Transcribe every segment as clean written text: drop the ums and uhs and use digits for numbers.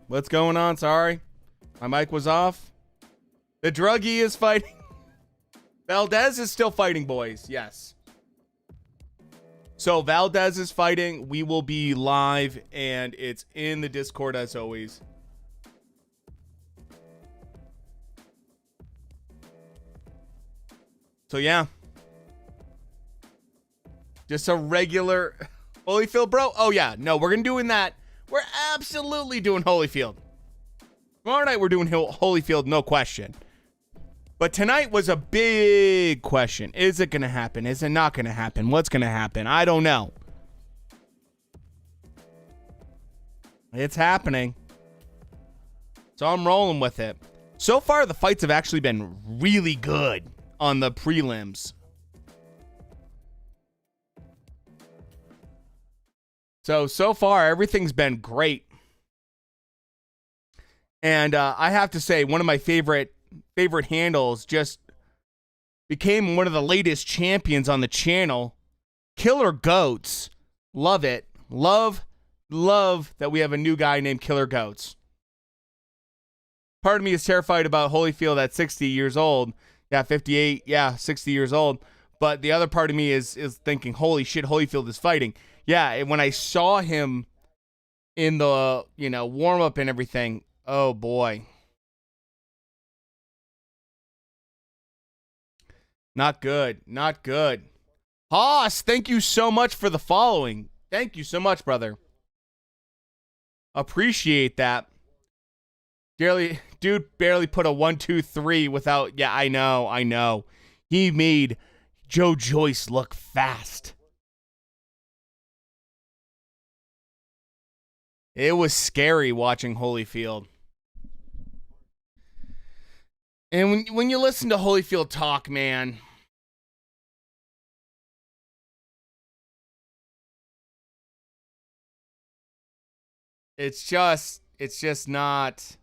What's going on? Sorry. My mic was off. The druggie is fighting. Valdez is still fighting, boys. Yes. So Valdez is fighting. We will be live, and it's in the Discord as always. So yeah. Just a regular Holyfield, bro. Oh yeah. No, we're gonna doing that. We're absolutely doing Holyfield. Tomorrow night we're doing Holyfield, no question. But tonight was a big question. Is it going to happen? Is it not going to happen? What's going to happen? I don't know. It's happening. So I'm rolling with it. So far, the fights have actually been really good on the prelims. So far, everything's been great. And I have to say, one of my favorite handles just became one of the latest champions on the channel. Killer Goats. Love it. Love that we have a new guy named Killer Goats. Part of me is terrified about Holyfield at 60 years old. Yeah, 58. Yeah, 60 years old. But the other part of me is thinking, holy shit, Holyfield is fighting. Yeah, and when I saw him in the, warm-up and everything, oh boy. Not good. Not good. Haas, thank you so much for the following. Thank you so much, brother. Appreciate that. Dude barely put a 1, 2, 3 without... Yeah, I know. He made Joe Joyce look fast. It was scary watching Holyfield. And when you listen to Holyfield talk, man... It's just not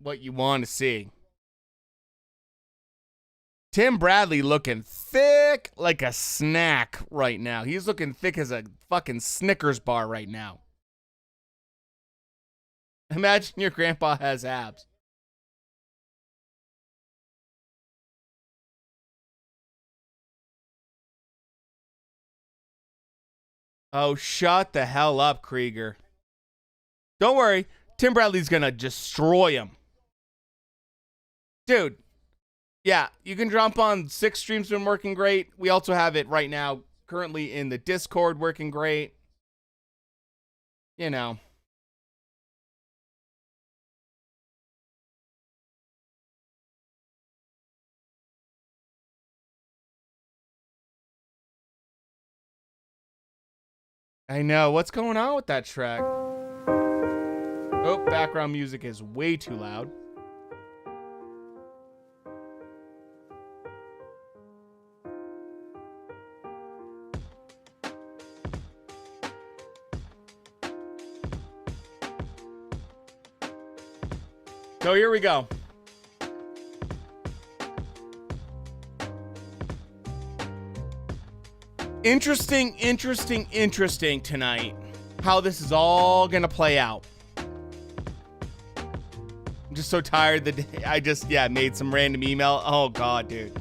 what you want to see. Tim Bradley looking thick like a snack right now. He's looking thick as a fucking Snickers bar right now. Imagine your grandpa has abs. Oh, shut the hell up, Krieger. Don't worry. Tim Bradley's going to destroy him. Dude. Yeah, you can jump on 6 streams, been working great. We also have it right now, currently in the Discord, working great. I know. What's going on with that track? Oh, background music is way too loud. So here we go. Interesting tonight. How this is all gonna play out. I'm just so tired that I just, made some random email. Oh, God, dude.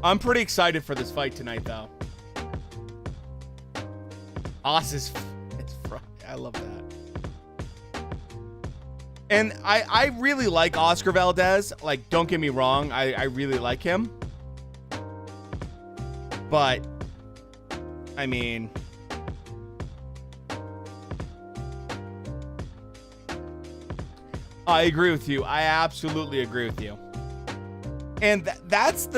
I'm pretty excited for this fight tonight, though. I love that. And I really like Oscar Valdez. Like, don't get me wrong. I really like him. But, I mean... I agree with you. I absolutely agree with you. And that's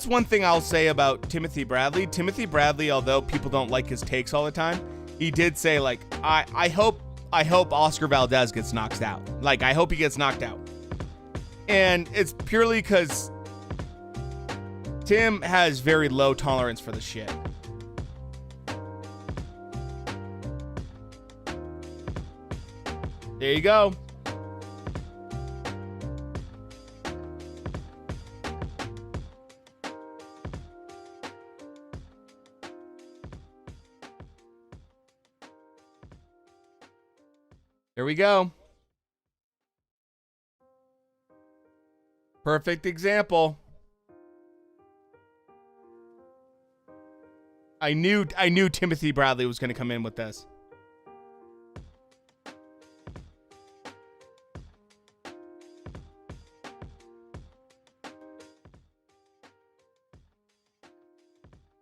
one thing I'll say about Timothy Bradley. Timothy Bradley, although people don't like his takes all the time, he did say, like, I hope Oscar Valdez gets knocked out. Like, I hope he gets knocked out. And it's purely because Tim has very low tolerance for the shit. There you go. Here we go. Perfect example. I knew Timothy Bradley was going to come in with this.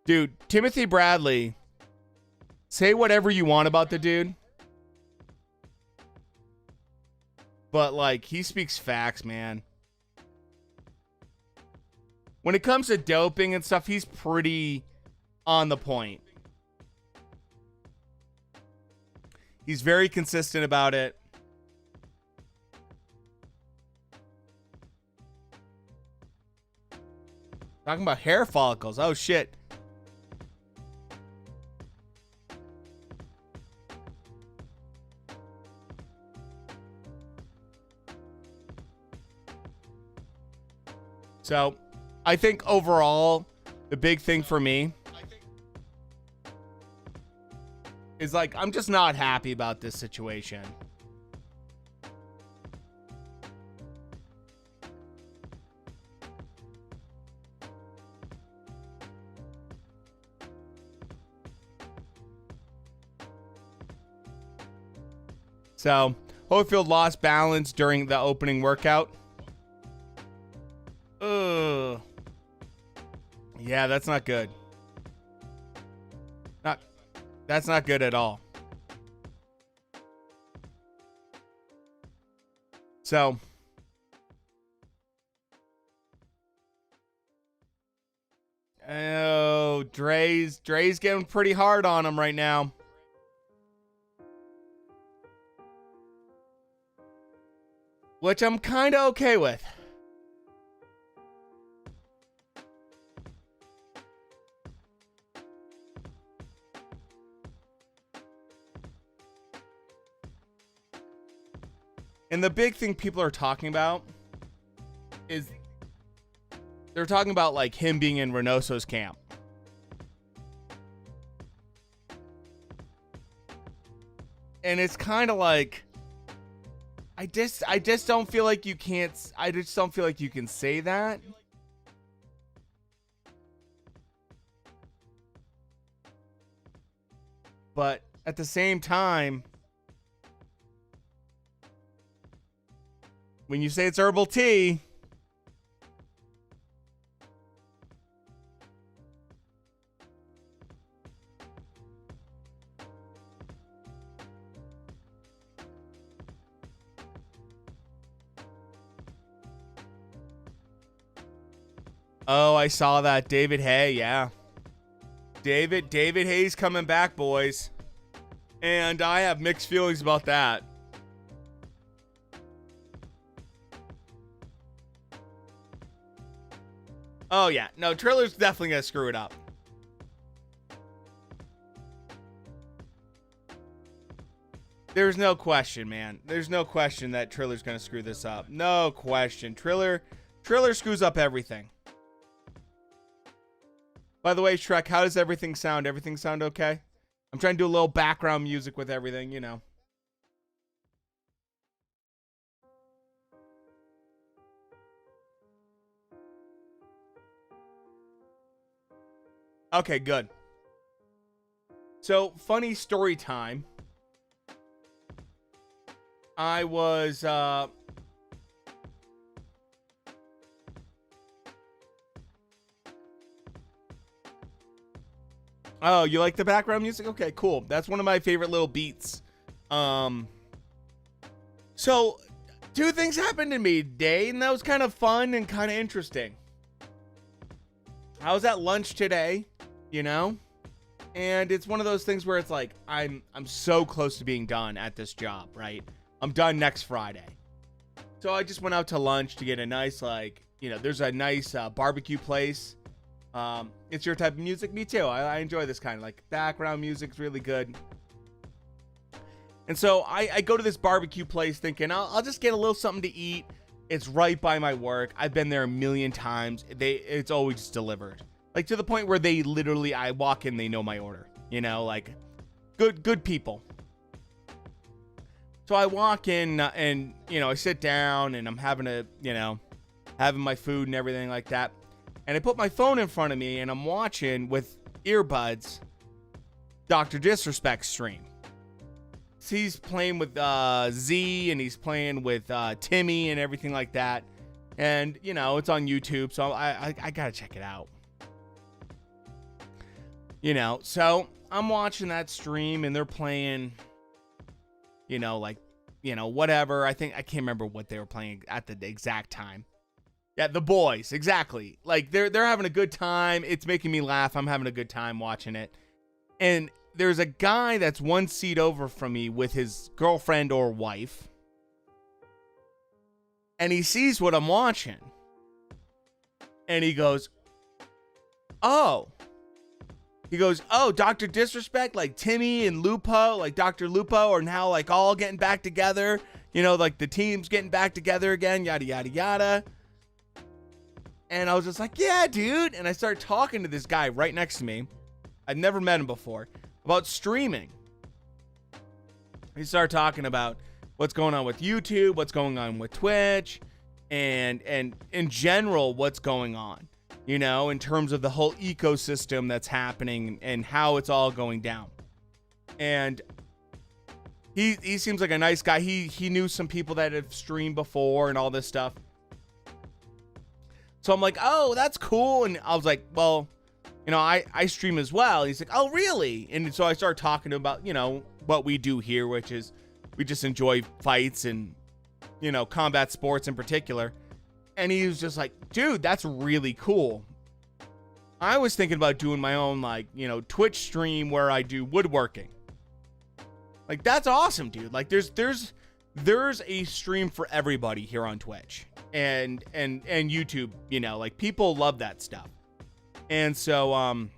Dude, Timothy Bradley, say whatever you want about the dude, but like, he speaks facts, man. When it comes to doping and stuff, he's pretty on the point. He's very consistent about it. Talking about hair follicles. Oh, shit. So, I think overall, the big thing for me is like, I'm just not happy about this situation. So, Holyfield lost balance during the opening workout. Ugh. Yeah, that's not good. That's not good at all. So, oh, Dre's getting pretty hard on him right now. Which I'm kind of okay with. And the big thing people are talking about is they're talking about like him being in Reynoso's camp. And it's kind of like, I just don't feel like you can't, I just don't feel like you can say that. But at the same time, when you say it's herbal tea, oh, I saw that. David Hay, yeah. David Hay's coming back, boys. And I have mixed feelings about that. Oh, yeah. No, Triller's definitely going to screw it up. There's no question, man. There's no question that Triller's going to screw this up. No question. Triller screws up everything. By the way, Shrek, how does everything sound? Everything sound okay? I'm trying to do a little background music with everything, you know. Okay, good. So, funny story time. I was, oh, you like the background music? Okay, cool. That's one of my favorite little beats. So, two things happened to me today, and that was kind of fun and kind of interesting. I was at lunch today, you know, and it's one of those things where it's like, I'm so close to being done at this job, right? I'm done next Friday. So I just went out to lunch to get a nice, like, you know, there's a nice barbecue place. It's your type of music. Me too. I enjoy this kind of like background music's really good. And so I go to this barbecue place thinking I'll just get a little something to eat. It's right by my work. I've been there a million times. It's always delivered. Like to the point where they literally, I walk in, they know my order. You know, like good people. So I walk in and, I sit down and I'm having my food and everything like that. And I put my phone in front of me and I'm watching with earbuds Dr. Disrespect stream. So he's playing with Z and he's playing with Timmy and everything like that. And, it's on YouTube, so I gotta check it out. So I'm watching that stream and they're playing, whatever. I can't remember what they were playing at the exact time. Yeah, The Boys, exactly. Like they're having a good time. It's making me laugh. I'm having a good time watching it. And there's a guy that's one seat over from me with his girlfriend or wife. And he sees what I'm watching. And he goes, oh. He goes, oh, Dr. Disrespect, like Timmy and Lupo, like Dr. Lupo are now like all getting back together. Like the team's getting back together again, yada, yada, yada. And I was just like, yeah, dude. And I started talking to this guy right next to me. I've never met him before. About streaming. He started talking about what's going on with YouTube, what's going on with Twitch, and in general, what's going on. In terms of the whole ecosystem that's happening and how it's all going down. And he seems like a nice guy. He knew some people that have streamed before and all this stuff. So I'm like, oh, that's cool. And I was like, well, I stream as well. He's like, oh, really? And so I started talking about, what we do here, which is we just enjoy fights and, combat sports in particular. And he was just like, dude, that's really cool. I was thinking about doing my own, Twitch stream where I do woodworking. Like, that's awesome, dude. Like, there's a stream for everybody here on Twitch and YouTube, people love that stuff. And so,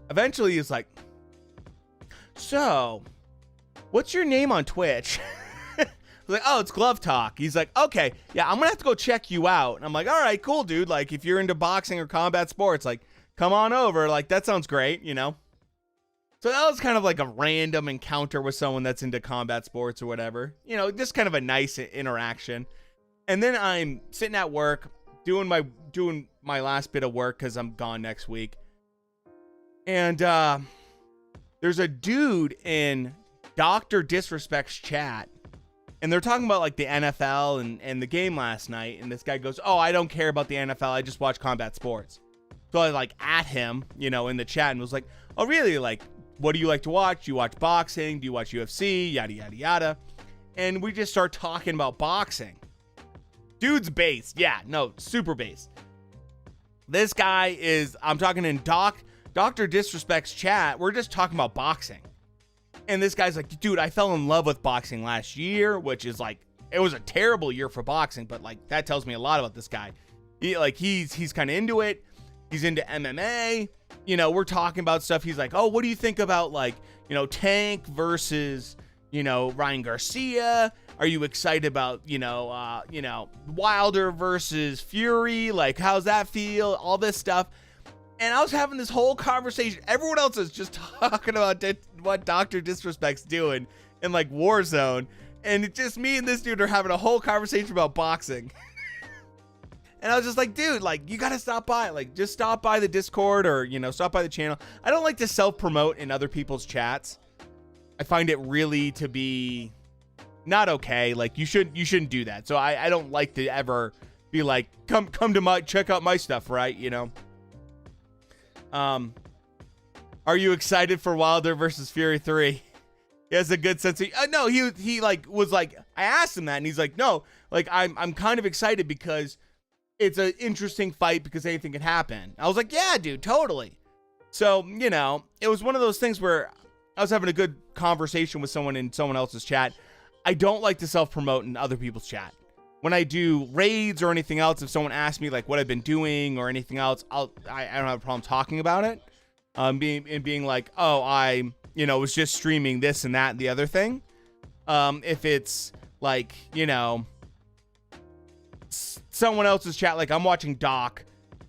eventually he's like, so, what's your name on Twitch? Like, oh, it's Glove Talk. He's like, okay, yeah, I'm gonna have to go check you out. And I'm like, all right, cool, dude. Like, if you're into boxing or combat sports, like, come on over. Like, that sounds great, So that was kind of like a random encounter with someone that's into combat sports or whatever. Just kind of a nice interaction. And then I'm sitting at work doing my last bit of work because I'm gone next week. And there's a dude in Dr. Disrespect's chat. And they're talking about like the NFL and the game last night. And this guy goes, oh, I don't care about the NFL. I just watch combat sports. So I like at him, in the chat and was like, oh, really? Like, what do you like to watch? Do you watch boxing? Do you watch UFC? Yada, yada, yada. And we just start talking about boxing. Dude's based. Yeah, no, super based. This guy is, I'm talking in Dr. Disrespect's chat. We're just talking about boxing. And this guy's like, dude, I fell in love with boxing last year, which is like, it was a terrible year for boxing, but like, that tells me a lot about this guy. He's kind of into it. He's into MMA. We're talking about stuff. He's like, oh, what do you think about like, Tank versus, Ryan Garcia? Are you excited about, Wilder versus Fury? Like, how's that feel? All this stuff. And I was having this whole conversation. Everyone else is just talking about what Dr. Disrespect's doing in like Warzone. And it's just me and this dude are having a whole conversation about boxing. And I was just like, dude, like, you got to stop by. Like, just stop by the Discord or, stop by the channel. I don't like to self-promote in other people's chats. I find it really to be not okay. Like, you shouldn't do that. So I don't like to ever be like, come to check out my stuff, right? Are you excited for Wilder versus Fury 3? He has a good sense of, no, he like was like, I asked him that and he's like, no, like I'm kind of excited because it's an interesting fight because anything can happen. I was like, yeah, dude, totally. So, it was one of those things where I was having a good conversation with someone in someone else's chat. I don't like to self-promote in other people's chat. When I do raids or anything else, if someone asks me like what I've been doing or anything else, I don't have a problem talking about it. Being like, oh, I was just streaming this and that and the other thing. If it's like, someone else's chat, like I'm watching Doc,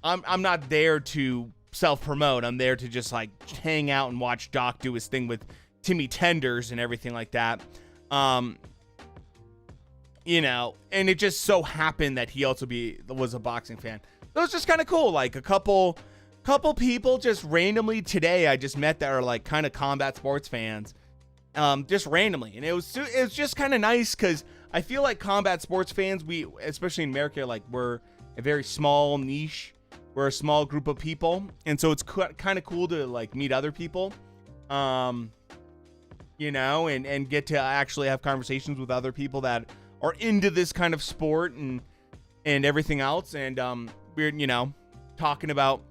I'm not there to self-promote. I'm there to just like hang out and watch Doc do his thing with, Timmy Tenders and everything like that. You know, and it just so happened that he also was a boxing fan. So it was just kind of cool. Like a couple people just randomly today I just met that are like kind of combat sports fans, just randomly, and it was just kind of nice because I feel like combat sports fans, we, especially in America, like we're a very small niche, we're a small group of people, and so it's kind of cool to like meet other people, you know, and get to actually have conversations with other people that are into this kind of sport and everything else, and we're, you know, talking about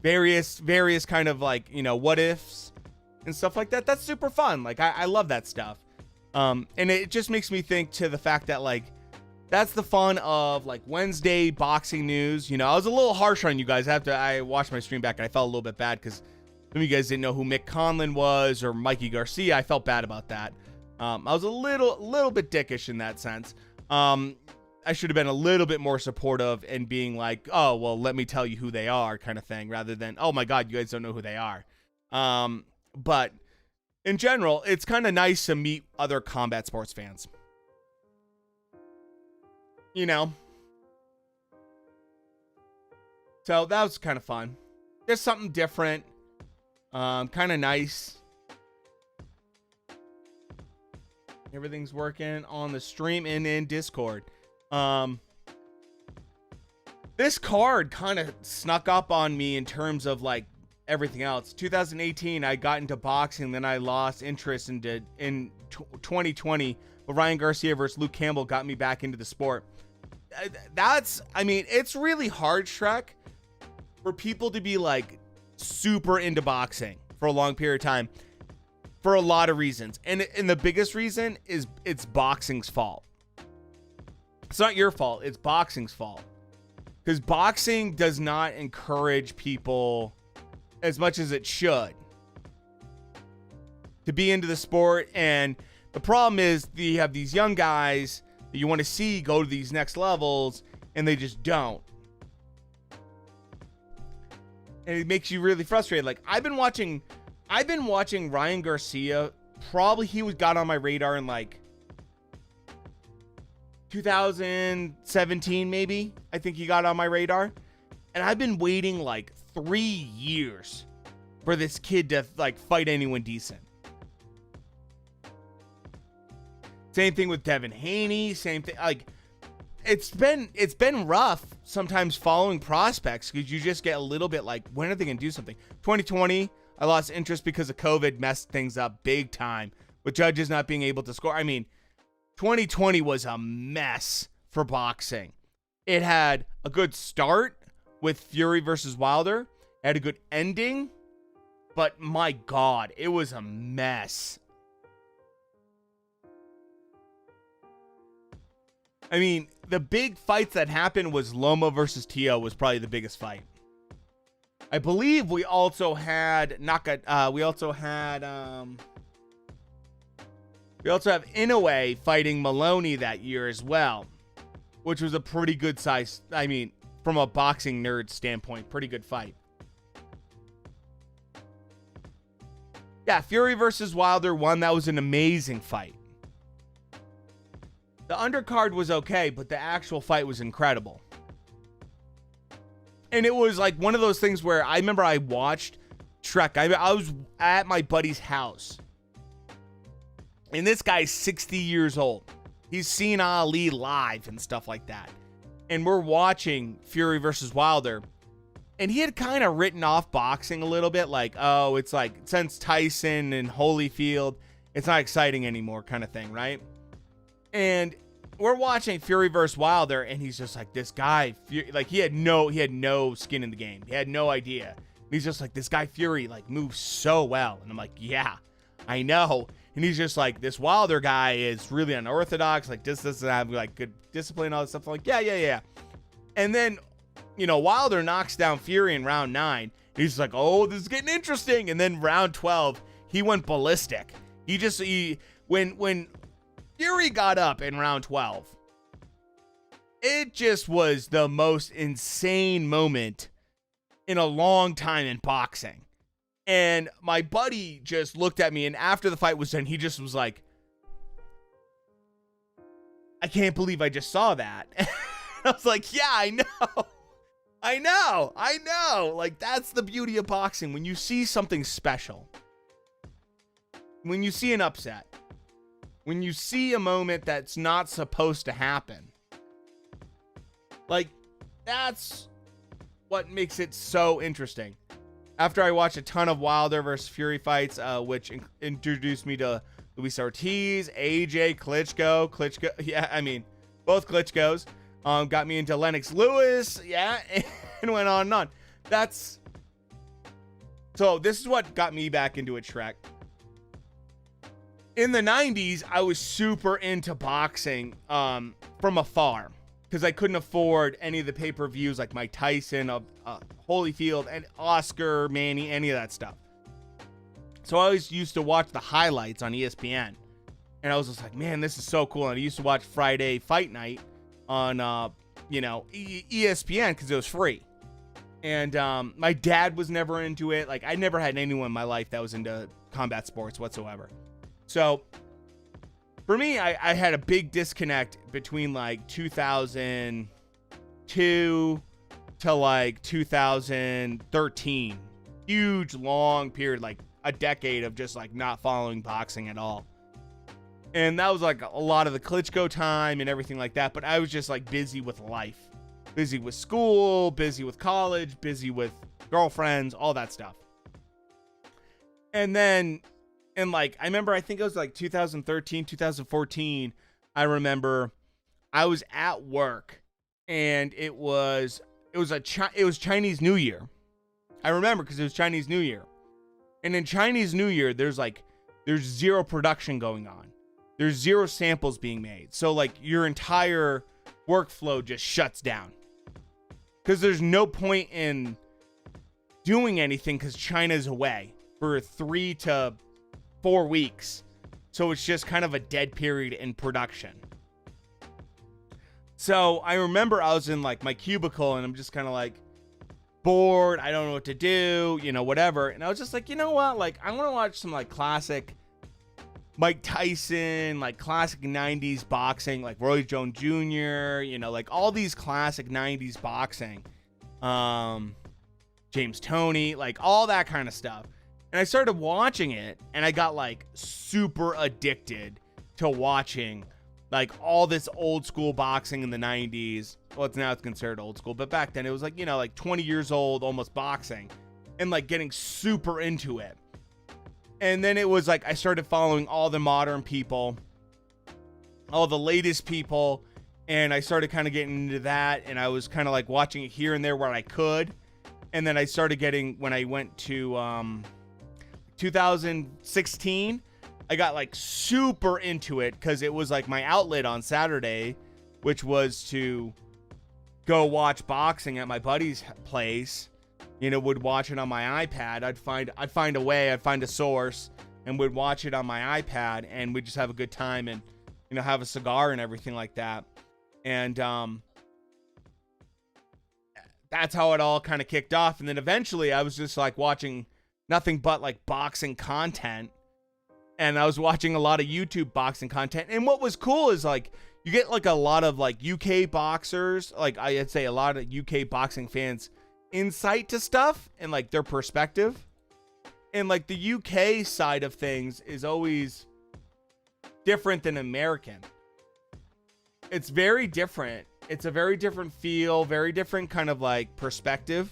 various kind of like, you know, what ifs and stuff like that. That's super fun. Like I love that stuff. And it just makes me think to the fact that like that's the fun of like Wednesday boxing news. You know, I was a little harsh on you guys after I watched my stream back and I felt a little bit bad because some of you guys didn't know who Mick Conlon was or Mikey Garcia. I felt bad about that. I was a little bit dickish in that sense. I should have been a little bit more supportive and being like, oh, well, let me tell you who they are kind of thing, rather than, oh my God, you guys don't know who they are. But in general, it's kind of nice to meet other combat sports fans. You know? So that was kind of fun. Just something different. Kind of nice. Everything's working on the stream and in Discord. This card kind of snuck up on me in terms of like everything else. 2018, I got into boxing, then I lost interest in 2020. But Ryan Garcia versus Luke Campbell got me back into the sport. I mean, it's really hard, Shrek, for people to be like super into boxing for a long period of time. For a lot of reasons. And the biggest reason is it's boxing's fault. It's not your fault. It's boxing's fault. Because boxing does not encourage people as much as it should to be into the sport. And the problem is you have these young guys that you want to see go to these next levels and they just don't. And it makes you really frustrated. Like I've been watching Ryan Garcia. Probably he got on my radar in like 2017, maybe. I think he got on my radar. And I've been waiting like 3 years for this kid to like fight anyone decent. Same thing with Devin Haney. Same thing. Like it's been rough sometimes following prospects because you just get a little bit like, when are they going to do something? 2020. I lost interest because of COVID, messed things up big time with judges not being able to score. I mean, 2020 was a mess for boxing. It had a good start with Fury versus Wilder. It had a good ending, but my God, it was a mess. I mean, the big fights that happened was Loma versus Tio was probably the biggest fight. I believe we also had Inoue fighting Maloney that year as well, which was a pretty good size. I mean, from a boxing nerd standpoint, pretty good fight. Yeah, Fury versus Wilder won. That was an amazing fight. The undercard was okay, but the actual fight was incredible. And it was like one of those things where I remember I watched Trek. I was at my buddy's house. And this guy's 60 years old. He's seen Ali live and stuff like that. And we're watching Fury versus Wilder. And he had kind of written off boxing a little bit. Like, oh, it's like since Tyson and Holyfield, it's not exciting anymore kind of thing, right? And we're watching Fury versus Wilder, and he's just like, this guy, like he had no skin in the game. He had no idea. And he's just like, this guy Fury like moves so well. And I'm like, yeah, I know. And he's just like, this Wilder guy is really unorthodox. Like this doesn't have like good discipline, all this stuff. I'm like, yeah. And then, you know, Wilder knocks down Fury in round 9. He's like, oh, this is getting interesting. And then round 12, he went ballistic. When Fury got up in round 12, it just was the most insane moment in a long time in boxing. And my buddy just looked at me, and after the fight was done, he just was like, I can't believe I just saw that. I was like, yeah, I know. I know. Like, that's the beauty of boxing. When you see something special, when you see an upset, when you see a moment that's not supposed to happen, like, that's what makes it so interesting. After I watched a ton of Wilder versus Fury fights, which introduced me to Luis Ortiz, AJ, Klitschko. Yeah, I mean, both Klitschkos. Got me into Lennox Lewis. Yeah, and went on and on. So this is what got me back into it, Shrek. In the 90s, I was super into boxing from afar because I couldn't afford any of the pay-per-views like Mike Tyson, Holyfield, and Oscar, Manny, any of that stuff. So I always used to watch the highlights on ESPN. And I was just like, man, this is so cool. And I used to watch Friday Fight Night on, ESPN because it was free. And my dad was never into it. Like, I never had anyone in my life that was into combat sports whatsoever. So for me, I had a big disconnect between like 2002 to like 2013. Huge, long period, like a decade of just like not following boxing at all. And that was like a lot of the Klitschko time and everything like that. But I was just like busy with life, busy with school, busy with college, busy with girlfriends, all that stuff. And then, and like, I remember, I think it was like 2013, 2014. I remember I was at work and it was Chinese New Year. I remember because it was Chinese New Year. And in Chinese New Year, there's zero production going on. There's zero samples being made. So like your entire workflow just shuts down. Because there's no point in doing anything because China's away for 3 to 4 weeks. So it's just kind of a dead period in production. So I remember I was in like my cubicle and I'm just kind of like, bored, I don't know what to do, whatever. And I was just like, you know what? Like, I want to watch some like classic Mike Tyson, like classic 90s boxing, like Roy Jones Jr., like all these classic 90s boxing. James Toney, like all that kind of stuff. And I started watching it and I got like super addicted to watching like all this old school boxing in the 90s. Well, it's considered old school, but back then it was like, like 20 years old, almost boxing, and like getting super into it. And then it was like, I started following all the modern people, all the latest people. And I started kind of getting into that. And I was kind of like watching it here and there where I could. And then I started getting, when I went to 2016, I got like super into it because it was like my outlet on Saturday, which was to go watch boxing at my buddy's place. Would watch it on my iPad. I'd find a way, I'd find a source and would watch it on my iPad and we'd just have a good time and, have a cigar and everything like that. And that's how it all kind of kicked off. And then eventually I was just like watching nothing but like boxing content. And I was watching a lot of YouTube boxing content. And what was cool is like, you get like a lot of like UK boxers, like I'd say a lot of UK boxing fans, insight to stuff and like their perspective. And like the UK side of things is always different than American. It's very different. It's a very different feel, very different kind of like perspective.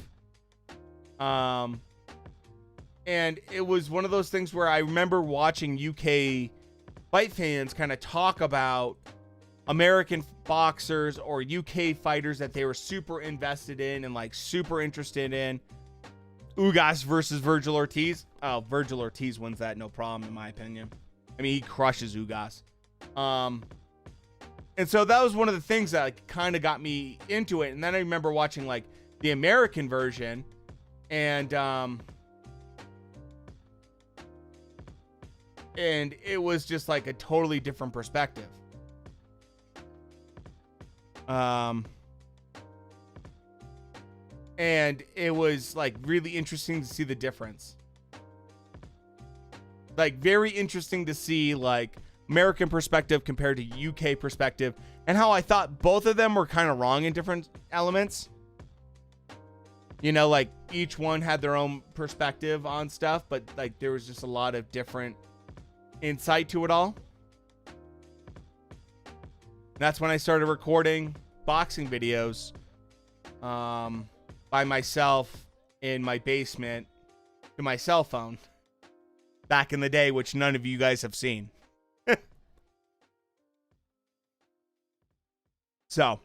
And it was one of those things where I remember watching UK fight fans kind of talk about American boxers or UK fighters that they were super invested in and like super interested in. Ugas versus Virgil Ortiz. Oh, Virgil Ortiz wins that, no problem, in my opinion. I mean, he crushes Ugas. And so that was one of the things that like, kind of got me into it. And then I remember watching like the American version, and it was just like a totally different perspective. And it was like really interesting to see the difference. Like, very interesting to see, like, American perspective compared to UK perspective, and how I thought both of them were kind of wrong in different elements. You know, like, each one had their own perspective on stuff, but, like, there was just a lot of different insight to it all. That's when I started recording boxing videos by myself in my basement to my cell phone back in the day, which none of you guys have seen. So,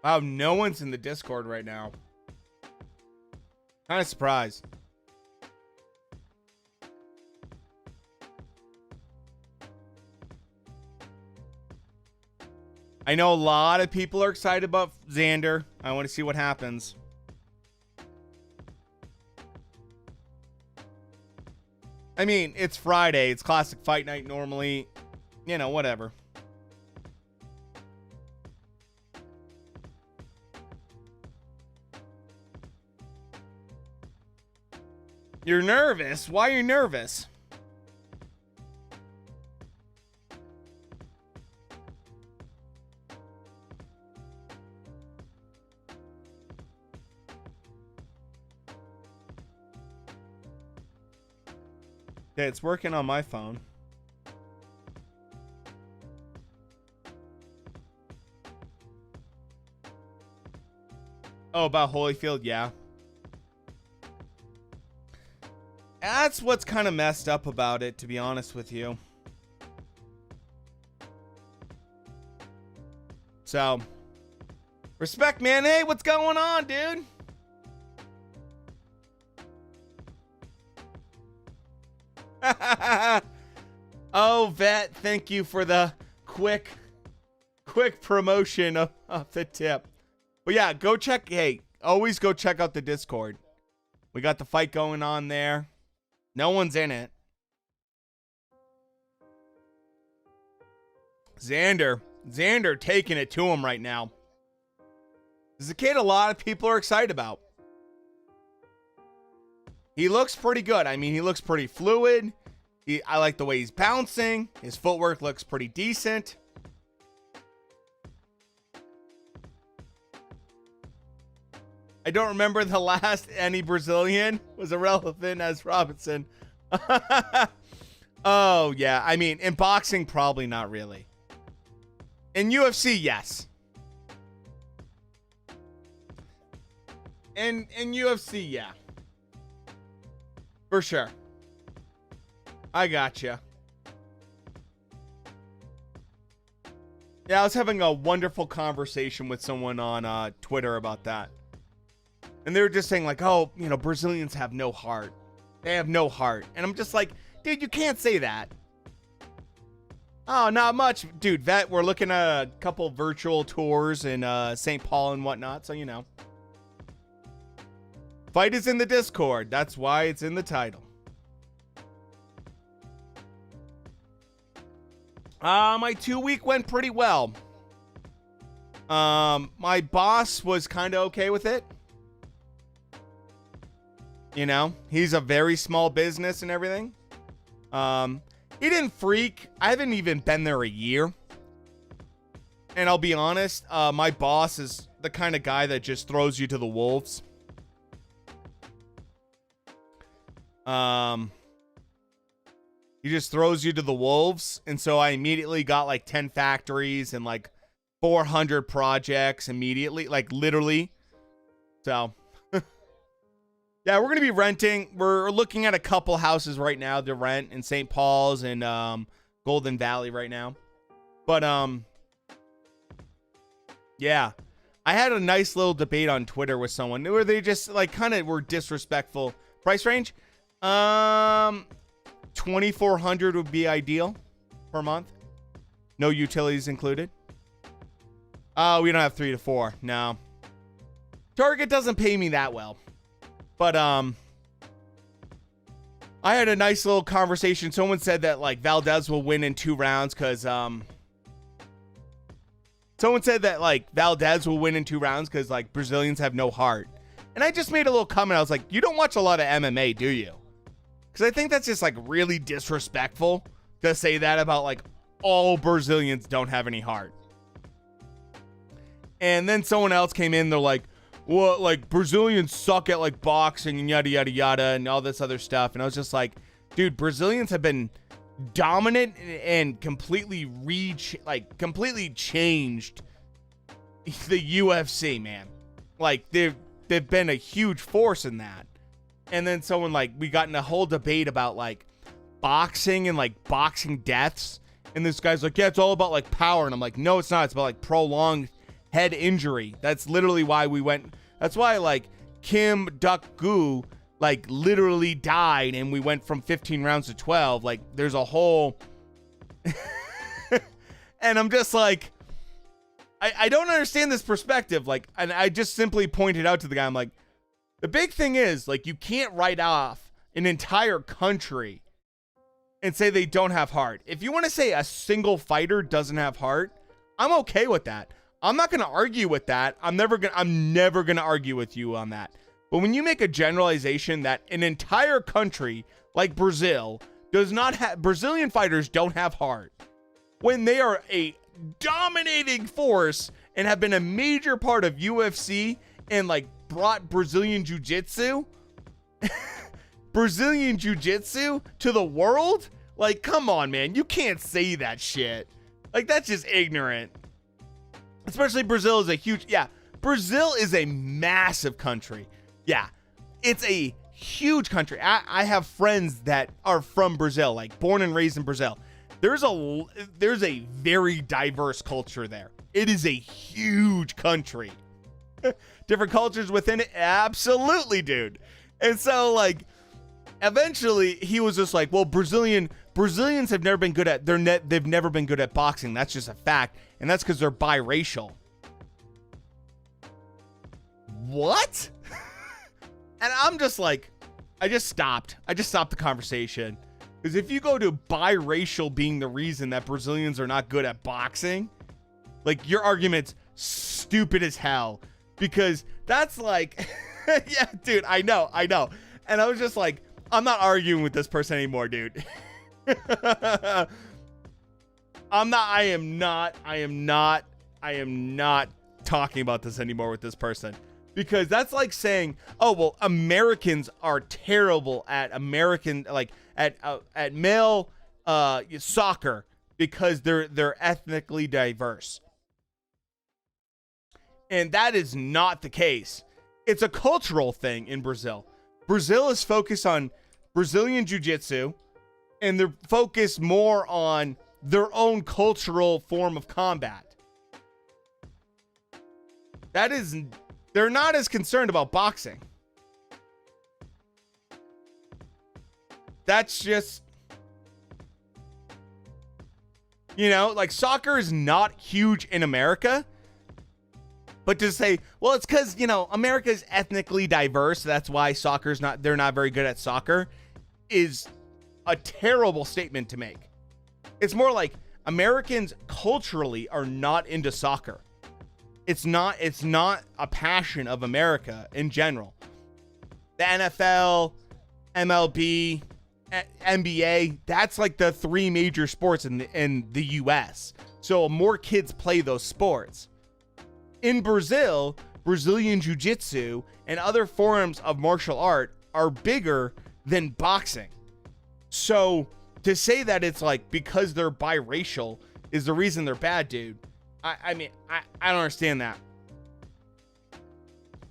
wow, no one's in the Discord right now. Kind of surprised. I know a lot of people are excited about Xander. I want to see what happens. I mean, it's Friday. It's classic fight night normally. You know, whatever. You're nervous? Why are you nervous? Okay, it's working on my phone. Oh, about Holyfield? Yeah. That's what's kind of messed up about it, to be honest with you. So, respect, man. Hey, what's going on, dude? Oh, Vet, thank you for the quick promotion of the tip. But yeah, go check. Hey, always go check out the Discord. We got the fight going on there. No one's in it. Xander taking it to him right now. This is a kid a lot of people are excited about. He looks pretty good. I mean, he looks pretty fluid. I like the way he's bouncing. His footwork looks pretty decent. I don't remember the last any Brazilian was irrelevant as Robinson. Oh, yeah. I mean, in boxing, probably not really. In UFC, yes. In UFC, yeah. For sure. I gotcha. Yeah, I was having a wonderful conversation with someone on Twitter about that. And they were just saying like, oh, you know, Brazilians have no heart. They have no heart. And I'm just like, dude, you can't say that. Oh, not much. Dude, we're looking at a couple virtual tours in St. Paul and whatnot. So, you know. Fight is in the Discord. That's why it's in the title. My 2-week went pretty well. My boss was kind of okay with it. You know, he's a very small business and everything. He didn't freak. I haven't even been there a year. And I'll be honest, my boss is the kind of guy that just throws you to the wolves. He just throws you to the wolves. And so I immediately got like 10 factories and like 400 projects immediately, like literally. So, yeah, we're going to be renting. We're looking at a couple houses right now to rent in St. Paul's and Golden Valley right now. But, yeah, I had a nice little debate on Twitter with someone where they just like kind of were disrespectful. Price range? 2,400 would be ideal per month. No utilities included. Oh, we don't have 3 to 4. No. Target doesn't pay me that well. But I had a nice little conversation. Someone said that like Valdez will win in 2 rounds because someone said that like Valdez will win in 2 rounds because like Brazilians have no heart. And I just made a little comment. I was like, you don't watch a lot of MMA, do you? Because I think that's just like really disrespectful to say that about like all Brazilians don't have any heart. And then someone else came in. They're like, well, like Brazilians suck at like boxing and yada, yada, yada, and all this other stuff. And I was just like, dude, Brazilians have been dominant and completely changed the UFC, man. Like they've been a huge force in that. And then someone like, we got in a whole debate about like boxing and like boxing deaths. And this guy's like, yeah, it's all about like power. And I'm like, no, it's not. It's about like prolonged head injury. That's literally why we went. That's why like Kim Duk-gu like literally died and we went from 15 rounds to 12. Like there's a whole and I'm just like, I don't understand this perspective. Like, and I just simply pointed out to the guy, I'm like, the big thing is like, you can't write off an entire country and say they don't have heart. If you want to say a single fighter doesn't have heart, I'm okay with that. I'm not going to argue with that. I'm never going to argue with you on that. But when you make a generalization that an entire country like Brazil does not have, Brazilian fighters don't have heart, when they are a dominating force and have been a major part of UFC and like brought Brazilian jiu-jitsu to the world, like, come on, man, you can't say that shit. Like, that's just ignorant. Especially Brazil is a huge, Brazil is a massive country. Yeah, it's a huge country. I have friends that are from Brazil, like born and raised in Brazil. There's a very diverse culture there. It is a huge country. Different cultures within it, absolutely, dude. And so like, eventually he was just like, well, Brazilians have never been good at they've never been good at boxing. That's just a fact, and that's because they're biracial. What? And I'm just like, I just stopped the conversation. Because if you go to biracial being the reason that Brazilians are not good at boxing, like, your argument's stupid as hell. Because that's like, yeah, dude, I know. And I was just like, I'm not arguing with this person anymore, dude. I am not talking about this anymore with this person. Because that's like saying, oh, well, Americans are terrible at at male soccer because they're ethnically diverse. And that is not the case. It's a cultural thing in Brazil. Brazil is focused on Brazilian jiu-jitsu, and they're focused more on their own cultural form of combat. They're not as concerned about boxing. That's just, like, soccer is not huge in America. But to say, well, it's because, America's ethnically diverse, that's why they're not very good at soccer, is a terrible statement to make. It's more like Americans culturally are not into soccer. It's not a passion of America in general. The NFL, MLB, NBA, that's like the 3 major sports in the US. So more kids play those sports. In Brazil, Brazilian jiu-jitsu and other forms of martial art are bigger than boxing. So to say that it's like because they're biracial is the reason they're bad, dude, I mean, I don't understand that.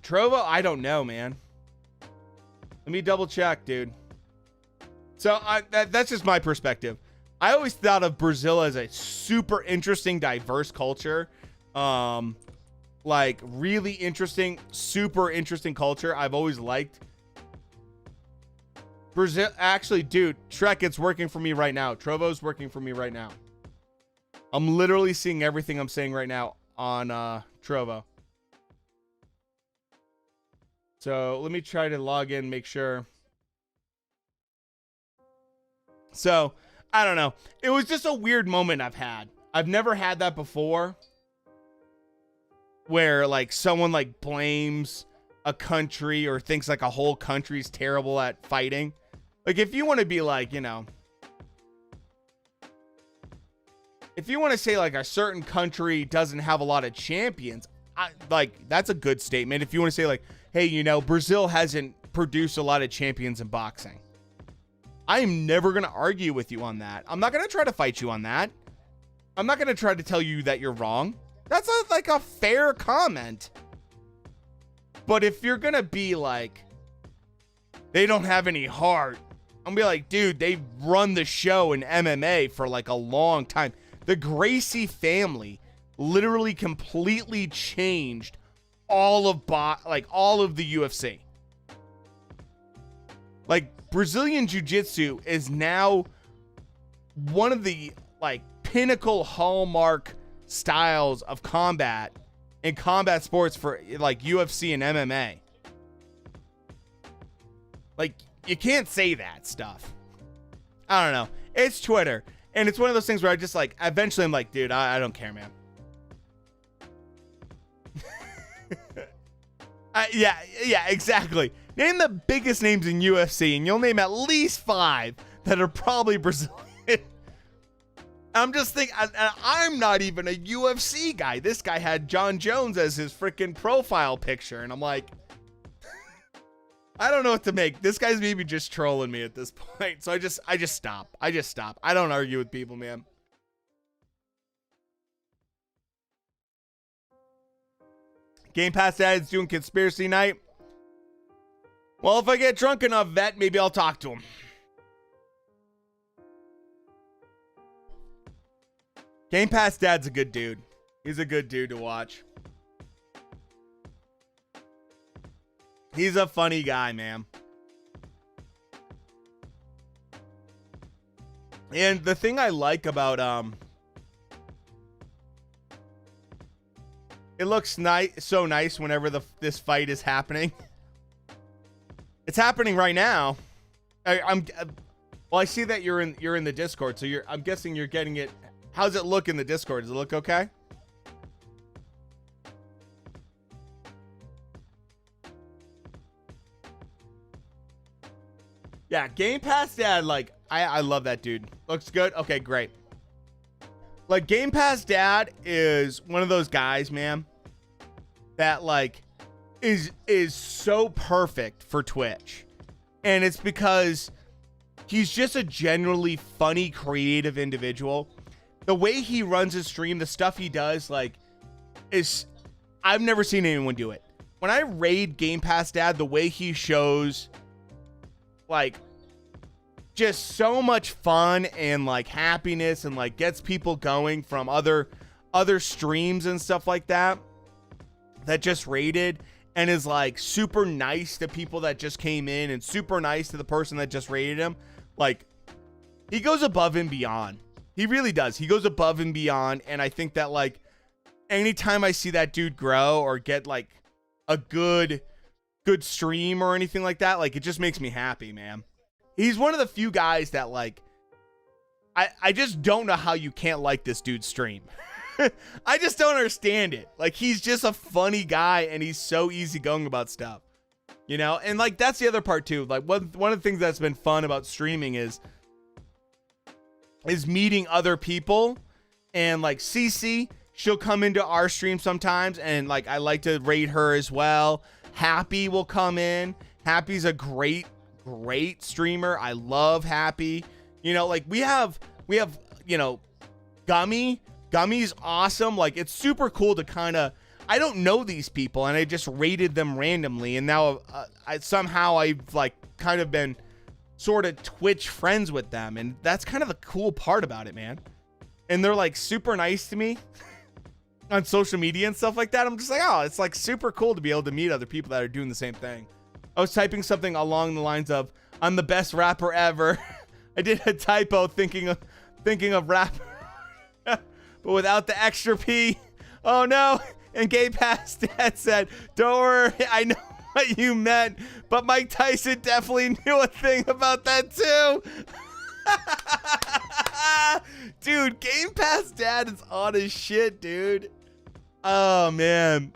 Trovo, I don't know, man. Let me double check, dude. So that's just my perspective. I always thought of Brazil as a super interesting, diverse culture. Like, really interesting, super interesting culture. I've always liked Brazil. Actually, dude, Trek, it's working for me right now. Trovo's working for me right now. I'm literally seeing everything I'm saying right now on Trovo. So let me try to log in, make sure. So, I don't know. It was just a weird moment I've had. I've never had that before, where like someone like blames a country or thinks like a whole country's terrible at fighting. Like, if you want to be like, you know, if you want to say like a certain country doesn't have a lot of champions, like that's a good statement. If you want to say like, hey, you know, Brazil hasn't produced a lot of champions in boxing, I am never going to argue with you on that. I'm not going to try to fight you on that. I'm not going to try to tell you that you're wrong. That's like a fair comment. But if you're going to be like, they don't have any heart, I'm going to be like, dude, they've run the show in MMA for like a long time. The Gracie family literally completely changed all of the UFC. Like, Brazilian Jiu-Jitsu is now one of the like pinnacle hallmark styles of combat in combat sports for like UFC and MMA. Like, you can't say that stuff. I don't know. It's Twitter. And it's one of those things where I just like, eventually I'm like, dude, I don't care, man. Yeah, exactly. Name the biggest names in UFC, and you'll name at least 5 that are probably Brazilian. I'm just thinking, I'm not even a UFC guy. This guy had John Jones as his freaking profile picture, and I'm like, I don't know what to make. This guy's maybe just trolling me at this point. So I just stop. I don't argue with people, man. Game Pass Dad's doing conspiracy night. Well, if I get drunk enough, Vet, maybe I'll talk to him. Game Pass Dad's a good dude. He's a good dude to watch. He's a funny guy, man. And the thing I like about it looks so nice whenever this fight is happening. It's happening right now. I see that you're in the Discord, so I'm guessing you're getting it. How's it look in the Discord? Does it look okay? Yeah, Game Pass Dad, like, I love that dude. Looks good? Okay, great. Like, Game Pass Dad is one of those guys, man, that, like, is so perfect for Twitch. And it's because he's just a genuinely funny, creative individual. The way he runs his stream, the stuff he does, like, I've never seen anyone do it. When I raid Game Pass Dad, the way he shows, like, just so much fun and like happiness and like gets people going from other streams and stuff like that just raided, and is like super nice to people that just came in and super nice to the person that just raided him. Like, he goes above and beyond. He really does. He goes above and beyond. And I think that, like, anytime I see that dude grow or get like a good stream or anything like that, like, it just makes me happy, man. He's one of the few guys that, like, I just don't know how you can't like this dude's stream. I just don't understand it. Like, he's just a funny guy, and he's so easygoing about stuff, you know? And, like, that's the other part, too. Like, one of the things that's been fun about streaming is meeting other people. And, like, Cece, she'll come into our stream sometimes, and, like, I like to raid her as well. Happy will come in. Happy's a great streamer. I love Happy. You know, like, we have, you know, Gummy's awesome. Like, it's super cool to kind of, I don't know these people, and I just rated them randomly, and now I've like kind of been sort of Twitch friends with them, and that's kind of the cool part about it, man. And they're like super nice to me on social media and stuff like that. I'm just like, oh, it's like super cool to be able to meet other people that are doing the same thing. I was typing something along the lines of, I'm the best rapper ever. I did a typo thinking of rapper, but without the extra P. Oh no. And Gay Pass Dad said, don't worry, I know what you meant, but Mike Tyson definitely knew a thing about that too. Dude, Game Pass Dad is on his shit, dude. Oh, man.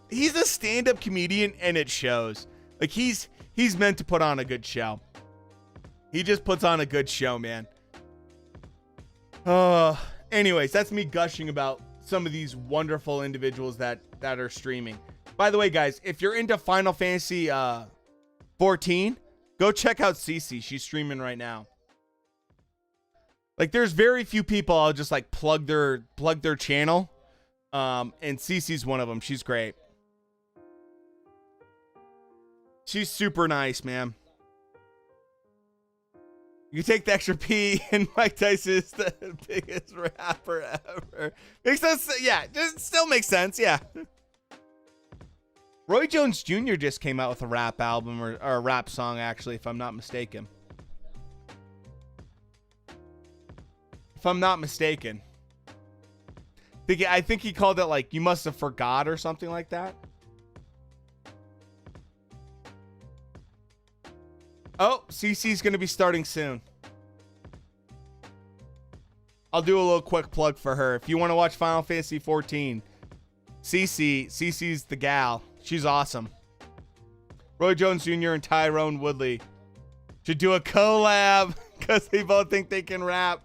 He's a stand-up comedian, and it shows. Like, he's meant to put on a good show. He just puts on a good show, man. Anyways, that's me gushing about some of these wonderful individuals that are streaming. By the way, guys, if you're into Final Fantasy 14, go check out Cece. She's streaming right now. Like, there's very few people I'll just like plug their channel. And Cece's one of them. She's great. She's super nice, man. You take the extra P, and Mike Tyson is the biggest rapper ever. Makes sense. Yeah, it still makes sense. Yeah. Roy Jones Jr. just came out with a rap album or a rap song, actually, if I'm not mistaken. I think he called it like "You Must Have Forgot" or something like that. Oh, CC's going to be starting soon. I'll do a little quick plug for her. If you want to watch Final Fantasy 14, CC's the gal. She's awesome. Roy Jones Jr. and Tyrone Woodley should do a collab because they both think they can rap.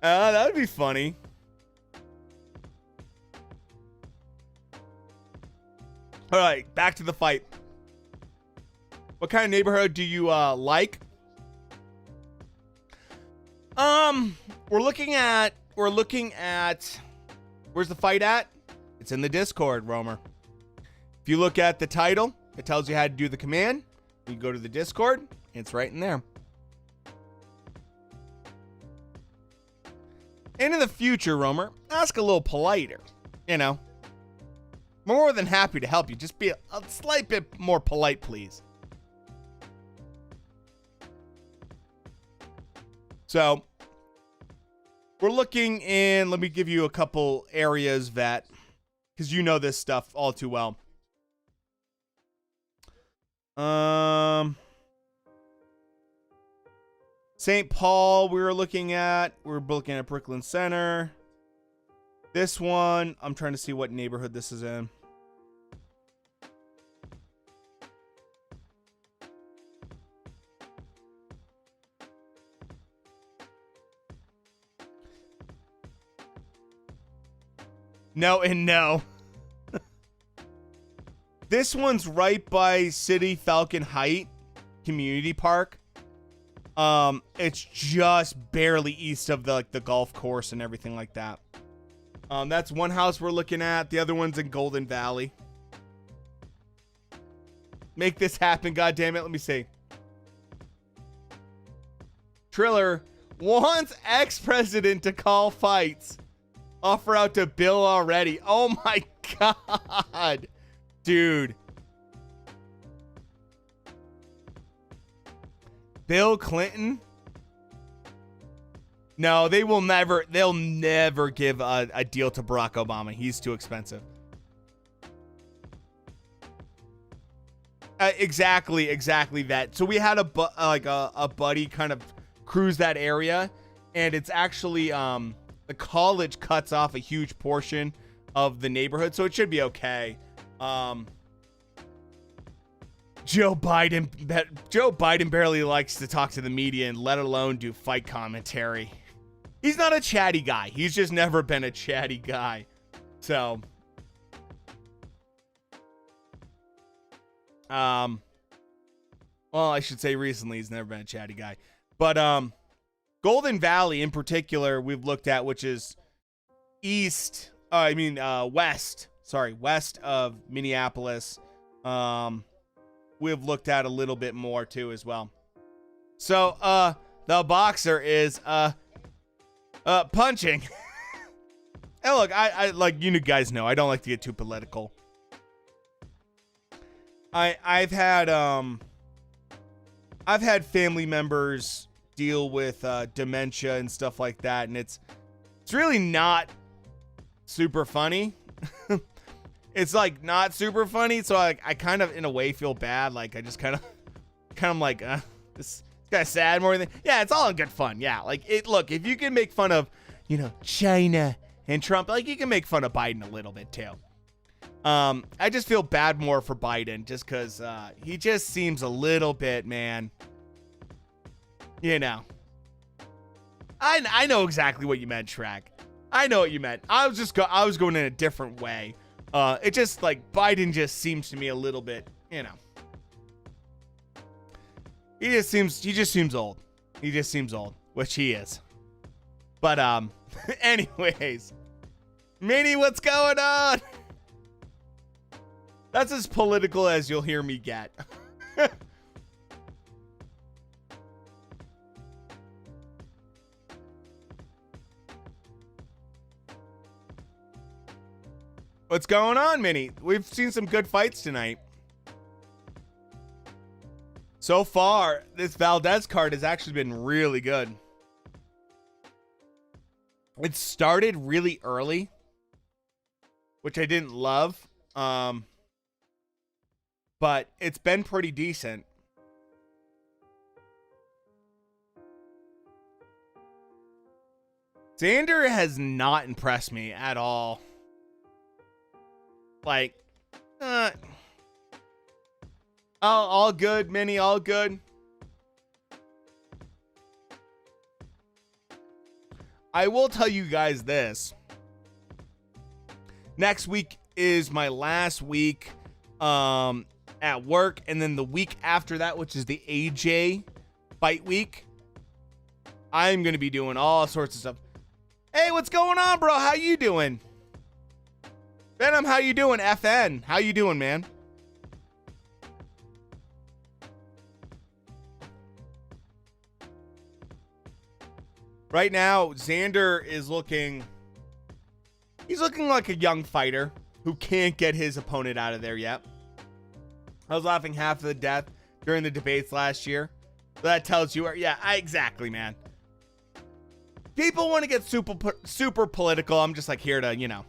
That would be funny. All right, back to the fight. What kind of neighborhood do you like? We're looking at where's the fight at? It's in the Discord, Romer. If you look at the title, it tells you how to do the command. You go to the Discord, it's right in there. And in the future, Romer, ask a little politer, you know. More than happy to help you. Just be a slight bit more polite, please. So, we're looking in, let me give you a couple areas that, because you know this stuff all too well. St. Paul, we were looking at Brooklyn Center. This one, I'm trying to see what neighborhood this is in. No and no. This one's right by City Falcon Height Community Park. It's just barely east of the golf course and everything like that. That's one house we're looking at. The other one's in Golden Valley. Make this happen, goddammit. Let me see. Triller wants ex-president to call fights. Offer out to Bill already. Oh my god. Dude. Bill Clinton? No, they'll never give a deal to Barack Obama. He's too expensive. Exactly that. So we had a buddy kind of cruise that area, and it's actually the college cuts off a huge portion of the neighborhood, so it should be okay. Joe Biden barely likes to talk to the media, and let alone do fight commentary. He's not a chatty guy. He's just never been a chatty guy. So, well, I should say recently he's never been a chatty guy. But Golden Valley in particular, we've looked at, which is west of Minneapolis. We've looked at a little bit more too as well. So, the boxer is punching. And look, I like, you guys know I don't like to get too political. I've had family members deal with dementia and stuff like that, and it's really not super funny. It's like not super funny, so I kind of in a way feel bad. Like I just kind of like this Kind of sad more than, yeah, it's all in good fun. Yeah, like look, if you can make fun of, China and Trump, like you can make fun of Biden a little bit too. I just feel bad more for Biden just because he just seems a little bit, man. I know exactly what you meant, Shrek. I know what you meant. I was going in a different way. It just like Biden just seems to me a little bit, He just seems old. He just seems old, which he is. But anyways, Minnie, what's going on? That's as political as you'll hear me get. What's going on, Minnie? We've seen some good fights tonight. So far, this Valdez card has actually been really good. It started really early, which I didn't love. But it's been pretty decent. Xander has not impressed me at all. Like, all good, Minnie, all good. I will tell you guys this. Next week is my last week at work, and then the week after that, which is the AJ fight week, I'm going to be doing all sorts of stuff. Hey, what's going on, bro? How you doing? Venom, how you doing? FN, how you doing, man? Right now, Xander is looking like a young fighter who can't get his opponent out of there yet. I was laughing half of the death during the debates last year. So that tells you, exactly, man. People want to get super political. I'm just like here to,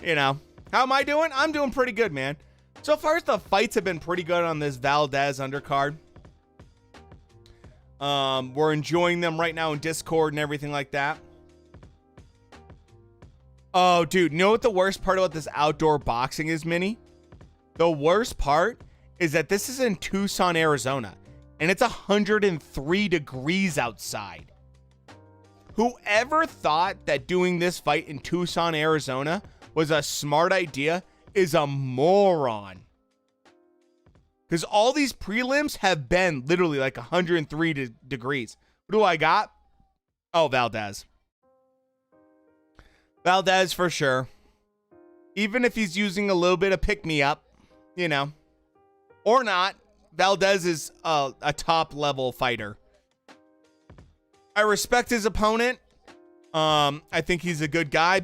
How am I doing? I'm doing pretty good, man. So far, the fights have been pretty good on this Valdez undercard. We're enjoying them right now in Discord and everything like that. Oh, dude, you know what the worst part about this outdoor boxing is, Minnie? The worst part is that this is in Tucson, Arizona, and it's 103 degrees outside. Whoever thought that doing this fight in Tucson, Arizona was a smart idea is a moron. Because all these prelims have been literally like 103 degrees. What do I got? Oh, Valdez. Valdez for sure. Even if he's using a little bit of pick-me-up, or not, Valdez is a top-level fighter. I respect his opponent. I think he's a good guy,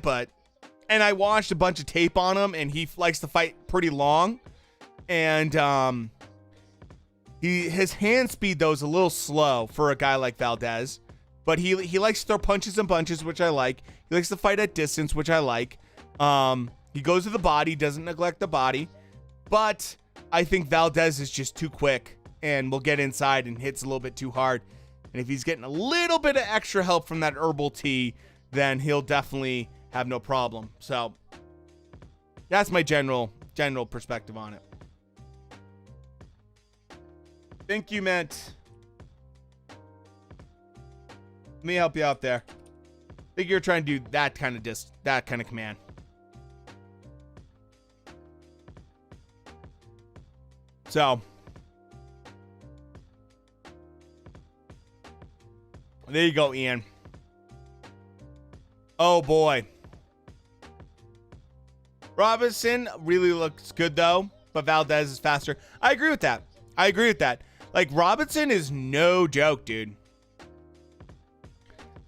and I watched a bunch of tape on him, and he likes to fight pretty long. And his hand speed, though, is a little slow for a guy like Valdez. But he likes to throw punches and bunches, which I like. He likes to fight at distance, which I like. He goes to the body, doesn't neglect the body. But I think Valdez is just too quick and will get inside and hits a little bit too hard. And if he's getting a little bit of extra help from that herbal tea, then he'll definitely have no problem. So that's my general perspective on it. Think you meant. Let me help you out there. I think you're trying to do that kind of command. So there you go, Ian. Oh boy. Robinson really looks good though, but Valdez is faster. I agree with that. Like Robinson is no joke, dude.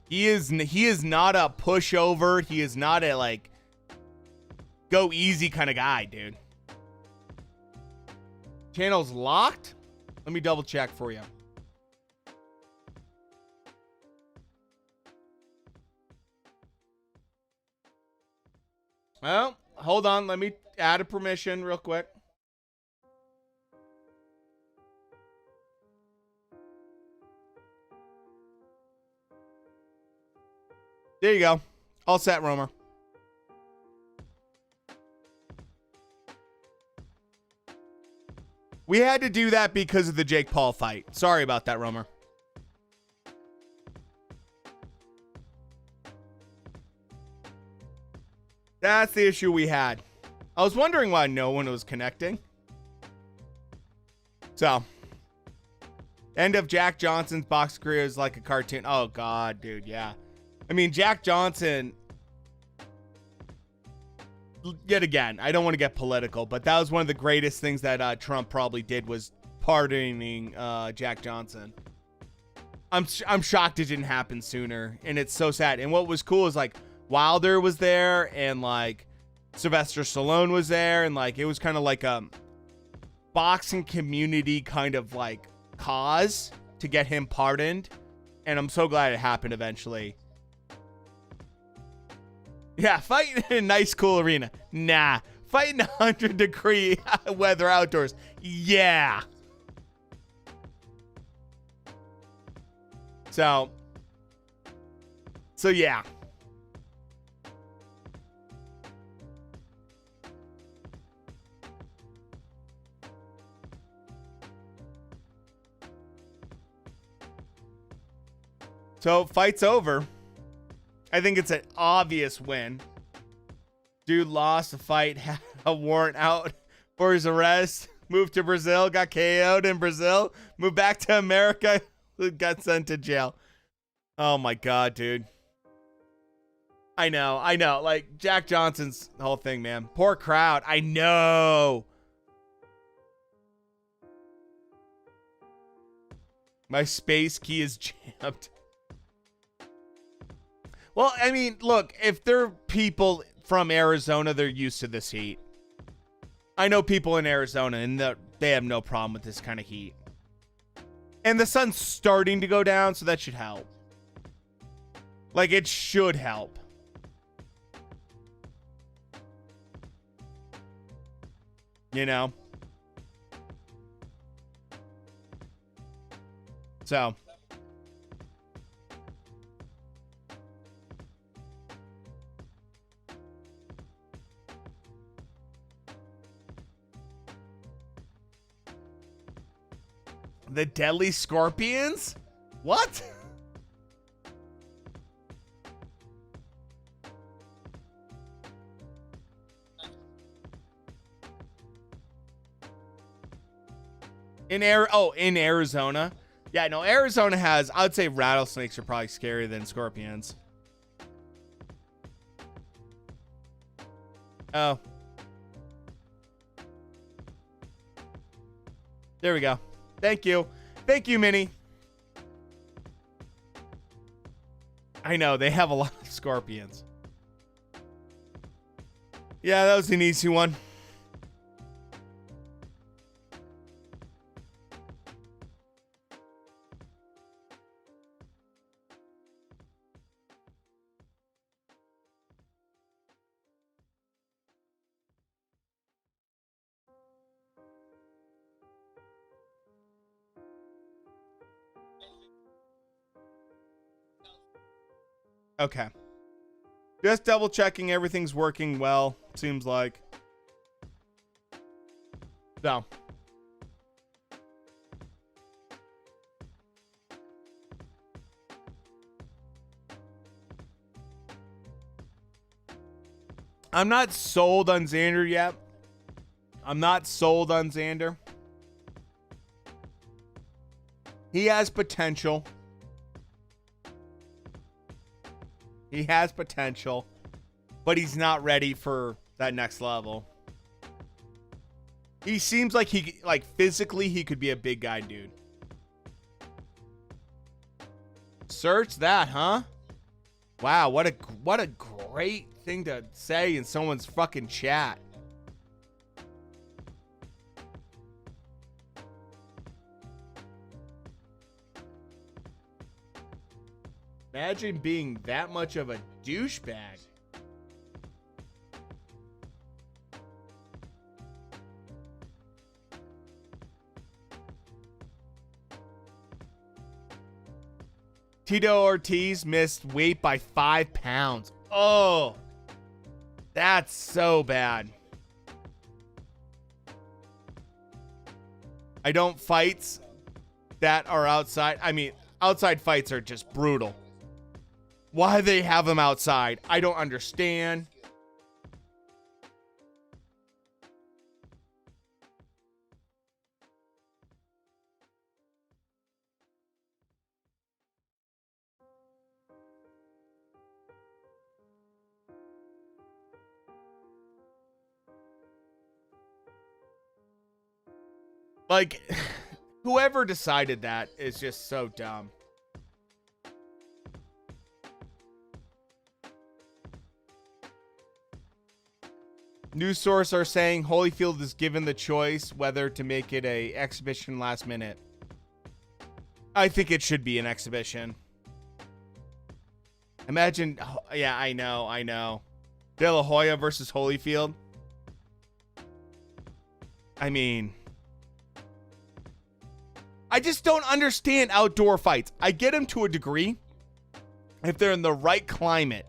He is not a pushover. He is not a like go easy kind of guy, dude. Channel's locked. Let me double check for you. Well, hold on. Let me add a permission real quick. There you go. All set, Romer. We had to do that because of the Jake Paul fight. Sorry about that, Romer. That's the issue we had. I was wondering why no one was connecting. So, end of Jack Johnson's box career is like a cartoon. Oh, God, dude, yeah. I mean, Jack Johnson, yet again, I don't want to get political, but that was one of the greatest things that Trump probably did was pardoning Jack Johnson. I'm shocked it didn't happen sooner, and it's so sad. And what was cool is, like, Wilder was there, and, like, Sylvester Stallone was there, and, like, it was kind of like a boxing community kind of, like, cause to get him pardoned, and I'm so glad it happened eventually. Yeah, fighting in a nice, cool arena. Nah. Fighting 100-degree weather outdoors. Yeah. So yeah. So, fight's over. I think it's an obvious win. Dude lost the fight, had a warrant out for his arrest, moved to Brazil, got KO'd in Brazil, moved back to America, got sent to jail. Oh my God, dude. I know. Like, Jack Johnson's whole thing, man. Poor crowd. I know. My space key is jammed. Well, I mean, look, if they're people from Arizona, they're used to this heat. I know people in Arizona, and they have no problem with this kind of heat. And the sun's starting to go down, so that should help. Like, it should help. You know? So. The deadly scorpions? What? In Arizona? Yeah, no, Arizona has, I would say rattlesnakes are probably scarier than scorpions. Oh. There we go. Thank you. Thank you, Minnie. I know, they have a lot of scorpions. Yeah, that was an easy one. Okay. Just double checking everything's working well, seems like. So. I'm not sold on Xander yet. I'm not sold on Xander. He has potential. He has potential, but he's not ready for that next level. He seems like physically he could be a big guy, dude. Search that, huh? Wow, what a great thing to say in someone's fucking chat. Imagine being that much of a douchebag. Tito Ortiz missed weight by 5 pounds. Oh, that's so bad. I don't fights that are outside. I mean, outside fights are just brutal. Why they have them outside, I don't understand. Like, whoever decided that is just so dumb. News source are saying Holyfield is given the choice whether to make it a exhibition last minute. I think it should be an exhibition. Imagine, yeah, I know. De La Hoya versus Holyfield. I mean, I just don't understand outdoor fights. I get them to a degree if they're in the right climate.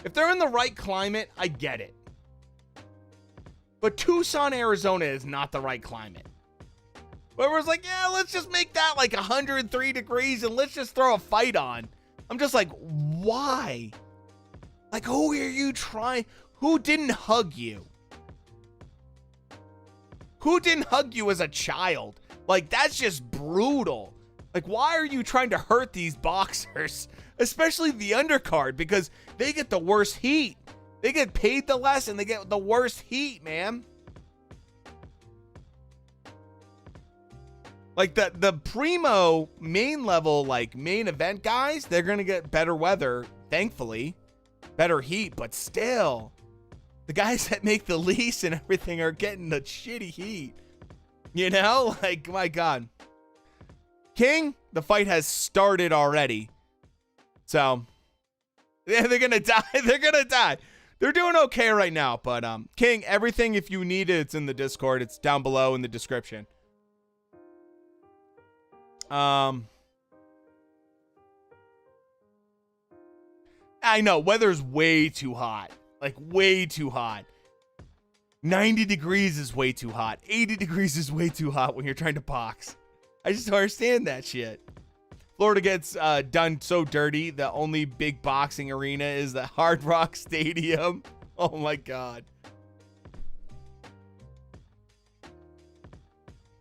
If they're in the right climate, I get it. But Tucson, Arizona is not the right climate. But everyone's like, yeah, let's just make that like 103 degrees and let's just throw a fight on. I'm just like, why? Like, who are you trying? Who didn't hug you? Who didn't hug you as a child? Like, that's just brutal. Like, why are you trying to hurt these boxers? Especially the undercard, because they get the worst heat. They get paid the less and they get the worst heat, man. Like, the primo main level, like, main event guys, they're going to get better weather, thankfully. Better heat, but still. The guys that make the least and everything are getting the shitty heat. You know? Like, my God. King, the fight has started already. So, yeah, they're going to die. They're going to die. They're doing okay right now. But, King, everything, if you need it, it's in the Discord. It's down below in the description. I know, weather's way too hot. Like, way too hot. 90 degrees is way too hot. 80 degrees is way too hot when you're trying to box. I just don't understand that shit. Florida gets done so dirty. The only big boxing arena is the Hard Rock Stadium. Oh, my God.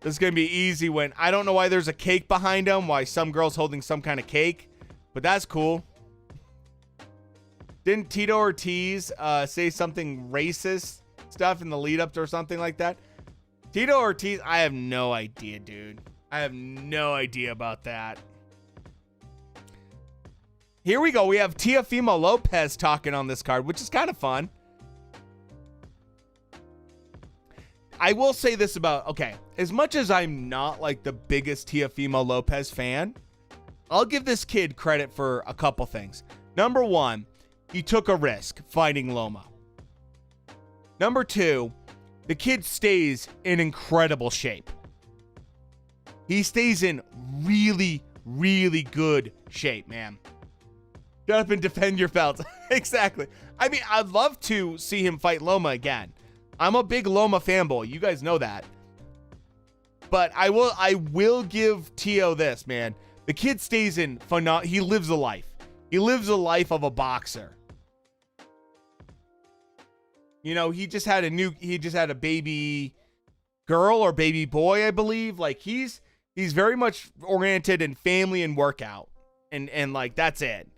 This is going to be easy when I don't know why there's a cake behind him, why some girl's holding some kind of cake, but that's cool. Didn't Tito Ortiz say something racist stuff in the lead up to or something like that? Tito Ortiz, I have no idea, dude. I have no idea about that. Here we go. We have Teofimo Lopez talking on this card, which is kind of fun. I will say this about, okay, as much as I'm not like the biggest Teofimo Lopez fan, I'll give this kid credit for a couple things. Number one, he took a risk fighting Loma. Number two, the kid stays in incredible shape. He stays in really, really good shape, man. Get up and defend your belt. Exactly. I mean, I'd love to see him fight Loma again. I'm a big Loma fanboy. You guys know that. But I will give Tio this, man. The kid stays in he lives a life. He lives a life of a boxer. You know, he just had a baby girl or baby boy, I believe. Like, he's very much oriented in family and workout. And like, that's it.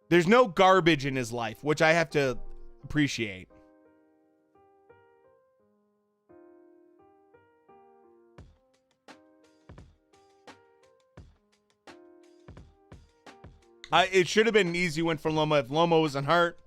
There's no garbage in his life, which I have to appreciate. It should have been an easy win for Loma if Loma wasn't hurt.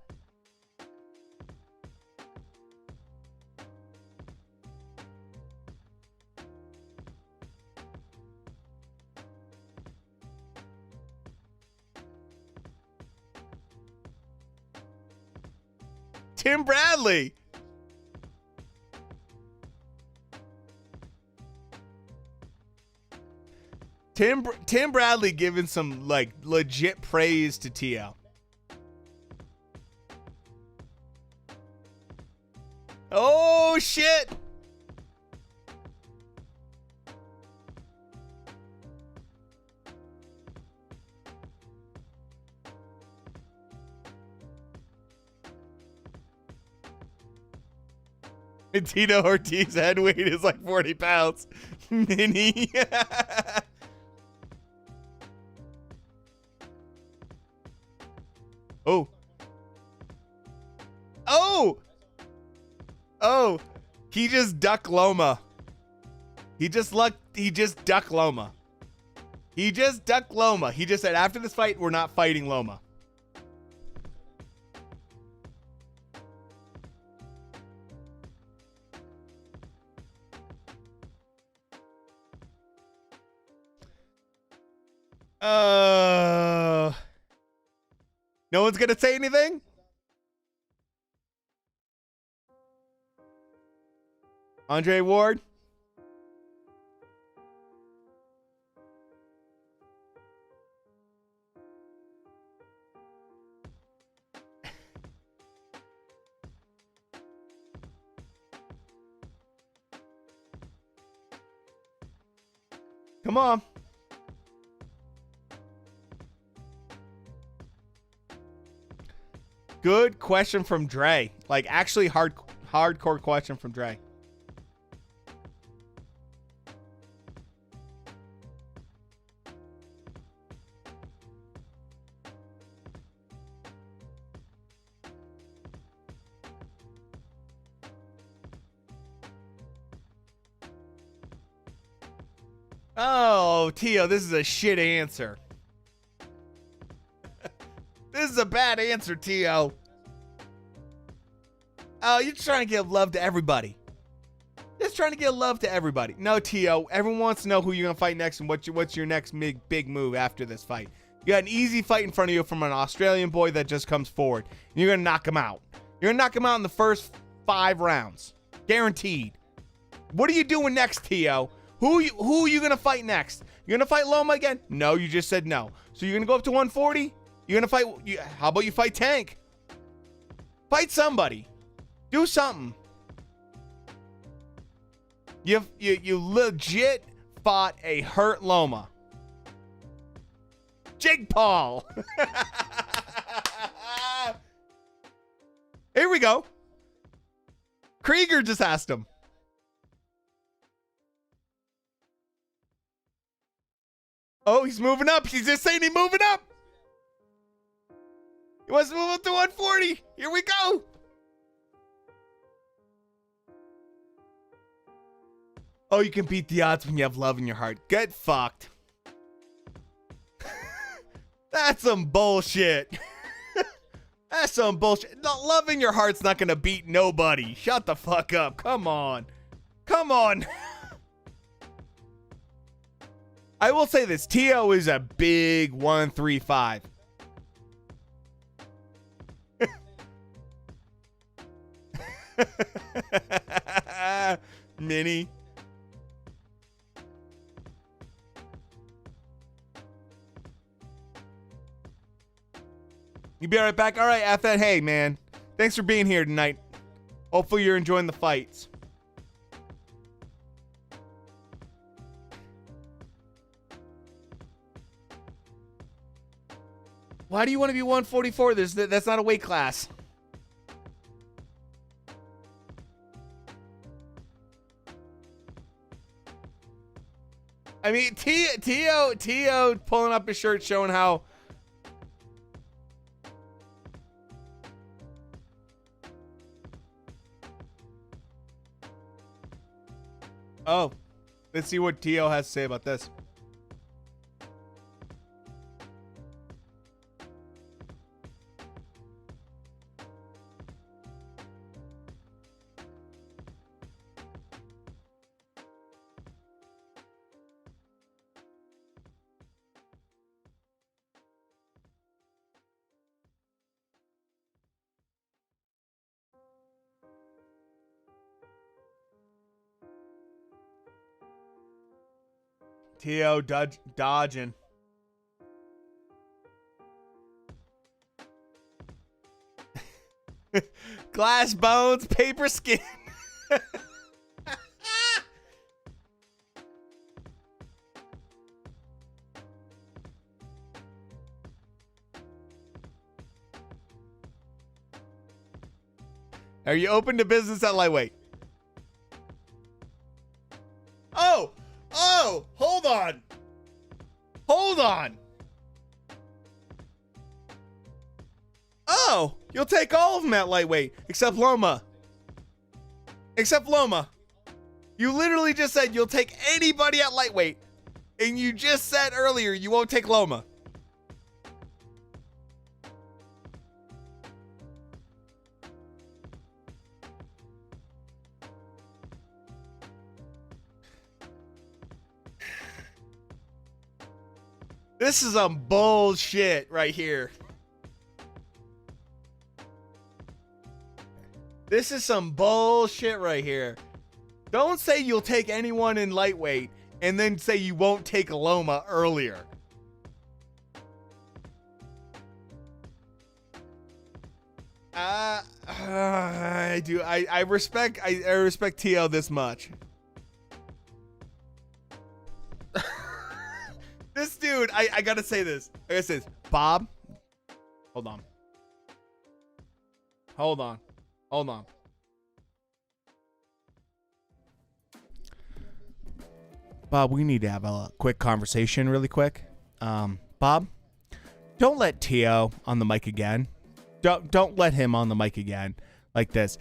Tim Bradley. Tim Bradley giving some like legit praise to Tio. Oh shit! And Tito Ortiz's head weight is like 40 pounds. Mini. Oh. Oh! Oh! He just duck Loma. He just duck Loma. He just ducked Loma. He just said, after this fight, we're not fighting Loma. No one's gonna say anything? Andre Ward? Come on. Good question from Dre. Like, actually hardcore question from Dre. Oh, Tio, this is a shit answer. This is a bad answer, Tio. Oh, you're trying to give love to everybody. Just trying to give love to everybody. No, Tio, everyone wants to know who you're going to fight next and what's your next big move after this fight. You got an easy fight in front of you from an Australian boy that just comes forward. And you're going to knock him out. You're going to knock him out in the first 5 rounds. Guaranteed. What are you doing next, Tio? Who are you going to fight next? You're going to fight Loma again? No, you just said no. So you're going to go up to 140? You're going to fight... How about you fight Tank? Fight somebody. Do something. You legit fought a hurt Loma. Jake Paul. Here we go. Krieger just asked him. Oh, he's moving up. He's just saying he's moving up. He wants to move up to 140. Here we go. Oh, you can beat the odds when you have love in your heart. Get fucked. That's some bullshit. That's some bullshit. No, love in your heart's not going to beat nobody. Shut the fuck up. Come on. Come on. I will say this. Tio is a big 135. Mini. You be right back? All right, Ethan. Hey, man. Thanks for being here tonight. Hopefully you're enjoying the fights. Why do you want to be 144? That's not a weight class. I mean, Tio pulling up his shirt showing how... Oh, let's see what Tio has to say about this. T.O. dodging. Glass bones, paper skin. Are you open to business at lightweight? Oh, hold on. Oh, you'll take all of them at lightweight, except Loma. You literally just said you'll take anybody at lightweight, and you just said earlier you won't take Loma. This is some bullshit right here. This is some bullshit right here. Don't say you'll take anyone in lightweight and then say you won't take Loma earlier. I do. I respect TL this much. This dude, I gotta say this. Bob, hold on. Bob, we need to have a quick conversation really quick. Bob, don't let T.O. on the mic again. Don't let him on the mic again like this.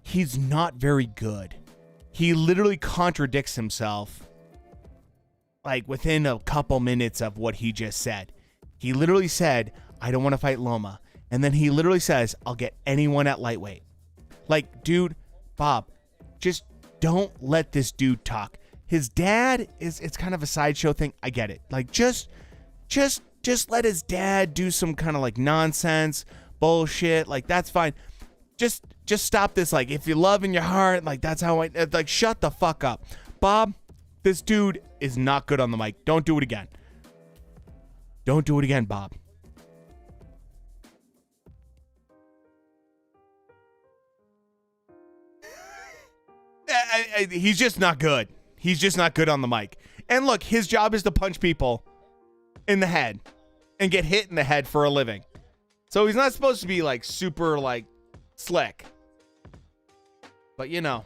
He's not very good. He literally contradicts himself like within a couple minutes of what he just said. He literally said, I don't want to fight Loma. And then he literally says, I'll get anyone at lightweight. Like, dude, Bob, just don't let this dude talk. His dad it's kind of a sideshow thing. I get it. Like, just let his dad do some kind of like nonsense bullshit. Like, that's fine. Just stop this. Like, if you love in your heart, like, that's how like, shut the fuck up. Bob, this dude is not good on the mic. Don't do it again. Don't do it again, Bob. He's just not good. He's just not good on the mic. And look, his job is to punch people in the head and get hit in the head for a living. So he's not supposed to be like super like slick. But you know.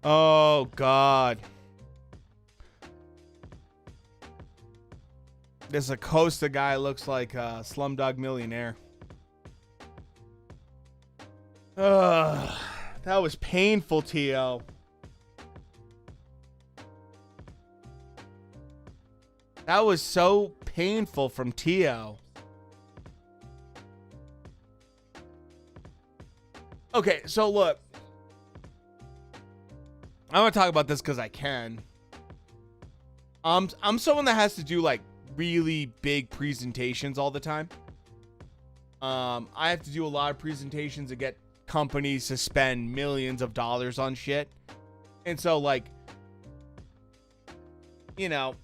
Oh, God. This Acosta guy looks like a Slumdog Millionaire. That was painful, T.O. That was so painful from T.O. Okay, so look. I want to talk about this because I can. I'm someone that has to do like really big presentations all the time. I have to do a lot of presentations to get companies to spend millions of dollars on shit. And so like, you know,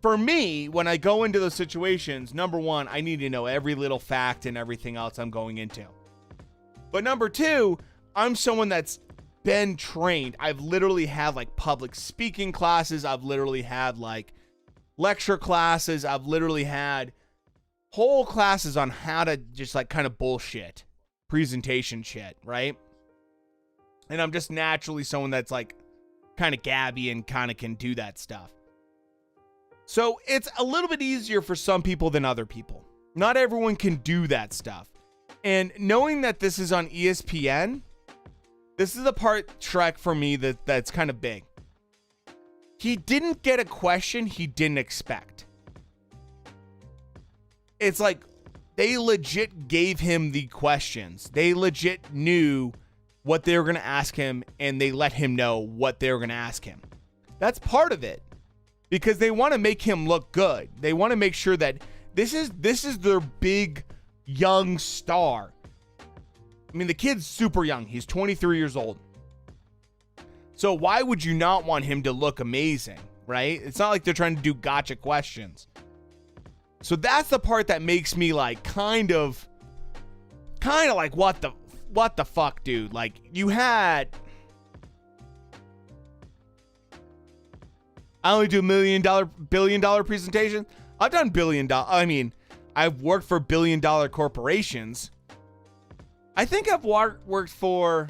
for me, when I go into those situations, number one, I need to know every little fact and everything else I'm going into. But number two, I'm someone that's been trained. I've literally had like public speaking classes. I've literally had like lecture classes. I've literally had whole classes on how to just like kind of bullshit presentation shit, right? And I'm just naturally someone that's like kind of gabby and kind of can do that stuff. So it's a little bit easier for some people than other people. Not everyone can do that stuff. And knowing that this is on ESPN, this is the part, Shrek, for me that's kind of big. He didn't get a question he didn't expect. It's like they legit gave him the questions. They legit knew what they were going to ask him, and they let him know what they were going to ask him. That's part of it, because they want to make him look good. They want to make sure that this is their big young star. I mean, the kid's super young. He's 23 years old. So why would you not want him to look amazing, right? It's not like they're trying to do gotcha questions. So that's the part that makes me like kind of like, what the fuck, dude? Like, you had, I only do billion dollar presentation. I've done I've worked for billion dollar corporations. I think I've worked for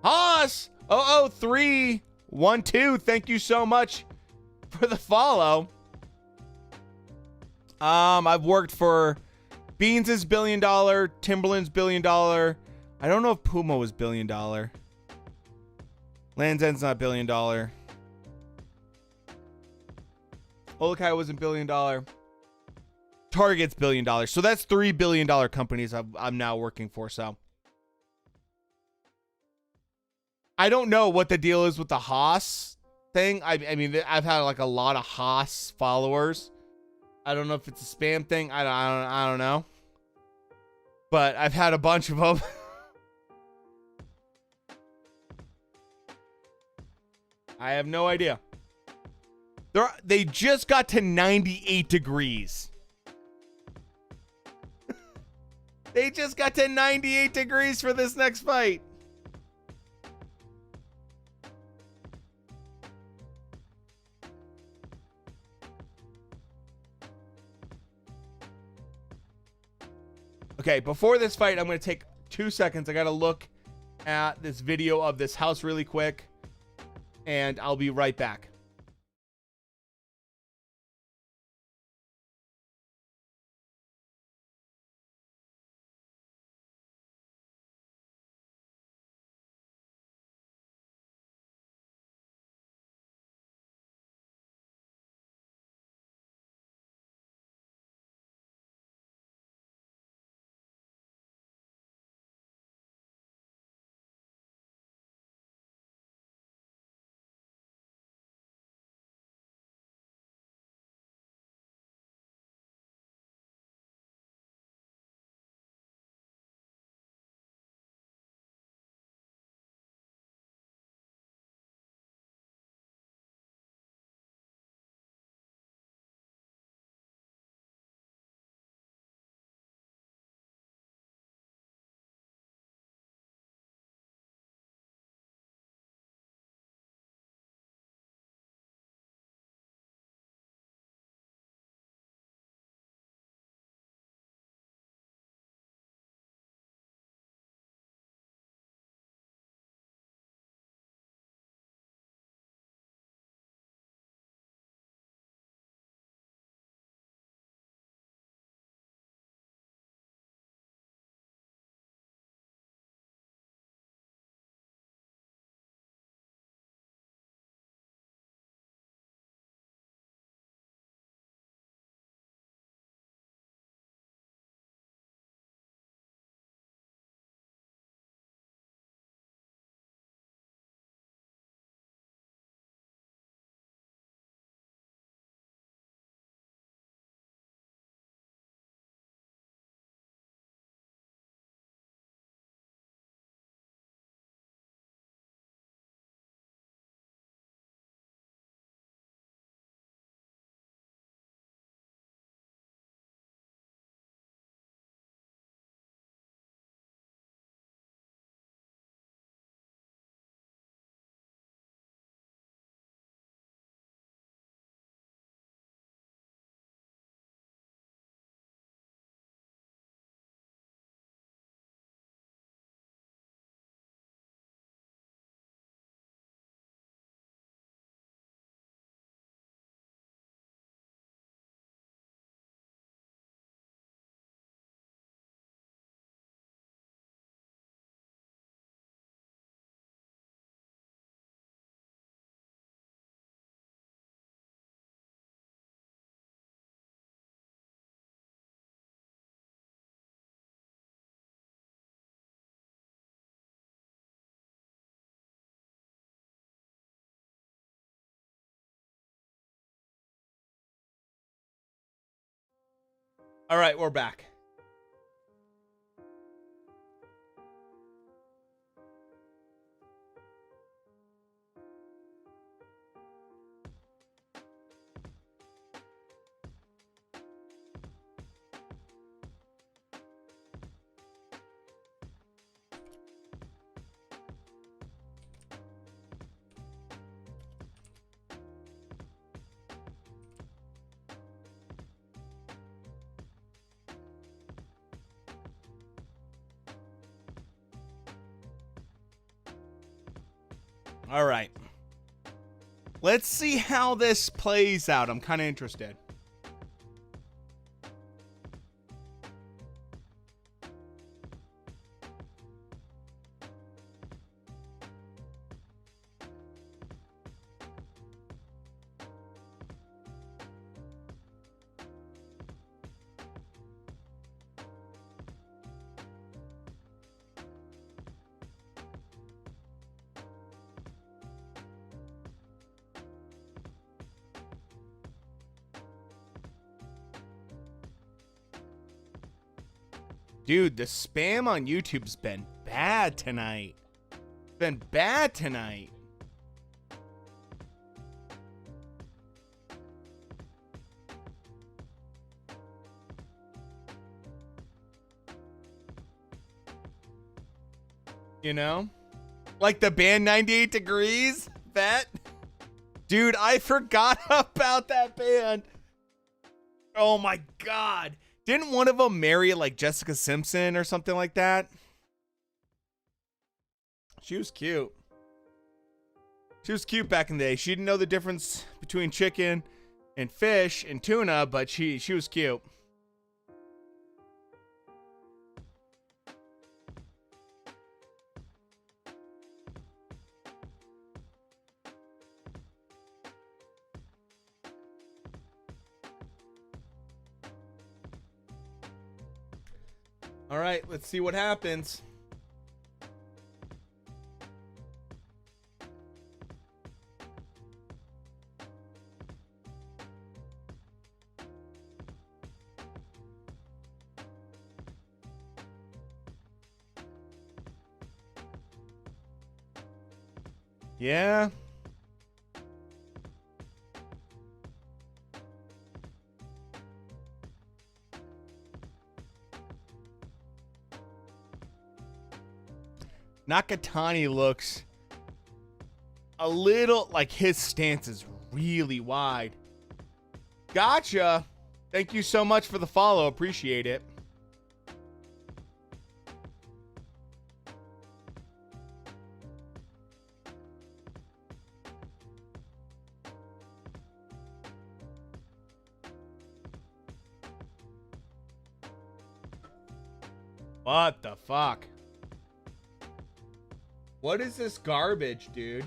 Haas 00312. Thank you so much for the follow. I've worked for Beans is $1 billion, Timberland's $1 billion. I don't know if Puma was $1 billion. Land's End's not $1 billion. Olokai wasn't $1 billion. Target's $1 billion. So that's $3 billion companies I'm now working for. So I don't know what the deal is with the Haas thing. I mean, I've had like a lot of Haas followers. I don't know if it's a spam thing. I don't know. But I've had a bunch of them. I have no idea. They just got to 98 degrees. They just got to 98 degrees for this next fight. Okay, before this fight, I'm going to take 2 seconds. I got to look at this video of this house really quick, and I'll be right back. All right, we're back. All right. Let's see how this plays out. I'm kind of interested. Dude, the spam on YouTube's been bad tonight. Been bad tonight. You know? Like the band 98 Degrees? That? Dude, I forgot about that band. Oh my God. Didn't one of them marry like Jessica Simpson or something like that? She was cute. She was cute back in the day. She didn't know the difference between chicken and fish and tuna, but she was cute. All right, let's see what happens. Yeah. Nakatani looks a little like his stance is really wide. Gotcha. Thank you so much for the follow. Appreciate it. What the fuck? What is this garbage, dude?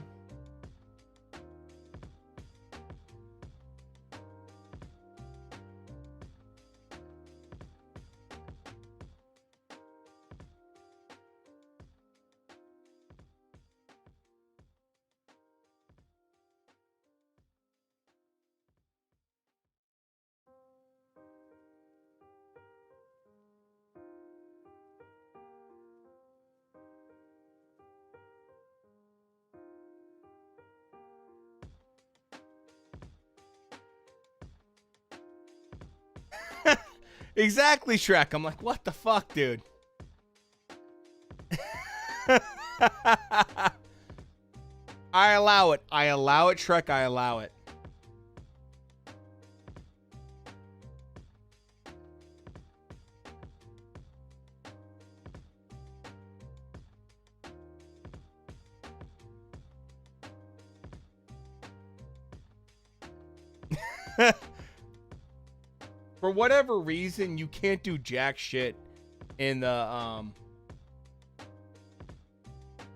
Exactly, Shrek. I'm like, what the fuck, dude? I allow it. I allow it, Shrek. I allow it. For whatever reason, you can't do jack shit in the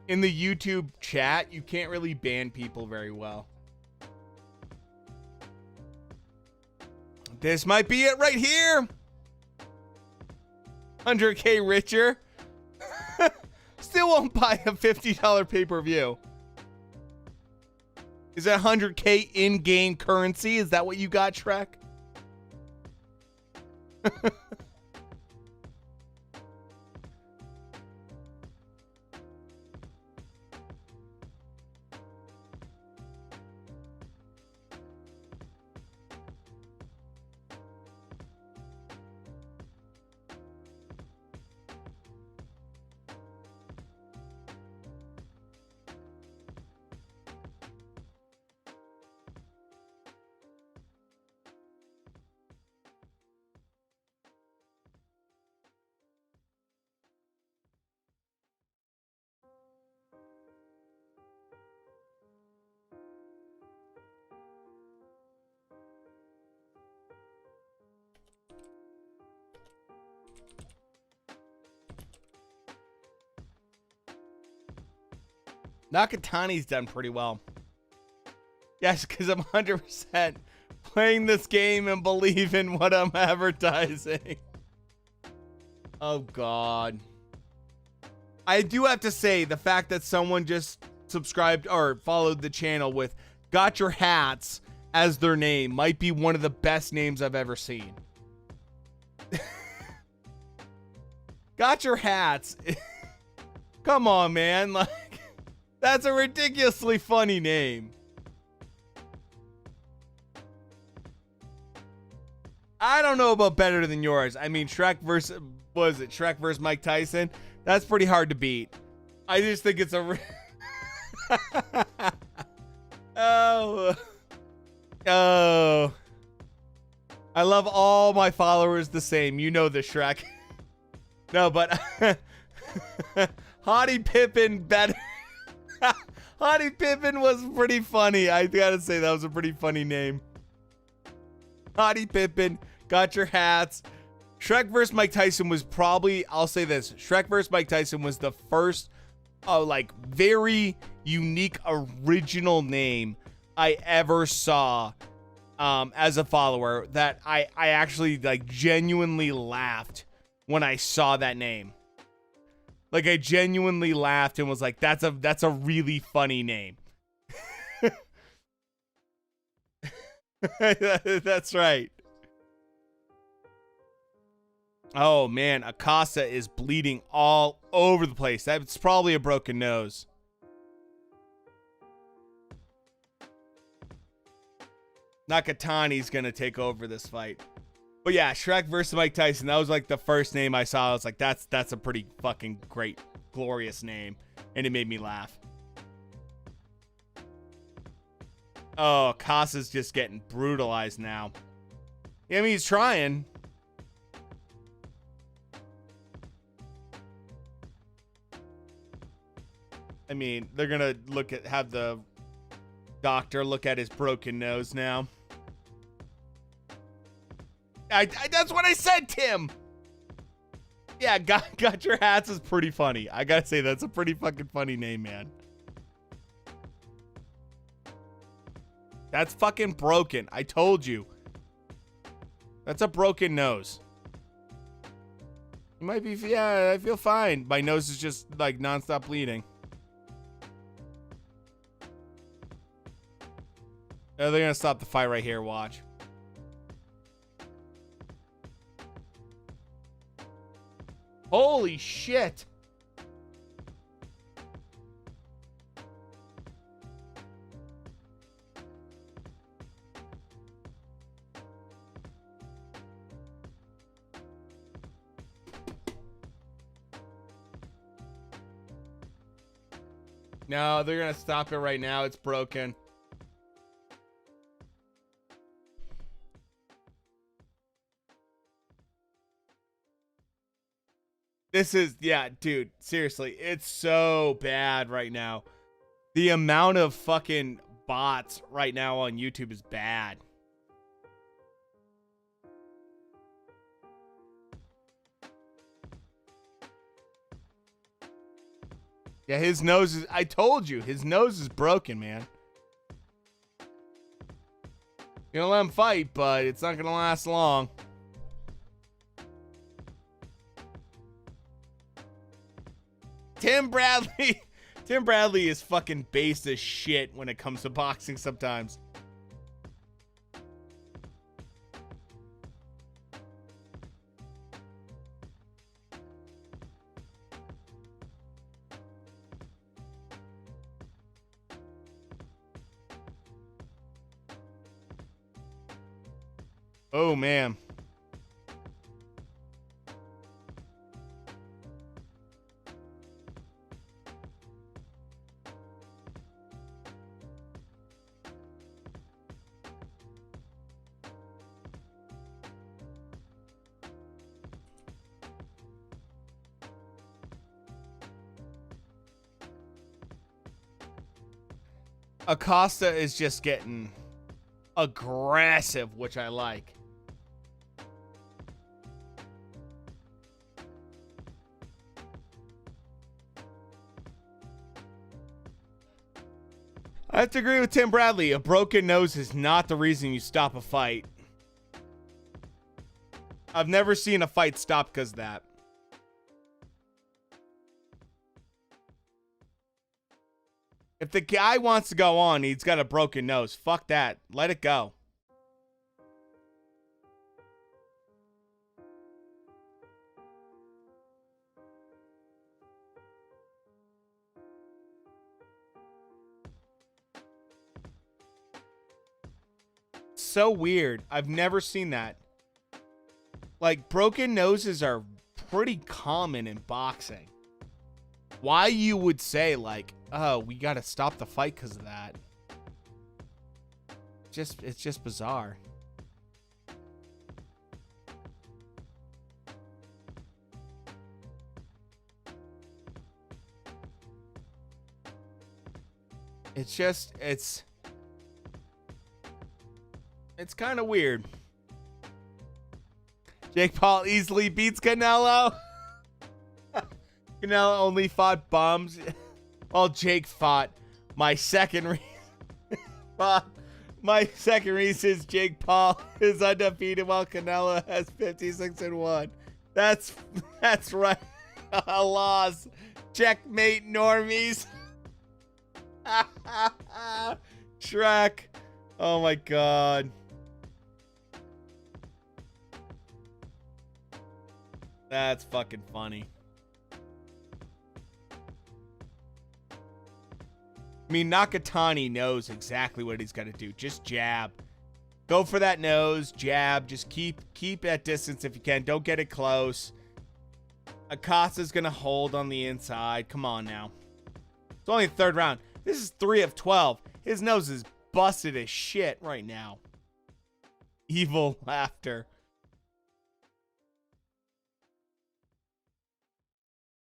YouTube chat. You can't really ban people very well. This might be it right here. 100K richer. Still won't buy a $50 pay-per-view. Is that 100K in-game currency? Is that what you got, Shrek? Nakatani's done pretty well. Yes, because I'm 100% playing this game and believe in what I'm advertising. Oh, God. I do have to say, the fact that someone just subscribed or followed the channel with Got Your Hats as their name might be one of the best names I've ever seen. Got Your Hats. Come on, man. Like, that's a ridiculously funny name. I don't know about better than yours. I mean, Shrek versus Mike Tyson? That's pretty hard to beat. I just think it's a Oh. I love all my followers the same. You know the Shrek. No, but Hottie Pippin better. Hottie Pippin was pretty funny. I gotta say, that was a pretty funny name. Hottie Pippin, Got Your Hats. Shrek vs. Mike Tyson was probably, I'll say this, Shrek vs. Mike Tyson was the first, like, very unique, original name I ever saw as a follower that I actually, like, genuinely laughed when I saw that name. Like, I genuinely laughed and was like, that's a really funny name. That's right. Oh, man. Acosta is bleeding all over the place. That's probably a broken nose. Nakatani's going to take over this fight. But yeah, Shrek versus Mike Tyson. That was like the first name I saw. I was like, that's a pretty fucking great, glorious name. And it made me laugh. Oh, Acosta's just getting brutalized now. I mean, he's trying. I mean, they're going to have the doctor look at his broken nose now. That's what I said, Tim. Yeah, got Your Hats is pretty funny. I gotta say, that's a pretty fucking funny name, man. That's fucking broken. I told you. That's a broken nose. It might be, yeah, I feel fine. My nose is just like nonstop bleeding. Oh, they're gonna stop the fight right here. Watch. Holy shit. No, they're gonna stop it right now. It's broken. This is, yeah, dude, seriously, it's so bad right now. The amount of fucking bots right now on YouTube is bad. Yeah, his nose is, I told you, his nose is broken, man. You're gonna let him fight, but it's not gonna last long. Tim Bradley is fucking based as shit when it comes to boxing sometimes. Oh, man. Acosta is just getting aggressive, which I like. I have to agree with Tim Bradley. A broken nose is not the reason you stop a fight. I've never seen a fight stop because of that. If the guy wants to go on, he's got a broken nose. Fuck that. Let it go. So weird. I've never seen that. Like, broken noses are pretty common in boxing. Why you would say, like, oh, we gotta stop the fight because of that. It's just bizarre. It's kind of weird. Jake Paul easily beats Canelo. Canelo only fought bums. While Jake fought. My second reason is Jake Paul is undefeated while Canelo has 56-1. That's right. A loss. Checkmate, normies. Shrek. Oh my god. That's fucking funny. I mean, Nakatani knows exactly what he's got to do. Just jab. Go for that nose, jab. Just keep that distance if you can. Don't get it close. Acosta's going to hold on the inside. Come on now. It's only the third round. This is 3 of 12. His nose is busted as shit right now. Evil laughter.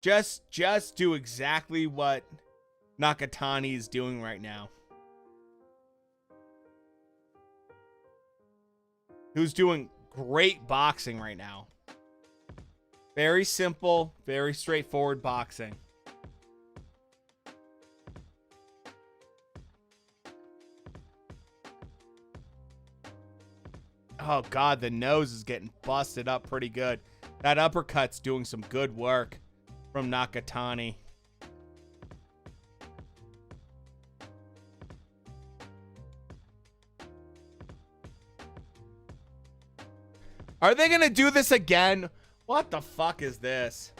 Just do exactly what Nakatani is doing right now. Who's doing great boxing right now. Very simple, very straightforward boxing. Oh god, the nose is getting busted up pretty good. That uppercut's doing some good work from Nakatani. Are they gonna do this again? What the fuck is this?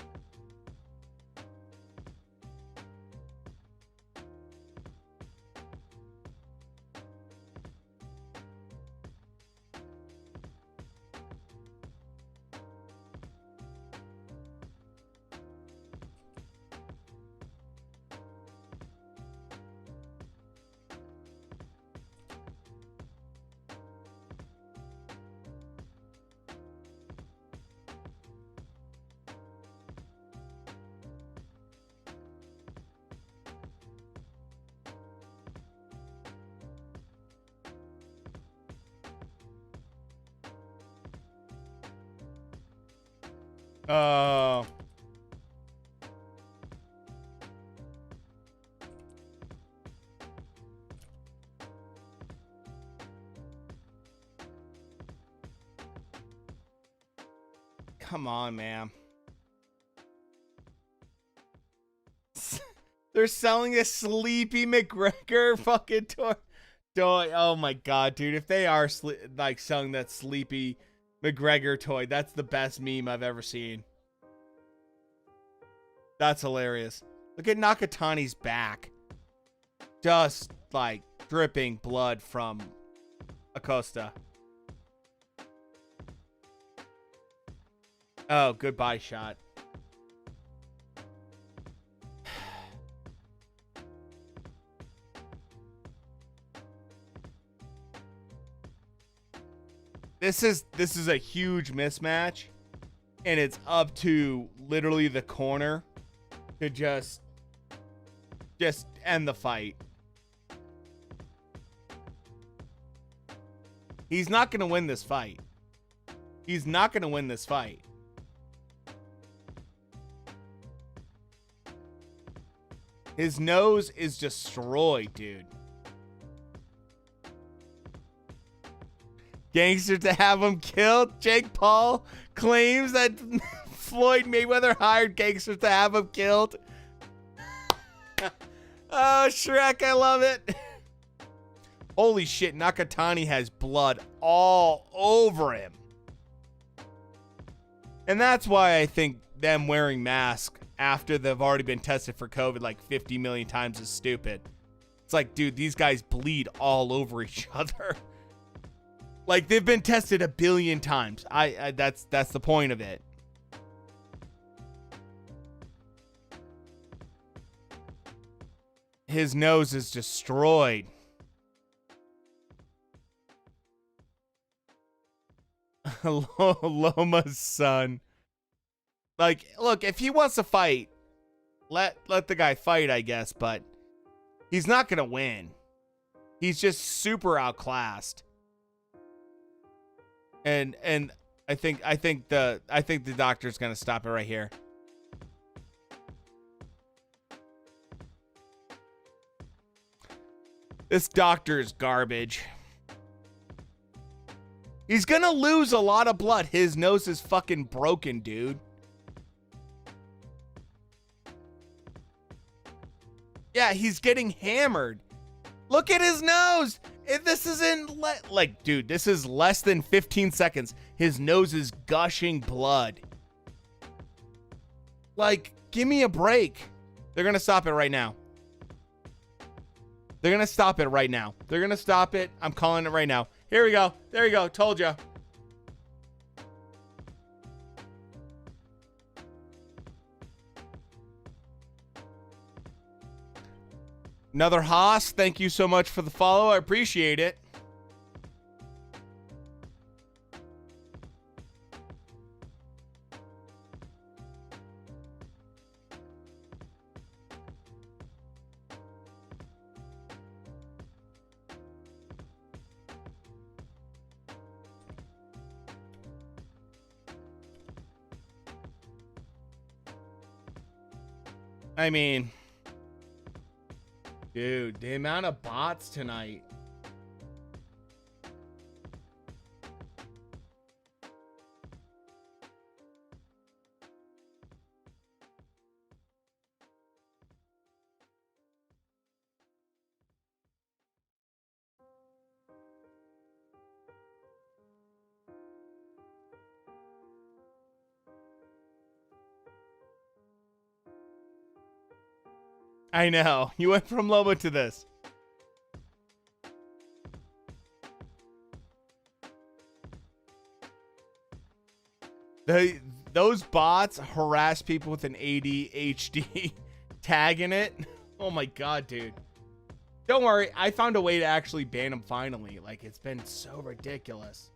Oh. Come on, man. They're selling a Sleepy McGregor fucking toy. Oh my god, dude. If they are like selling that Sleepy McGregor toy, that's the best meme I've ever seen. That's hilarious. Look at Nakatani's back. Just like dripping blood from Acosta. Oh, good body shot. This is a huge mismatch, and it's up to literally the corner to just end the fight. He's not going to win this fight. He's not going to win this fight. His nose is destroyed, dude. Gangster to have him killed. Jake Paul claims that Floyd Mayweather hired gangsters to have him killed. Oh, Shrek, I love it. Holy shit, Nakatani has blood all over him. And that's why I think them wearing masks after they've already been tested for COVID like 50 million times is stupid. It's like, dude, these guys bleed all over each other. Like, they've been tested a billion times. That's the point of it. His nose is destroyed. Loma's son. Like, look, if he wants to fight, let the guy fight, I guess, but he's not gonna win. He's just super outclassed. And I think the doctor's gonna stop it right here. This doctor is garbage. He's gonna lose a lot of blood. His nose is fucking broken, dude. Yeah, he's getting hammered. Look at his nose. This is dude, this is less than 15 seconds. His nose is gushing blood. Like, give me a break. They're gonna stop it right now. They're gonna stop it right now. They're gonna stop it. I'm calling it right now. Here we go. There you go. Told you. Another Haas. Thank you so much for the follow. I appreciate it. I mean, dude, the amount of bots tonight. I know. You went from Lobo to this. Those bots harass people with an ADHD tag in it. Oh my god, dude. Don't worry. I found a way to actually ban them finally. Like, it's been so ridiculous.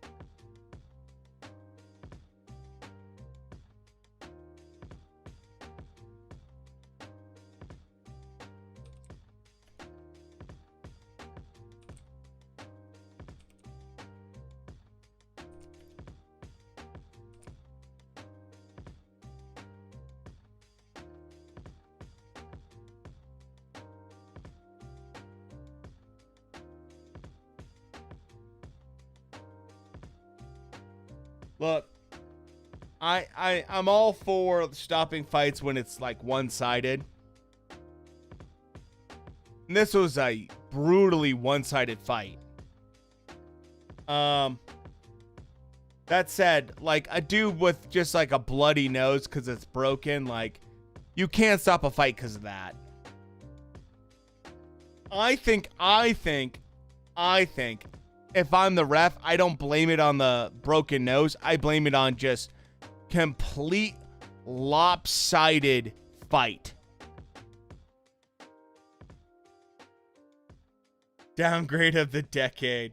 Look, I'm all for stopping fights when it's like one-sided. And this was a brutally one-sided fight. That said, like, a dude with just like a bloody nose because it's broken, like, you can't stop a fight because of that. I think if I'm the ref, I don't blame it on the broken nose. I blame it on just complete lopsided fight. Downgrade of the decade.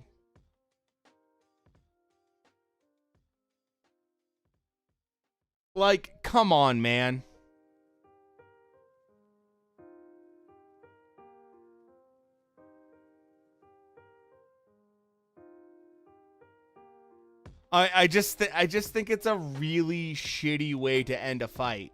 Like, come on, man. I just think it's a really shitty way to end a fight.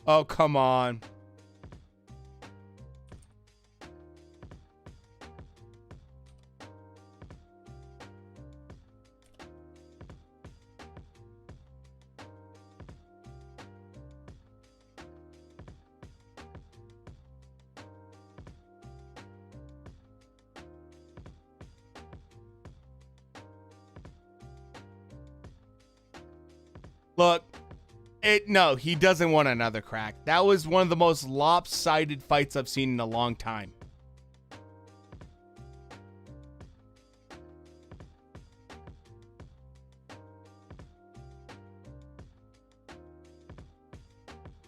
Oh, come on. Look, no, he doesn't want another crack. That was one of the most lopsided fights I've seen in a long time.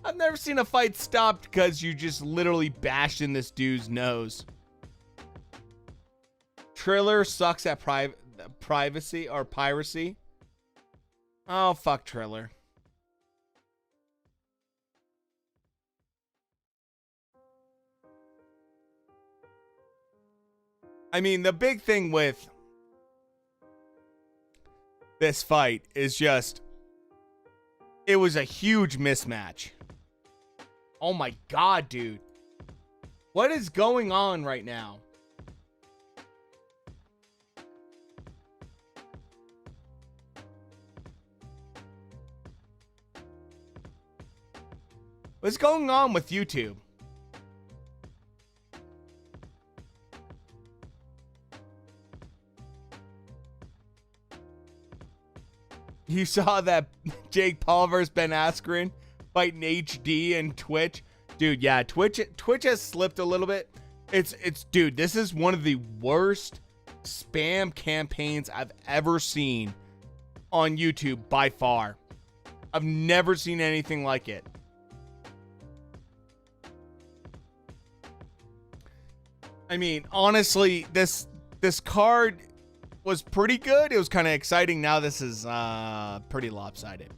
I've never seen a fight stopped because you just literally bashed in this dude's nose. Triller sucks at privacy or piracy. Oh, fuck Triller. I mean, the big thing with this fight is just, it was a huge mismatch. Oh my God, dude. What is going on right now? What's going on with YouTube? You saw that Jake Paul versus Ben Askren fight in HD and Twitch? Dude, yeah, Twitch has slipped a little bit. Dude, this is one of the worst spam campaigns I've ever seen on YouTube by far. I've never seen anything like it. I mean, honestly, this card was pretty good. It was kind of exciting. Now this is pretty lopsided.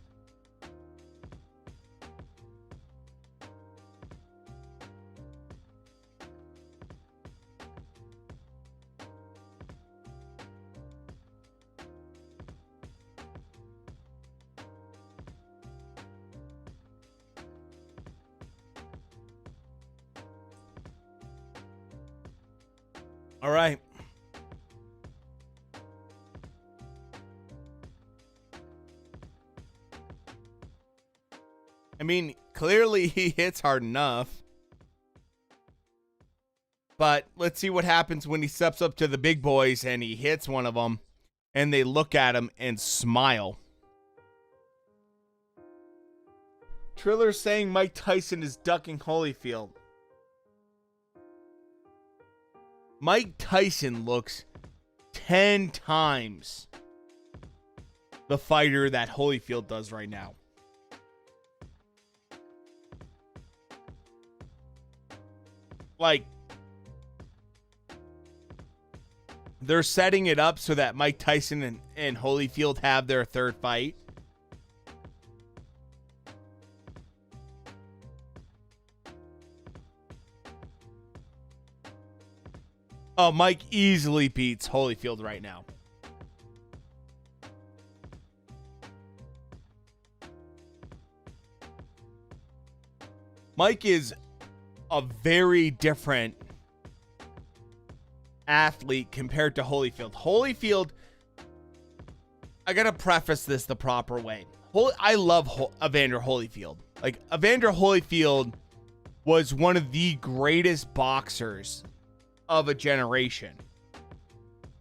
All right. I mean, clearly he hits hard enough. But let's see what happens when he steps up to the big boys and he hits one of them and they look at him and smile. Triller saying Mike Tyson is ducking Holyfield. Mike Tyson looks 10 times the fighter that Holyfield does right now. Like, they're setting it up so that Mike Tyson and Holyfield have their third fight. Oh, Mike easily beats Holyfield right now. Mike is a very different athlete compared to Holyfield. Holyfield, I gotta preface this the proper way. I love Evander Holyfield. Like, Evander Holyfield was one of the greatest boxers of a generation.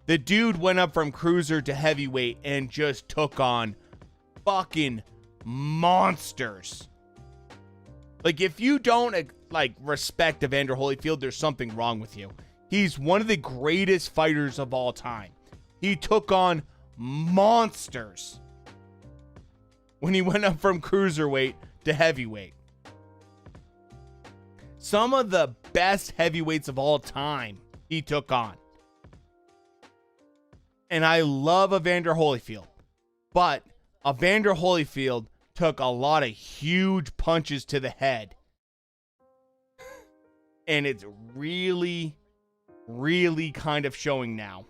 The dude went up from cruiser to heavyweight and just took on fucking monsters. Like, if you don't respect Evander Holyfield, there's something wrong with you. He's one of the greatest fighters of all time. He took on monsters when he went up from cruiserweight to heavyweight. Some of the best heavyweights of all time he took on. And I love Evander Holyfield. But Evander Holyfield took a lot of huge punches to the head. And it's really, really kind of showing now.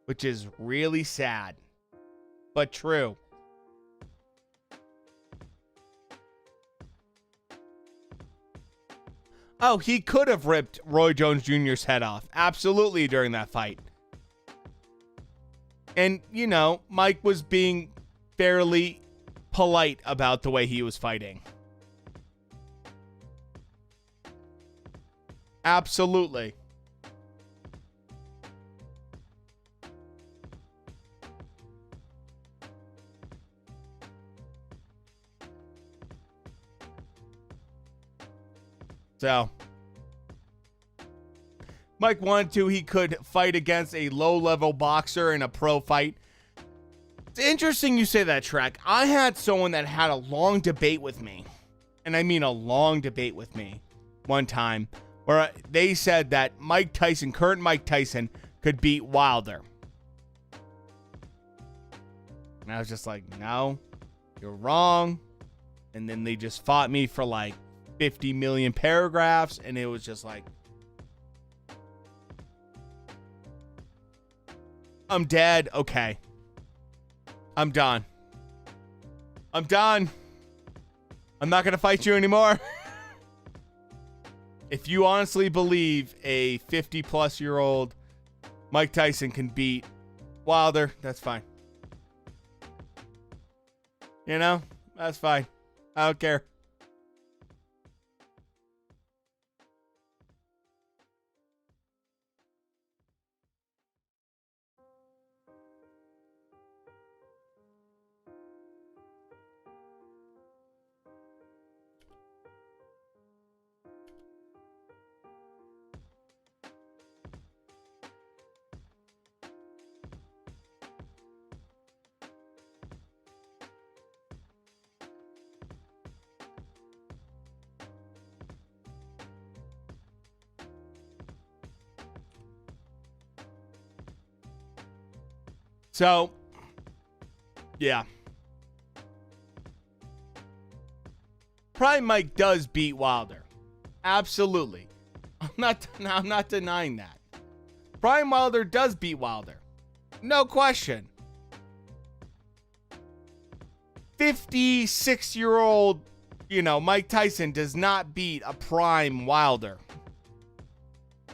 Which is really sad. But true. Oh, he could have ripped Roy Jones Jr.'s head off. Absolutely, during that fight. And, you know, Mike was being fairly polite about the way he was fighting. Absolutely. So, Mike wanted to. He could fight against a low-level boxer in a pro fight. It's interesting you say that, Shrek. I had someone that had a long debate with me, and I mean a long debate with me, one time, where they said that Mike Tyson, current Mike Tyson, could beat Wilder. And I was just like, no, you're wrong. And then they just fought me for like 50 million paragraphs, and it was just like, I'm dead. Okay. I'm done. I'm done. I'm not going to fight you anymore. If you honestly believe a 50-plus-year-old Mike Tyson can beat Wilder, that's fine. You know, that's fine. I don't care. So, yeah. Prime Mike does beat Wilder. Absolutely. I'm not denying that. Prime Wilder does beat Wilder. No question. 56-year-old, you know, Mike Tyson does not beat a prime Wilder.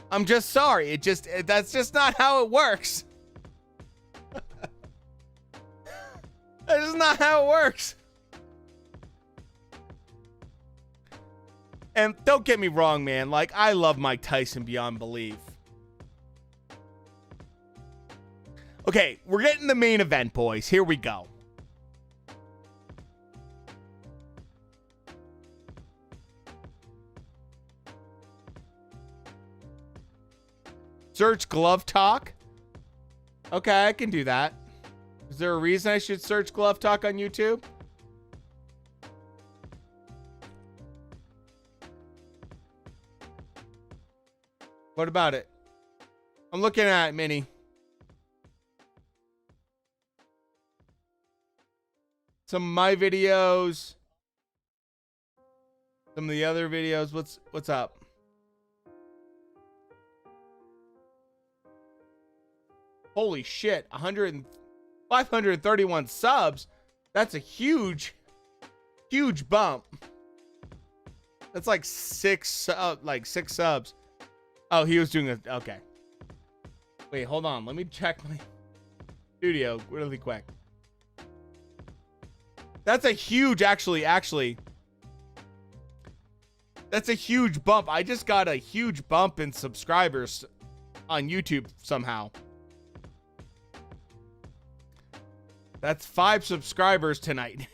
I'm just sorry. That's just not how it works. That is not how it works. And don't get me wrong, man. Like, I love Mike Tyson beyond belief. Okay, we're getting the main event, boys. Here we go. Search glove talk. Okay, I can do that. Is there a reason I should search glove talk on YouTube? What about it? I'm looking at it, Minnie. Some of my videos. Some of the other videos. What's up? Holy shit. 531 subs. That's a huge bump. That's like six subs. Oh, he was doing it. Okay. Wait, hold on. Let me check my studio really quick. That's a huge, actually. That's a huge bump. I just got a huge bump in subscribers on YouTube somehow. That's 5 subscribers tonight.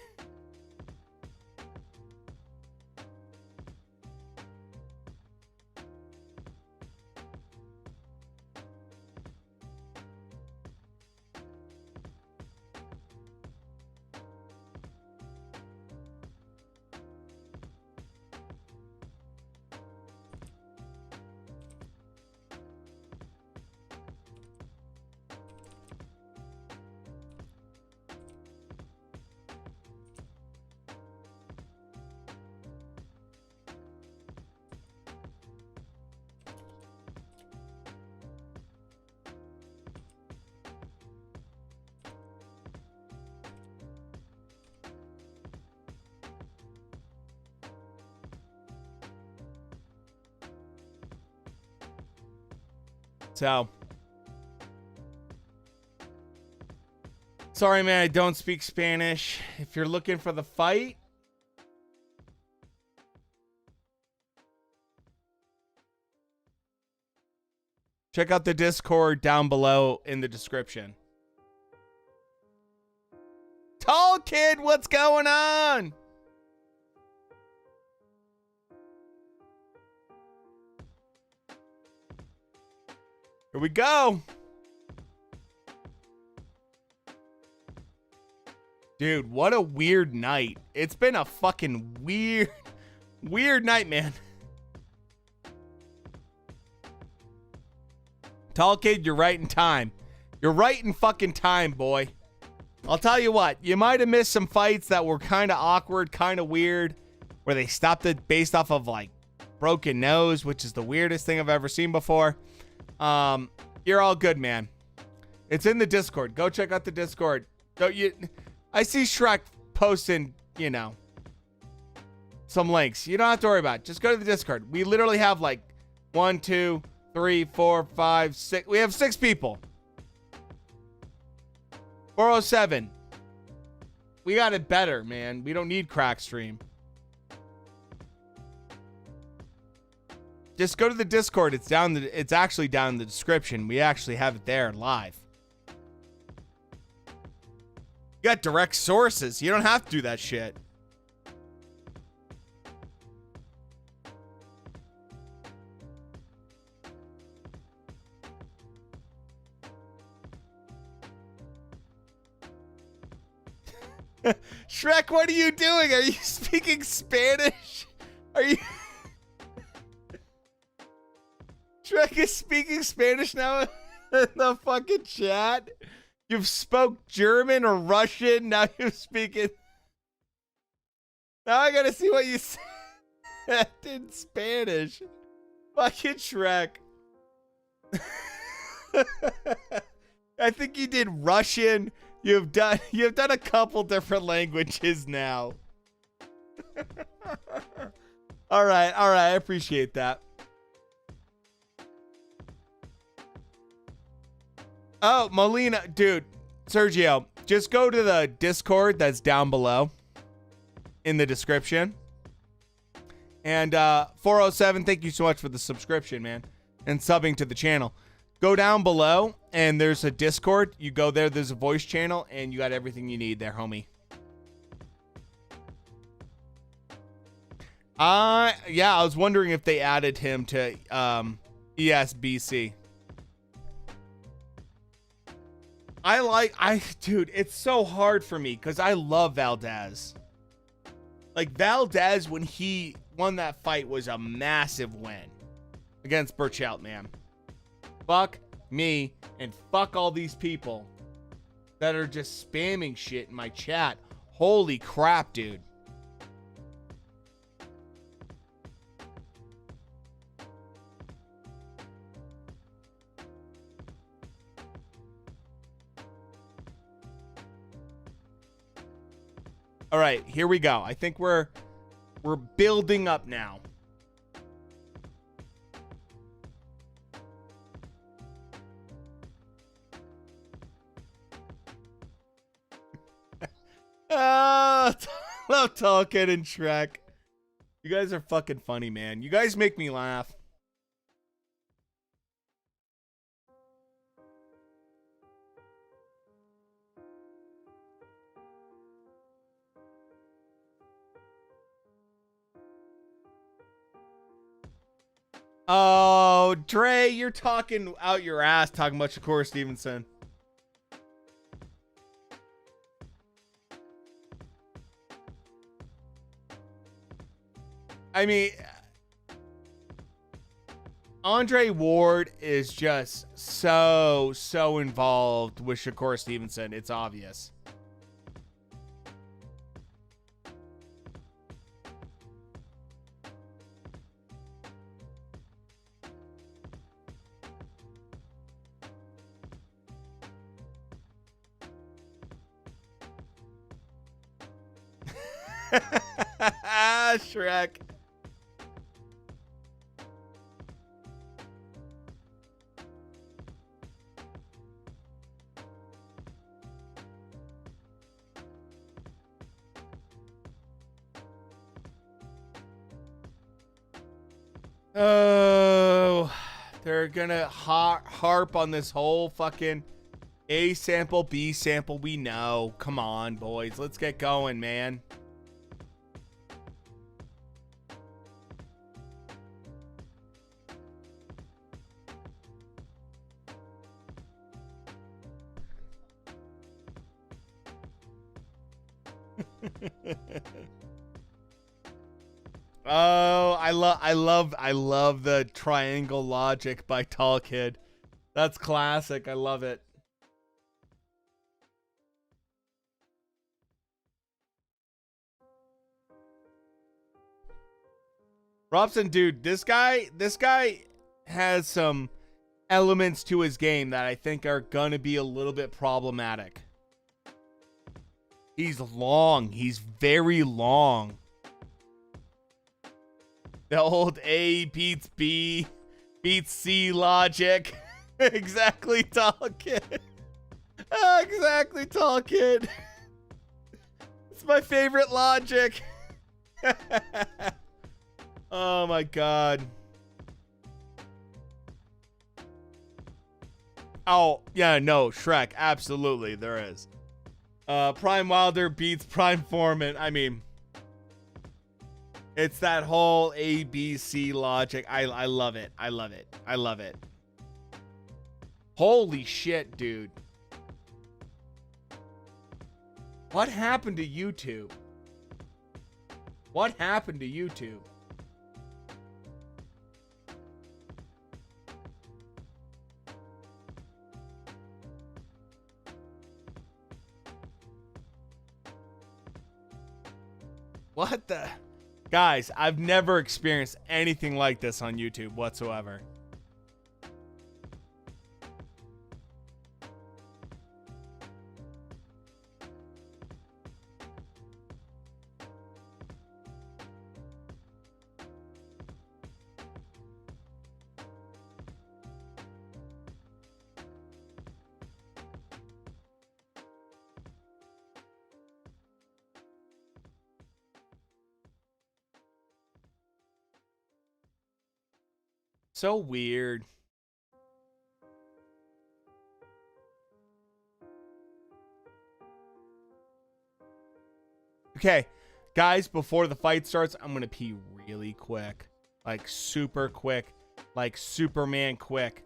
So, sorry, man, I don't speak Spanish. If you're looking for the fight, check out the Discord down below in the description. Tall Kid, what's going on? Here we go. Dude, what a weird night. It's been a fucking weird night, man. Tall Kid, you're right in time. You're right in fucking time, boy. I'll tell you what, you might have missed some fights that were kind of awkward, kind of weird, where they stopped it based off of, like, broken nose, which is the weirdest thing I've ever seen before. You're all good, man. It's in the Discord. Go check out the Discord. I see Shrek posting, you know, some links. You don't have to worry about it. Just go to the Discord. We literally have, like, 1, 2, 3, 4, 5, 6. We have 6 people. 407. We got it better, man. We don't need crack stream. Just go to the Discord. It's actually down in the description. We actually have it there live. You got direct sources. You don't have to do that shit. Shrek, what are you doing? Are you speaking Spanish? Are you... Shrek is speaking Spanish now in the fucking chat. You've spoke German or Russian. Now you're speaking... Now I gotta see what you said in Spanish. Fucking Shrek. I think you did Russian. You've done a couple different languages now. All right, I appreciate that. Oh, Molina, dude, Sergio, just go to the Discord that's down below in the description. And 407, thank you so much for the subscription, man, and subbing to the channel. Go down below, and there's a Discord. You go there, there's a voice channel, and you got everything you need there, homie. Yeah, I was wondering if they added him to ESBC. Dude, it's so hard for me, because I love Valdez. Like, Valdez, when he won that fight, was a massive win against Burchelt, man. Fuck me and fuck all these people that are just spamming shit in my chat. Holy crap, dude. All right, here we go. I think we're building up now. Love talking and Shrek. You guys are fucking funny, man. You guys make me laugh. Oh, Dre, you're talking out your ass talking about Shakur Stevenson. I mean, Andre Ward is just so involved with Shakur Stevenson. It's obvious. Shrek. Oh, they're gonna harp on this whole fucking A sample, B sample. We know. Come on, boys. Let's get going, man. Oh, I love the triangle logic by Tall Kid. That's classic. I love it. Robson, dude, this guy has some elements to his game that I think are gonna be a little bit problematic. He's long. He's very long. The old A beats B beats C logic. Exactly, Tall Kid. Exactly, Tall Kid. It's my favorite logic. Oh my god. Oh, yeah, no, Shrek. Absolutely, there is. Prime Wilder beats Prime Foreman. I mean, it's that whole A, B, C logic. I love it. I love it. I love it. Holy shit, dude. What happened to YouTube? What happened to YouTube? What the? Guys, I've never experienced anything like this on YouTube whatsoever. So weird. Okay, guys, before the fight starts, I'm going to pee really quick. Like super quick. Like Superman quick.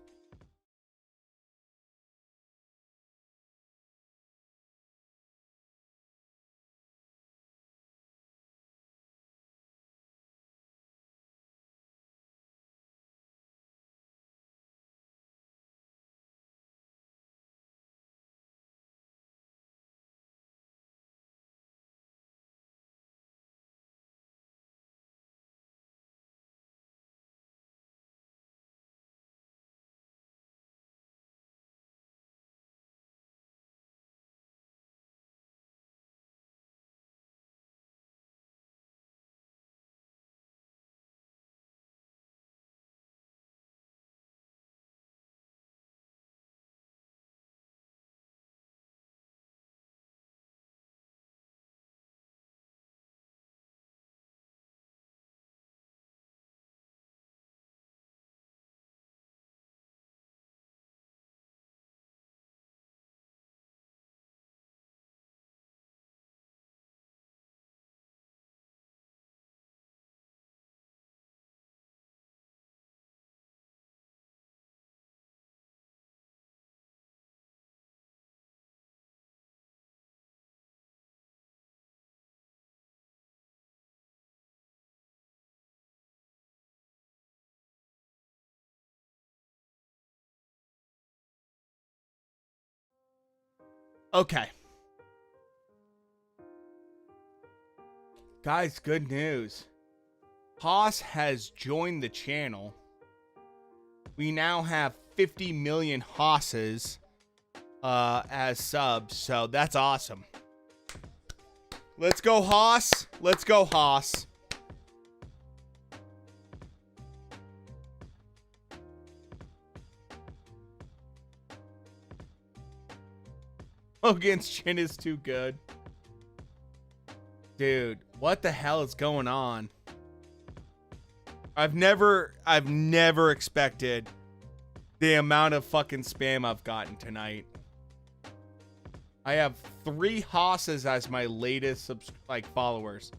Okay. Guys, good news. Haas has joined the channel. We now have 50 million Haas's as subs, so that's awesome. Let's go, Haas. Let's go, Haas. Hogan's chin is too good. Dude, what the hell is going on? I've never expected the amount of fucking spam I've gotten tonight. I have 3 Hosses as my latest followers.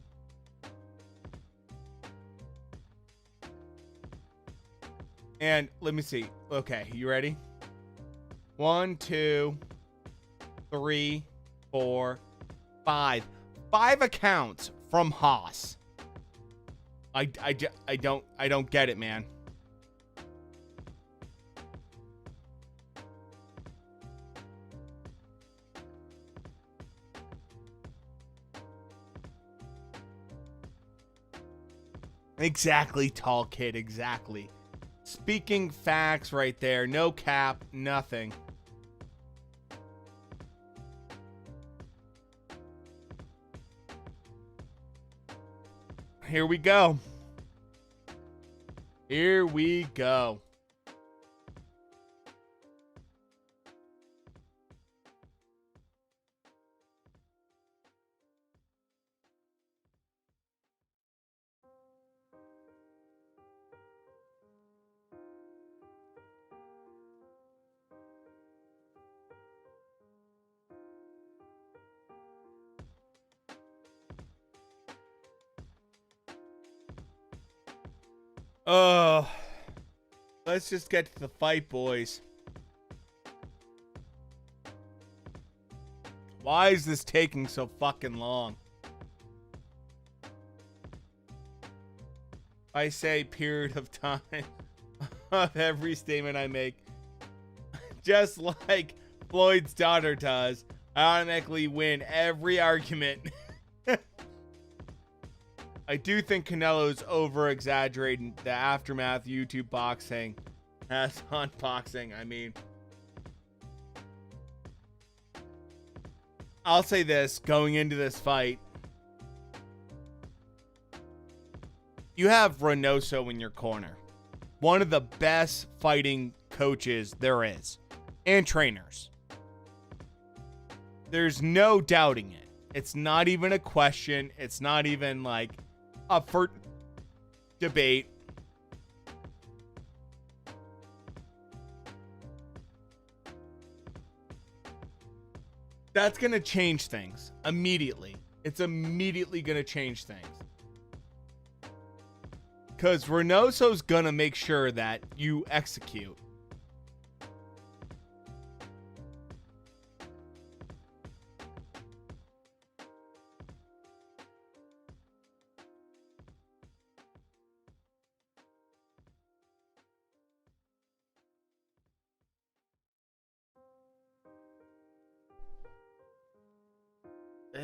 And let me see. Okay, you ready? 1, 2, 3, 4, 5. 5 accounts from Haas. I don't get it, man. Exactly, tall kid, exactly. Speaking facts right there. No cap, nothing. Here we go. Here we go. Oh, let's just get to the fight, boys. Why is this taking so fucking long? I say period of time of every statement I make. Just like Floyd's daughter does, I automatically win every argument. I do think Canelo's over-exaggerating the aftermath YouTube boxing as on boxing. I mean, I'll say this going into this fight. You have Reynoso in your corner. One of the best fighting coaches there is. And trainers. There's no doubting it. It's not even a question. It's not even like up for debate. That's going to change things immediately. It's immediately going to change things. Because Reynoso's going to make sure that you execute.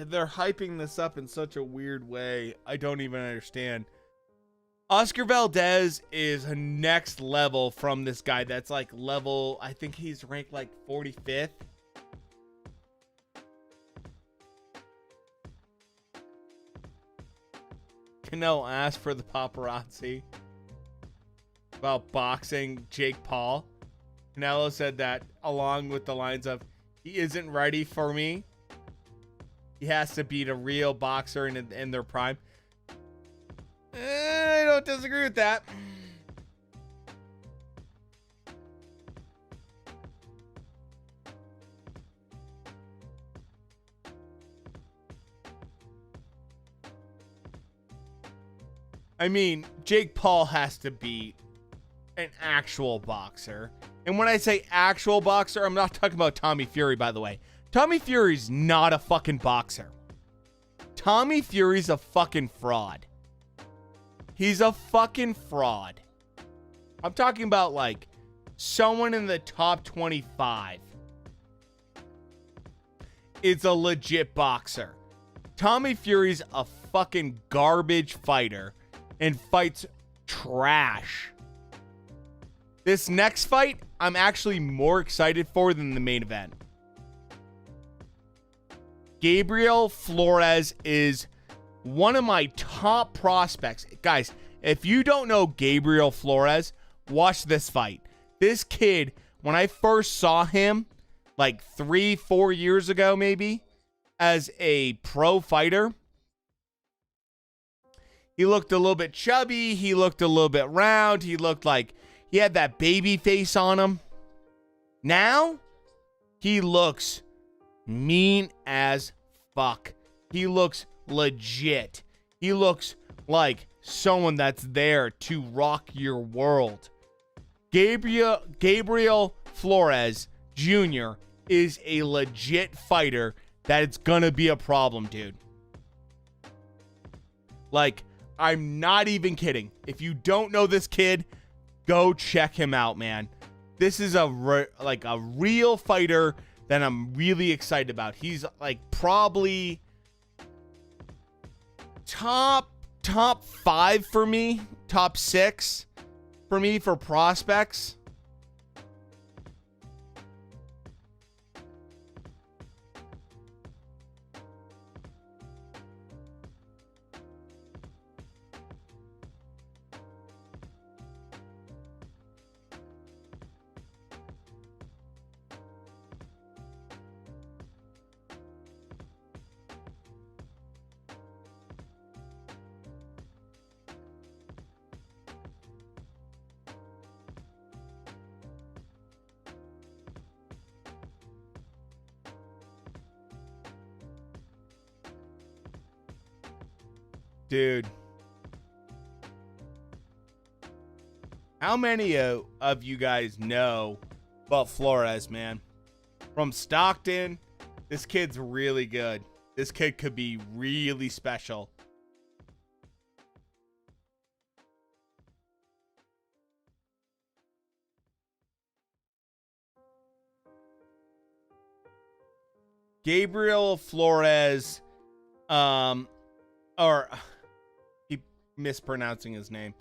They're hyping this up in such a weird way. I don't even understand. Oscar Valdez is a next level from this guy that's like level, I think he's ranked like 45th. Canelo asked for the paparazzi about boxing Jake Paul. Canelo said that along with the lines of, he isn't ready for me. He has to beat a real boxer in their prime. I don't disagree with that. I mean, Jake Paul has to beat an actual boxer. And when I say actual boxer, I'm not talking about Tommy Fury, by the way. Tommy Fury's not a fucking boxer. Tommy Fury's a fucking fraud. He's a fucking fraud. I'm talking about like someone in the top 25 is a legit boxer. Tommy Fury's a fucking garbage fighter and fights trash. This next fight, I'm actually more excited for than the main event. Gabriel Flores is one of my top prospects. Guys, if you don't know Gabriel Flores, watch this fight. This kid, when I first saw him, like 3-4 years ago maybe, as a pro fighter, He looked a little bit chubby. He looked a little bit round. He looked like he had that baby face on him. Now, he looks mean as fuck. He looks legit. He looks like someone that's there to rock your world. Gabriel Flores Jr. is a legit fighter that it's gonna be a problem, dude. Like, I'm not even kidding. If you don't know this kid, go check him out, man. This is a real fighter that I'm really excited about. He's like probably top 5 for me, top 6 for me for prospects. Dude, how many of you guys know about Flores, man? From Stockton, this kid's really good. This kid could be really special. Gabriel Flores, mispronouncing his name,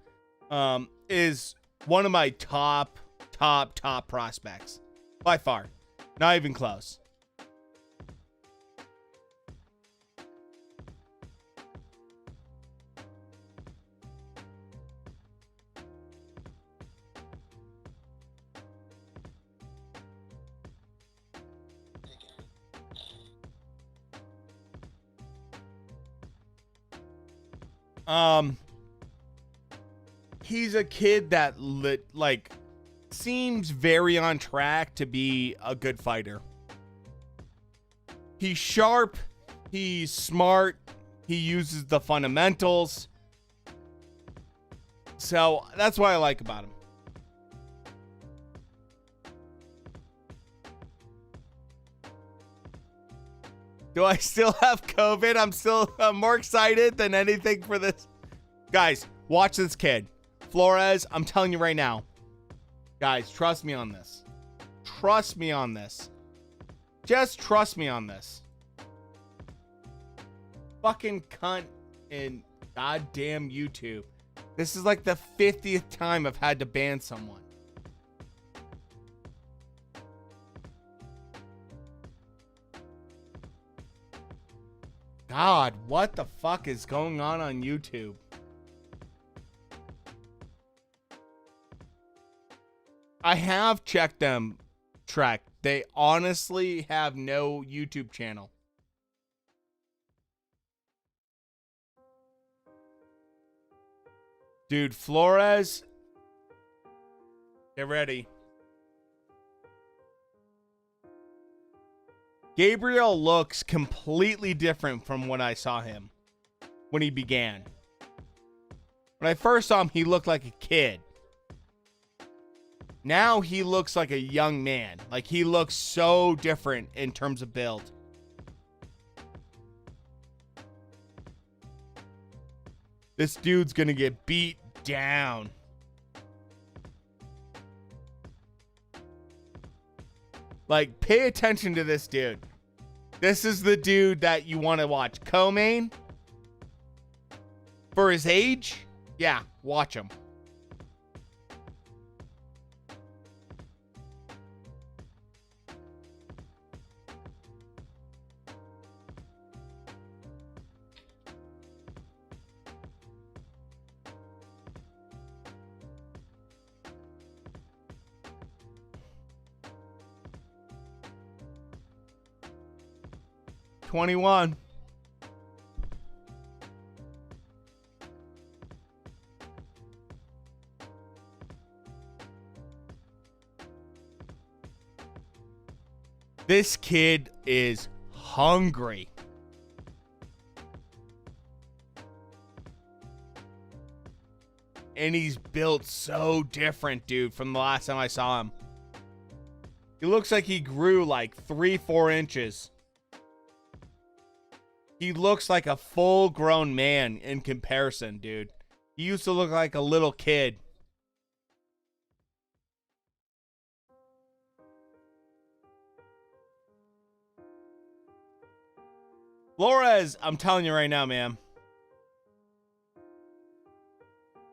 is one of my top prospects by far. Not even close. He's a kid that seems very on track to be a good fighter. He's sharp, he's smart, he uses the fundamentals. So that's what I like about him. Do I still have COVID? I'm more excited than anything for this. Guys, watch this kid. Flores, I'm telling you right now. Guys, trust me on this. Trust me on this. Just trust me on this. Fucking cunt in goddamn YouTube. This is like the 50th time I've had to ban someone. God, what the fuck is going on YouTube? I have checked them, Trek. They honestly have no YouTube channel. Dude, Flores, get ready. Gabriel looks completely different from when I saw him when he began. When I first saw him, he looked like a kid. Now he looks like a young man. Like, he looks so different in terms of build. This dude's gonna get beat down. Like, pay attention to this dude. This is the dude that you want to watch. Co-main, for his age, yeah, watch him. $21. This kid is hungry. And he's built so different, dude, from the last time I saw him. He looks like he grew like 3-4 inches. He looks like a full-grown man in comparison, dude. He used to look like a little kid. Flores, I'm telling you right now, man.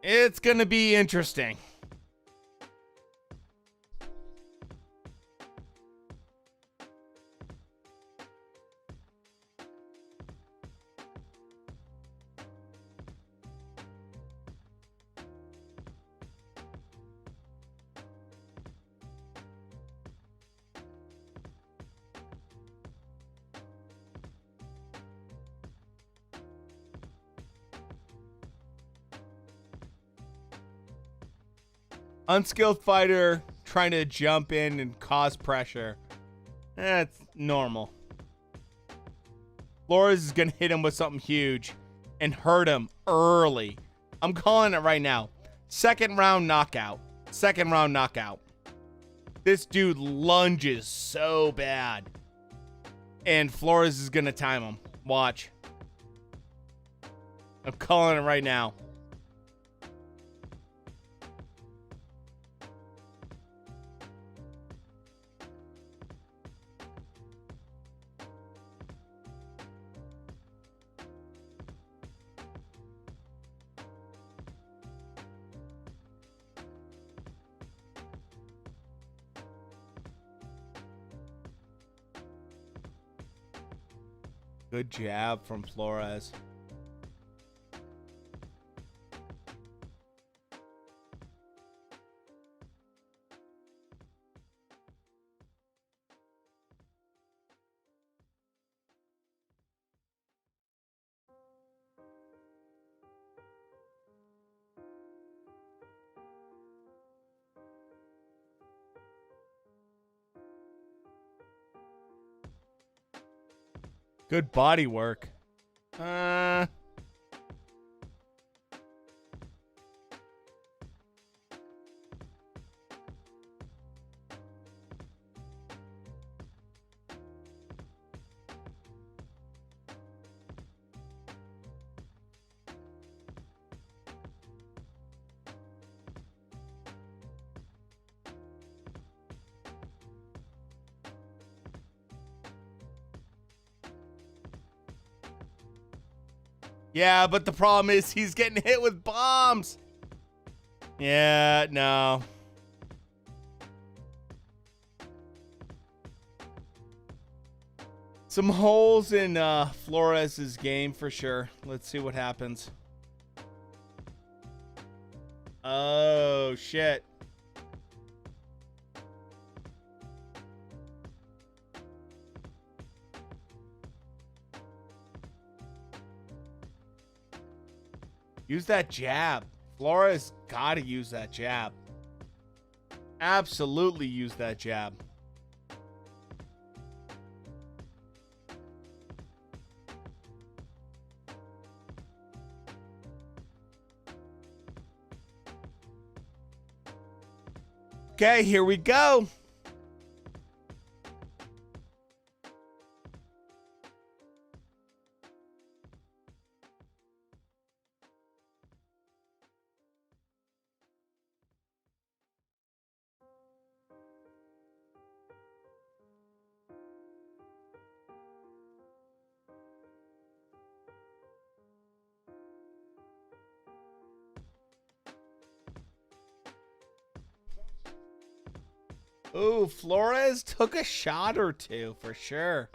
It's going to be interesting. Unskilled fighter trying to jump in and cause pressure. That's normal. Flores is going to hit him with something huge and hurt him early. I'm calling it right now. Second round knockout. Second round knockout. This dude lunges so bad. And Flores is going to time him. Watch. I'm calling it right now. Good jab from Flores. Good body work. Yeah, but the problem is he's getting hit with bombs. Yeah, no. Some holes in Flores' game for sure. Let's see what happens. Oh, shit. Use that jab. Flores gotta use that jab. Absolutely use that jab. Okay, here we go. Ooh, Flores took a shot or two for sure.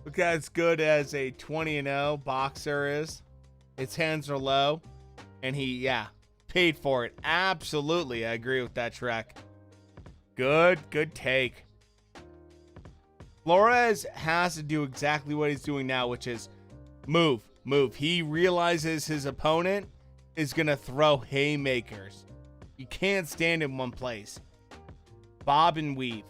Look as good as a 20-0 boxer is. Its hands are low, and he, yeah, paid for it. Absolutely. I agree with that, Shrek. Good take. Flores has to do exactly what he's doing now, which is move. He realizes his opponent is going to throw haymakers. You can't stand in one place. Bob and weave.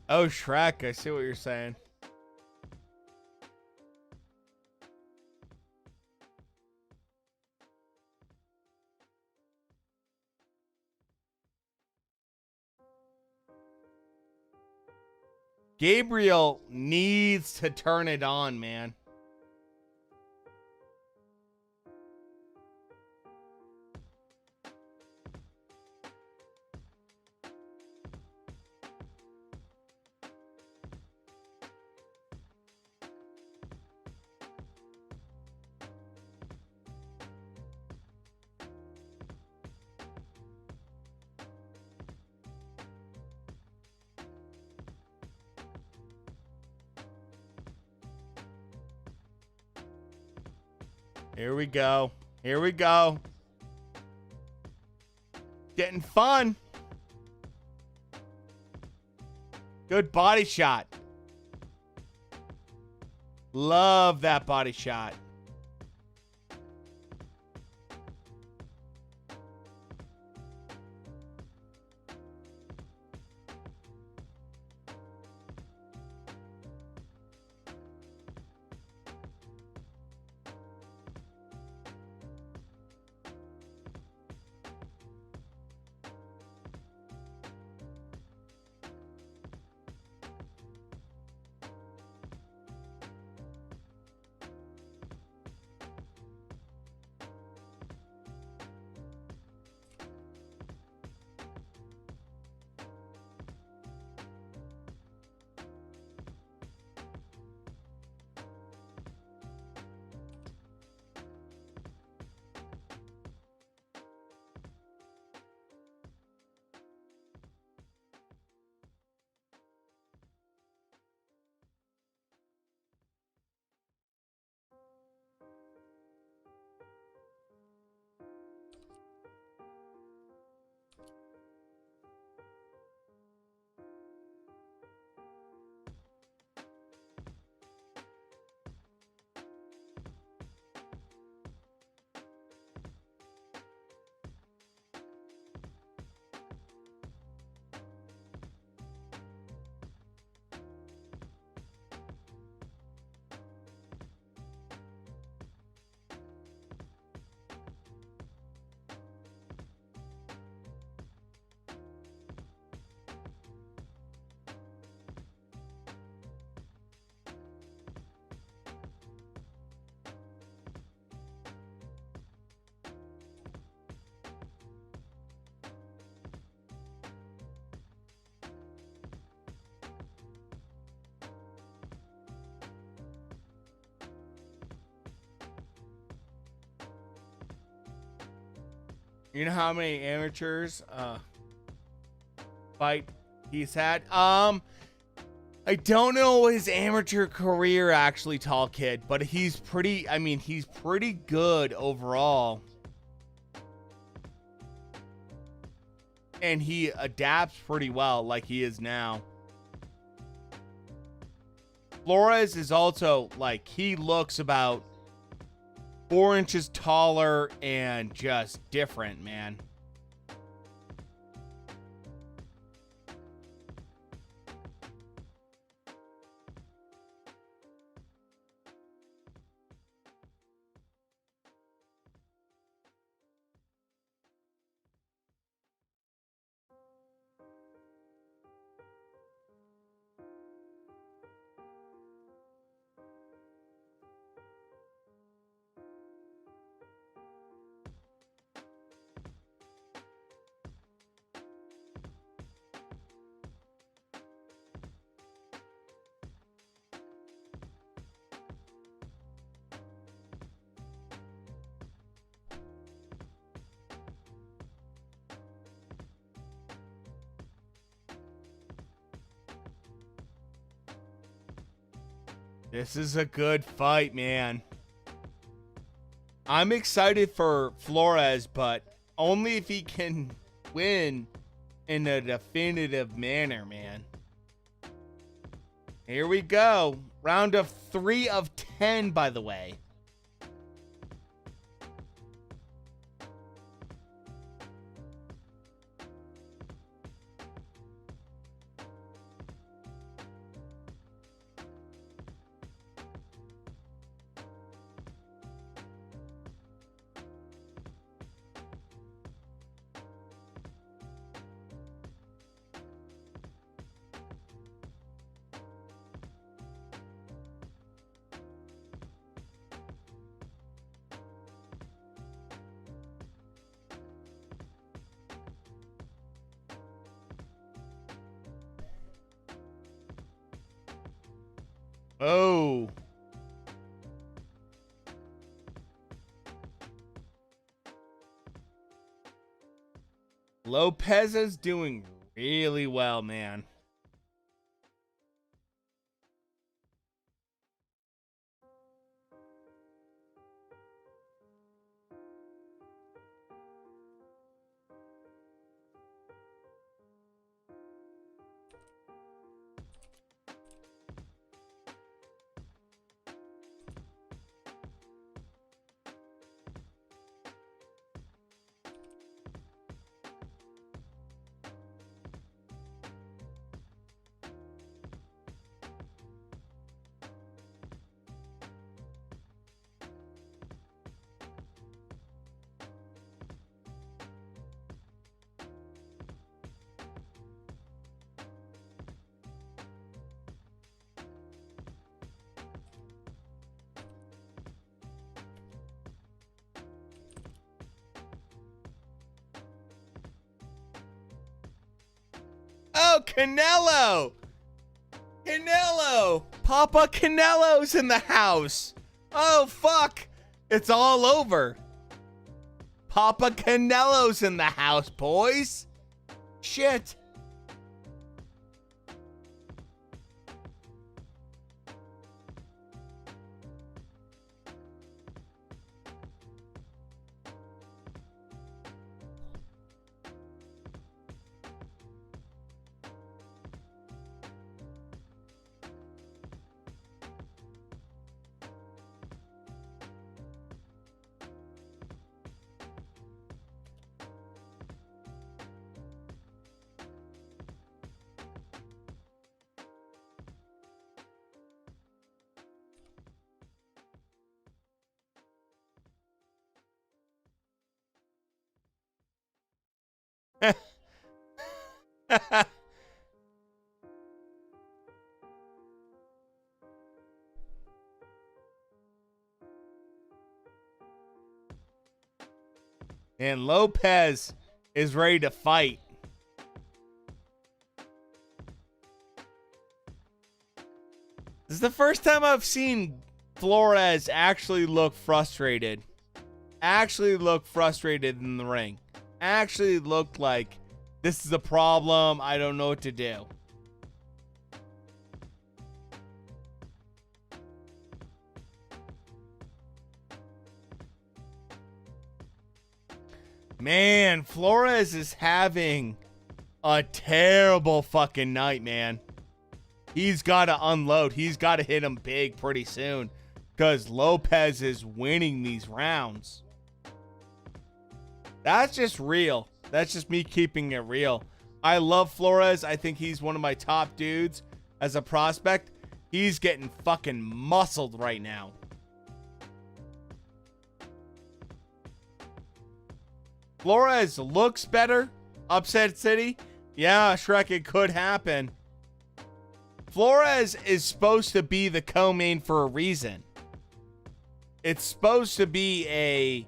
Oh, Shrek, I see what you're saying. Gabriel needs to turn it on, man. Here we go. Getting fun. Good body shot. Love that body shot. You know how many amateurs fight he's had? I don't know his amateur career actually, Tall Kid, but he's pretty good overall. And he adapts pretty well like he is now. Flores is also like, he looks about 4 inches taller and just different, man. This is a good fight, man. I'm excited for Flores, but only if he can win in a definitive manner, man. Here we go. Round of 3 of 10, by the way. Oh. Lopez is doing really well, man. Oh, Canelo! Canelo! Papa Canelo's in the house! Oh, fuck! It's all over. Papa Canelo's in the house, boys! Shit. And Lopez is ready to fight. This is the first time I've seen Flores actually look frustrated. Actually look frustrated in the ring. Actually look like this is a problem. I don't know what to do. Man, Flores is having a terrible fucking night, man. He's got to unload. He's got to hit him big pretty soon because Lopez is winning these rounds. That's just real. That's just me keeping it real. I love Flores. I think he's one of my top dudes as a prospect. He's getting fucking muscled right now. Flores looks better. Upset City. Yeah, Shrek, it could happen. Flores is supposed to be the co-main for a reason. It's supposed to be a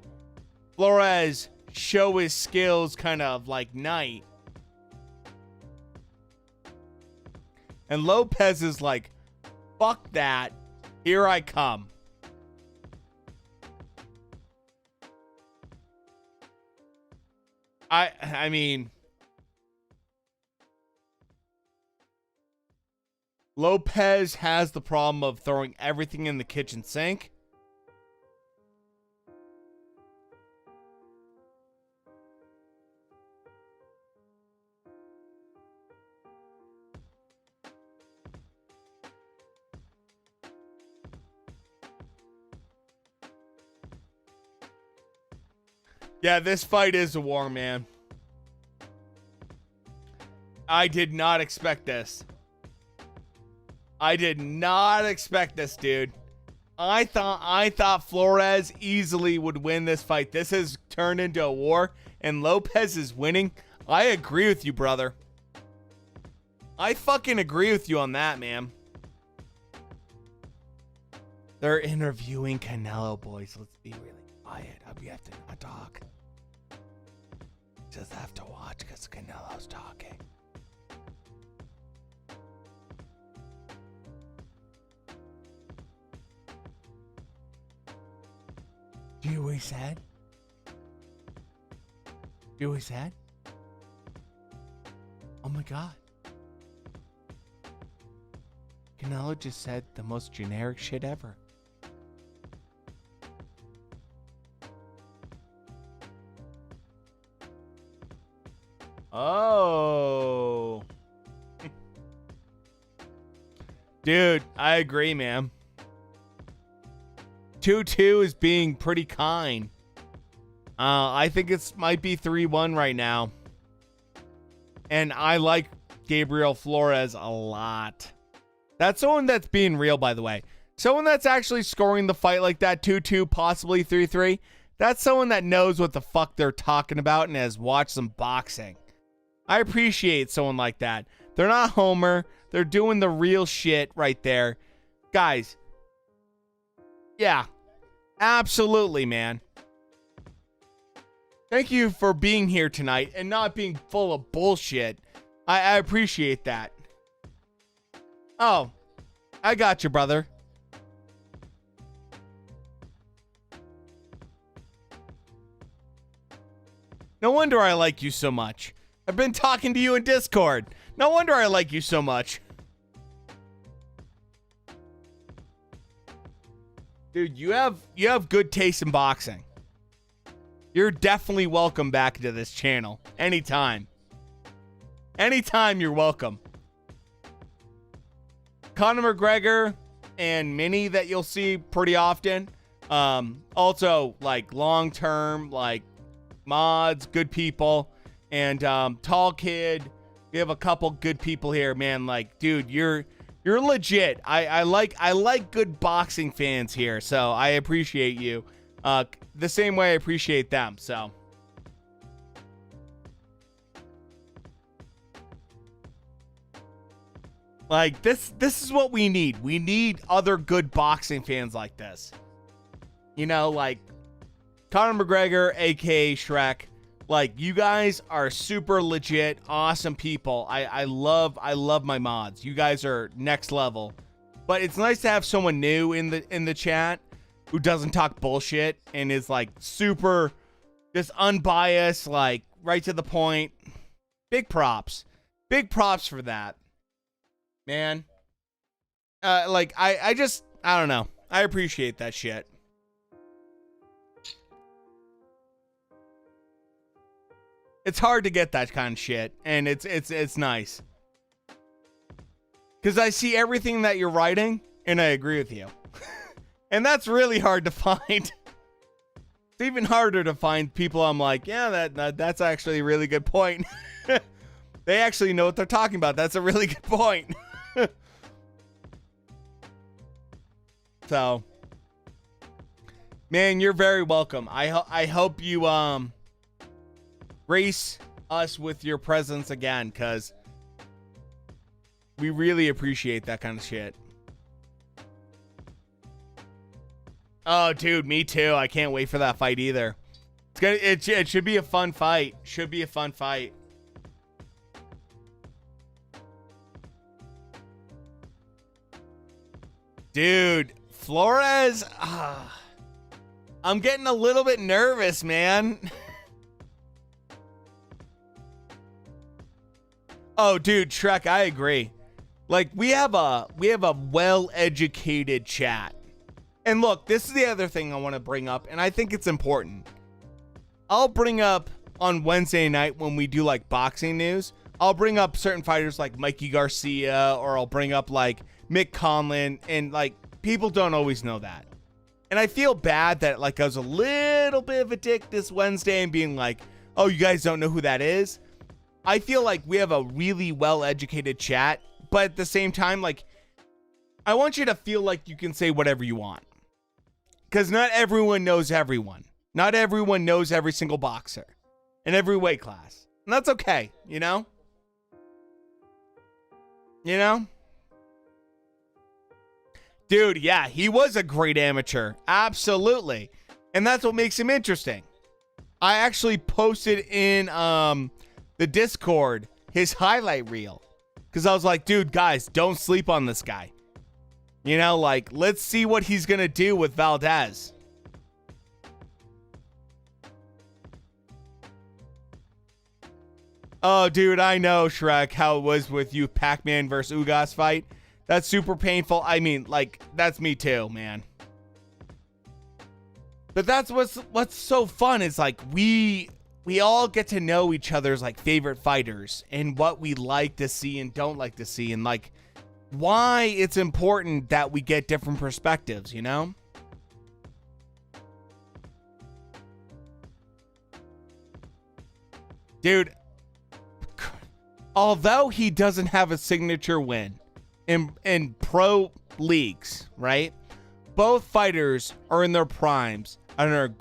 Flores show his skills kind of like night. And Lopez is like, fuck that. Here I come. I mean, Lopez has the problem of throwing everything in the kitchen sink. Yeah, this fight is a war, man. I did not expect this. I did not expect this, dude. I thought Flores easily would win this fight. This has turned into a war, and Lopez is winning. I agree with you, brother. I fucking agree with you on that, man. They're interviewing Canelo, boys. Let's be really quiet. We have to not talk. Just have to watch because Canelo's talking. Do you hear what he said? Do you hear what he said? Oh my God. Canelo just said the most generic shit ever. Oh. Dude, I agree, man. 2-2 is being pretty kind. I think it's might be 3-1 right now. And I like Gabriel Flores a lot. That's someone that's being real, by the way. Someone that's actually scoring the fight like that, 2-2, possibly 3-3. That's someone that knows what the fuck they're talking about and has watched some boxing. I appreciate someone like that. They're not Homer. They're doing the real shit right there. Guys. Yeah. Absolutely, man. Thank you for being here tonight and not being full of bullshit. I appreciate that. Oh. I got you, brother. No wonder I like you so much. I've been talking to you in Discord. No wonder I like you so much. Dude, you have good taste in boxing. You're definitely welcome back to this channel. Anytime. Anytime you're welcome. Conor McGregor and Minnie that you'll see pretty often. Also, like, long-term, like, mods, good people. And Tall Kid, we have a couple good people here, man. Like, dude, you're legit. I like good boxing fans here, so I appreciate you. The same way I appreciate them. So, like, this is what we need. We need other good boxing fans like this. You know, like Conor McGregor, aka Shrek. Like, you guys are super legit, awesome people. I love my mods. You guys are next level. But it's nice to have someone new in the chat who doesn't talk bullshit and is like super just unbiased, like right to the point. Big props. Big props for that. Man. Like I don't know. I appreciate that shit. It's hard to get that kind of shit, and it's nice. Because I see everything that you're writing, and I agree with you. And that's really hard to find. It's even harder to find people I'm like, yeah, that's actually a really good point. They actually know what they're talking about. That's a really good point. So, man, you're very welcome. I hope you grace us with your presence again, because we really appreciate that kind of shit. Oh, dude, me too. I can't wait for that fight either. It should be a fun fight. Should be a fun fight. Dude, Flores. I'm getting a little bit nervous, man. Oh, dude, Shrek, I agree. Like we have a well-educated chat. And look, this is the other thing I want to bring up, and I think it's important. I'll bring up on Wednesday night when we do like boxing news, I'll bring up certain fighters like Mikey Garcia, or I'll bring up like Mick Conlon, and like people don't always know that. And I feel bad that like I was a little bit of a dick this Wednesday and being like, oh, you guys don't know who that is. I feel like we have a really well-educated chat, but at the same time, like, I want you to feel like you can say whatever you want. Because not everyone knows everyone. Not everyone knows every single boxer in every weight class. And that's okay, you know? You know? Dude, yeah, he was a great amateur. Absolutely. And that's what makes him interesting. I actually posted in the Discord his highlight reel. Because I was like, dude, guys, don't sleep on this guy. You know, like, let's see what he's going to do with Valdez. Oh, dude, I know, Shrek, how it was with you, Pac-Man versus Ugas fight. That's super painful. I mean, like, that's me too, man. But that's what's so fun is, like, we all get to know each other's, like, favorite fighters and what we like to see and don't like to see, and, like, why it's important that we get different perspectives, you know? Dude, although he doesn't have a signature win in pro leagues, right? Both fighters are in their primes and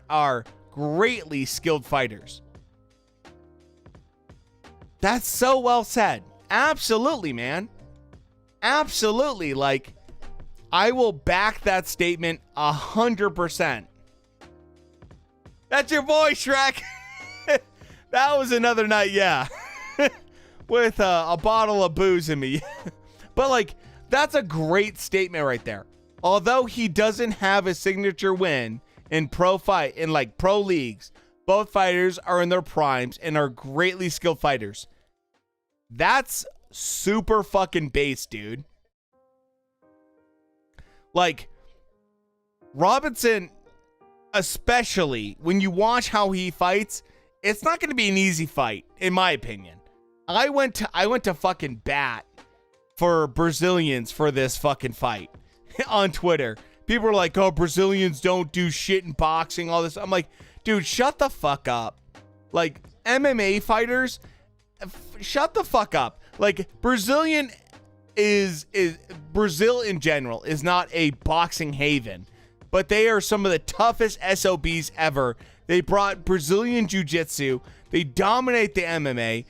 are greatly skilled fighters. That's so well said. Absolutely, man. Absolutely. Like, I will back that statement 100%. That's your boy, Shrek. That was another night, yeah. With a bottle of booze in me. But, like, that's a great statement right there. Although he doesn't have a signature win in pro leagues, both fighters are in their primes and are greatly skilled fighters. That's super fucking base, dude. Like, Robinson, especially when you watch how he fights, it's not going to be an easy fight, in my opinion. I went to fucking bat for Brazilians for this fucking fight on Twitter. People are like, oh, Brazilians don't do shit in boxing, all this. I'm like, dude, shut the fuck up. Like, MMA fighters, shut the fuck up. Like, Brazil in general is not a boxing haven, but they are some of the toughest SOBs ever. They brought Brazilian jiu-jitsu. They dominate the MMA.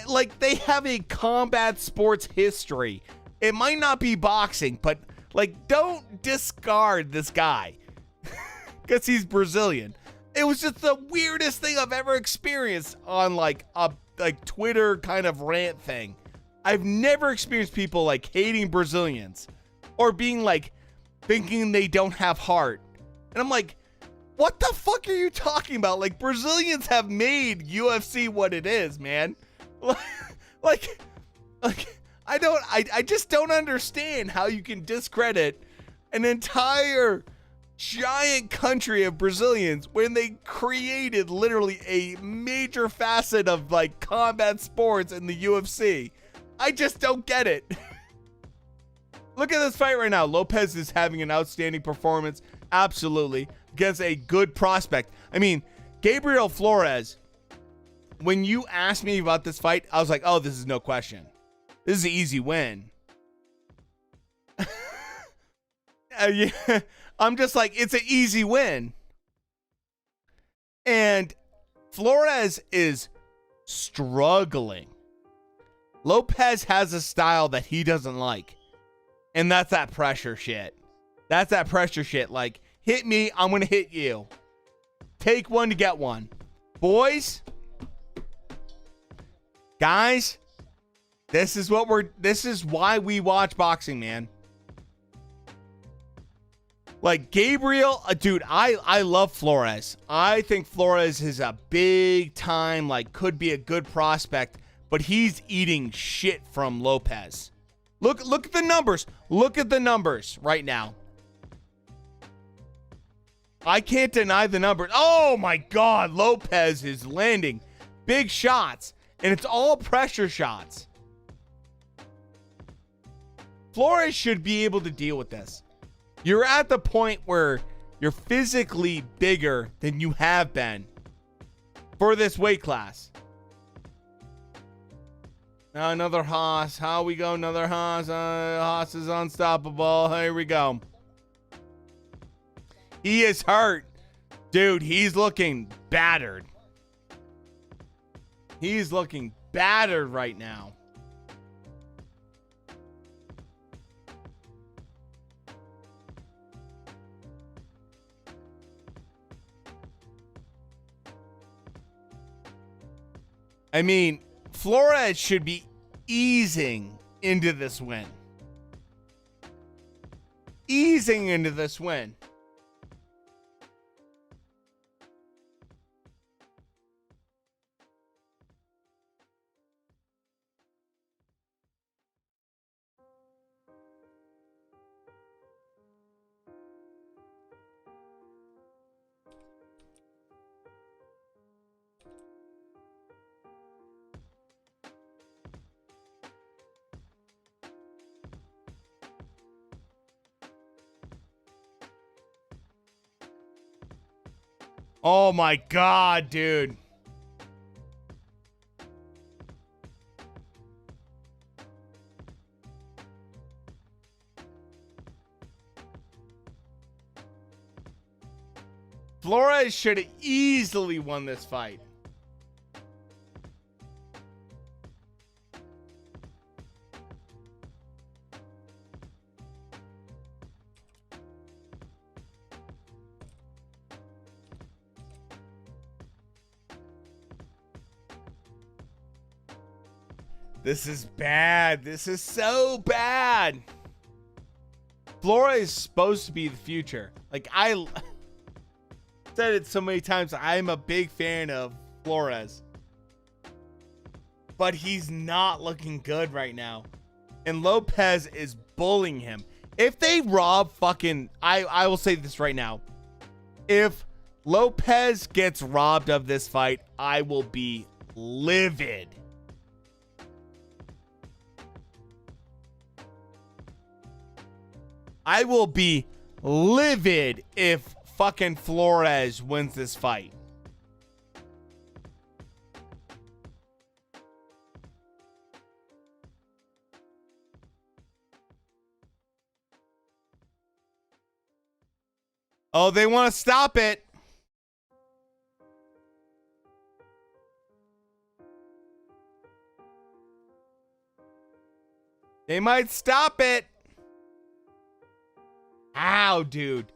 Like, they have a combat sports history. It might not be boxing, but, like, don't discard this guy because he's Brazilian. It was just the weirdest thing I've ever experienced on, like, a Twitter kind of rant thing. I've never experienced people, like, hating Brazilians or being, like, thinking they don't have heart. And I'm like, what the fuck are you talking about? Like, Brazilians have made UFC what it is, man. Like, I just don't understand how you can discredit an entire giant country of Brazilians when they created literally a major facet of, like, combat sports in the UFC. I just don't get it. Look at this fight right now. Lopez is having an outstanding performance. Absolutely. Against a good prospect. I mean, Gabriel Flores, when you asked me about this fight, I was like, oh, this is no question. This is an easy win. Yeah, I'm just like, it's an easy win. And Flores is struggling. Lopez has a style that he doesn't like. And that's that pressure shit. That's that pressure shit. Like, hit me, I'm going to hit you. Take one to get one. Boys, guys, this is why we watch boxing, man. Like, Gabriel, dude, I love Flores. I think Flores is a big time, like, could be a good prospect, but he's eating shit from Lopez. Look at the numbers. Look at the numbers right now. I can't deny the numbers. Oh my God, Lopez is landing big shots, and it's all pressure shots. Flores should be able to deal with this. You're at the point where you're physically bigger than you have been for this weight class. Now another Haas. How we go? Another Haas. Haas is unstoppable. Here we go. He is hurt. Dude, he's looking battered. He's looking battered right now. I mean, Flores should be easing into this win. Easing into this win. Oh my God, dude. Flores should have easily won this fight. This is bad. This is so bad. Flores is supposed to be the future. Like, I said it so many times, I'm a big fan of Flores. But he's not looking good right now. And Lopez is bullying him. If they rob fucking... I will say this right now. If Lopez gets robbed of this fight, I will be livid. I will be livid if fucking Flores wins this fight. Oh, they want to stop it. They might stop it. Ow, dude.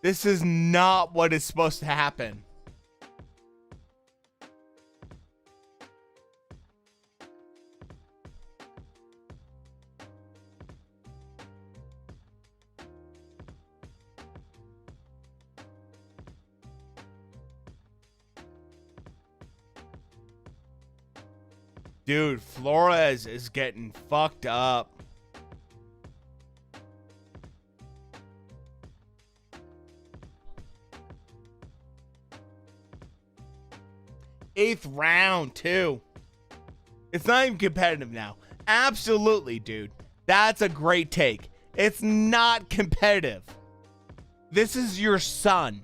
This is not what is supposed to happen. Dude, Flores is getting fucked up. Eighth round, too. It's not even competitive now. Absolutely, dude. That's a great take. It's not competitive. This is your son.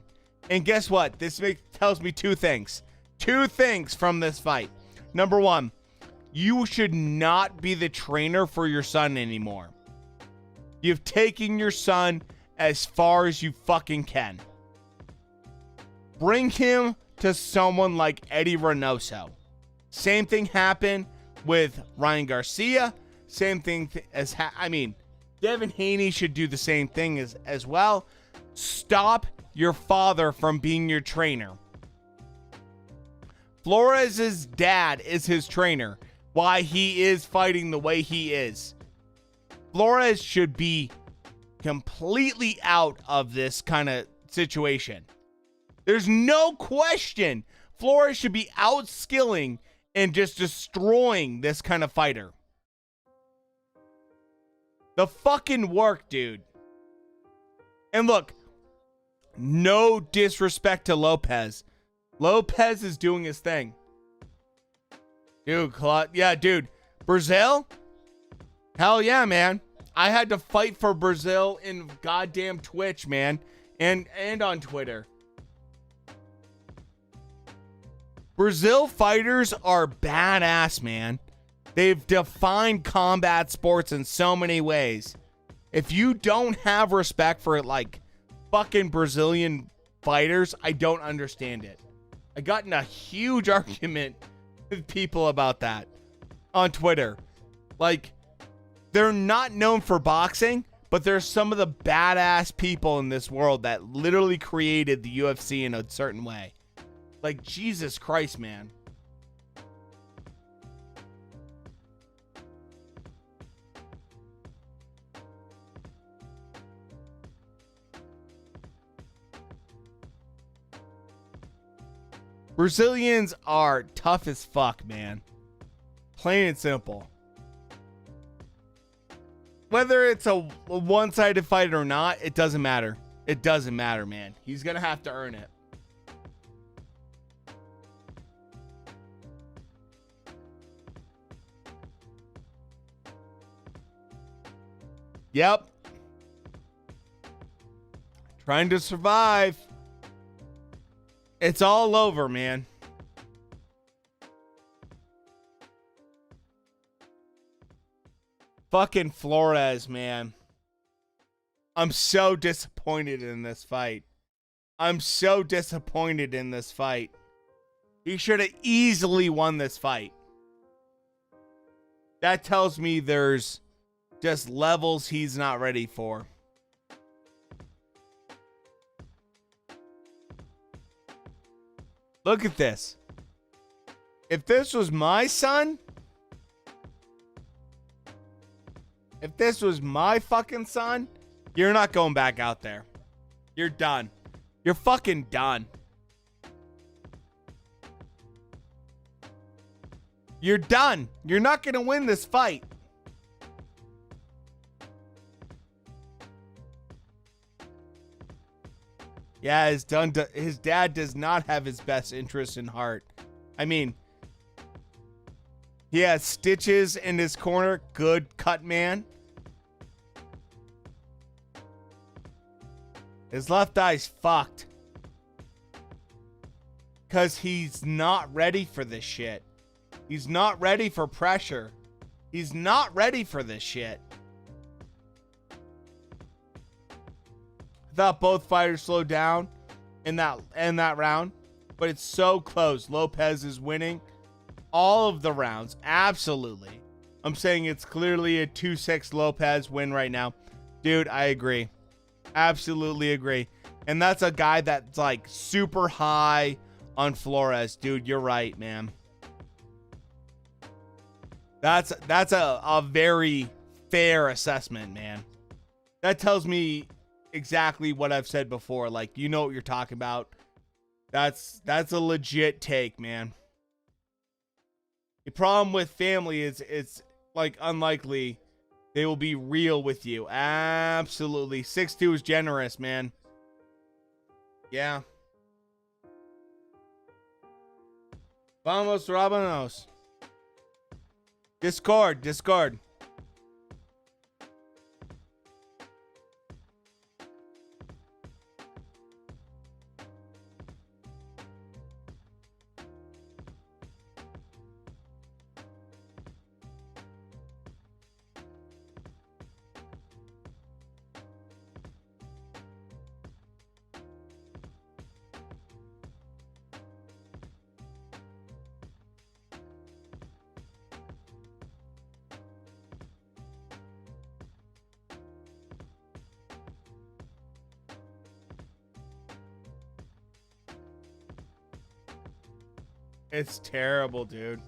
And guess what? This tells me two things. Two things from this fight. Number one, you should not be the trainer for your son anymore. You've taken your son as far as you fucking can. Bring him to someone like Eddie Reynoso. Same thing happened with Ryan Garcia. Same thing Devin Haney should do the same thing as well. Stop your father from being your trainer. Flores' dad is his trainer. Why he is fighting the way he is. Flores should be completely out of this kind of situation. There's no question Flores should be outskilling and just destroying this kind of fighter. The fucking work, dude. And look, no disrespect to Lopez. Lopez is doing his thing. Dude, dude. Brazil? Hell yeah, man. I had to fight for Brazil in goddamn Twitch, man. And on Twitter. Brazil fighters are badass, man. They've defined combat sports in so many ways. If you don't have respect for it, like fucking Brazilian fighters, I don't understand it. I got in a huge argument with people about that on Twitter. Like, they're not known for boxing, but they're some of the badass people in this world that literally created the UFC in a certain way. Like, Jesus Christ, man. Brazilians are tough as fuck, man. Plain and simple. Whether it's a one-sided fight or not, it doesn't matter. It doesn't matter, man. He's going to have to earn it. Yep. Trying to survive. It's all over, man. Fucking Flores, man. I'm so disappointed in this fight. I'm so disappointed in this fight. He should have easily won this fight. That tells me there's just levels he's not ready for. Look at this. If this was my son, if this was my fucking son, you're not going back out there. You're done. You're fucking done. You're done. You're not going to win this fight. Yeah, his dad does not have his best interest in heart. I mean, he has stitches in his corner. Good cut, man. His left eye's fucked. Because he's not ready for this shit. He's not ready for pressure. He's not ready for this shit. I thought both fighters slowed down in that round, but it's so close. Lopez is winning all of the rounds. Absolutely. I'm saying it's clearly a 2-6 Lopez win right now. Dude, I agree. Absolutely agree. And that's a guy that's like super high on Flores. Dude, you're right, man. That's a very fair assessment, man. That tells me exactly what I've said before. Like, you know what you're talking about. That's a legit take, man. The problem with family is it's like unlikely they will be real with you. Absolutely. 6'2" is generous, man. Yeah. Vamos, Rabanos. Discord. It's terrible, dude.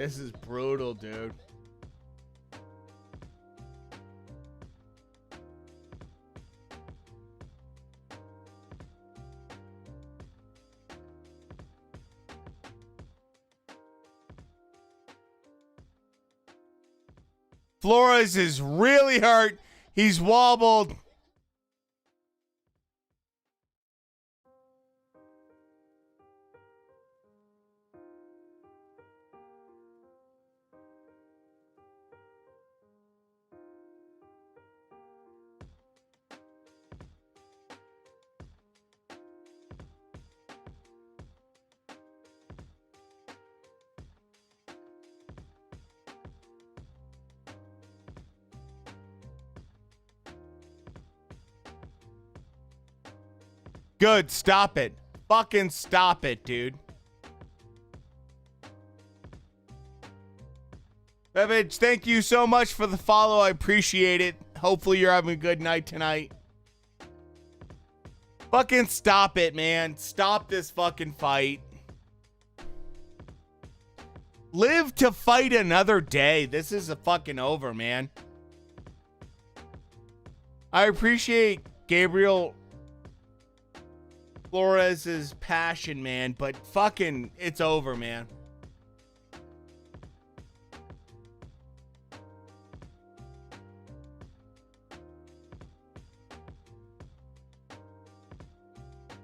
This is brutal, dude. Flores is really hurt. He's wobbled. Good. Stop it. Fucking stop it, dude. Bevich, thank you so much for the follow. I appreciate it. Hopefully you're having a good night tonight. Fucking stop it, man. Stop this fucking fight. Live to fight another day. This is a fucking over, man. I appreciate Gabriel Flores' passion, man, but fucking it's over, man.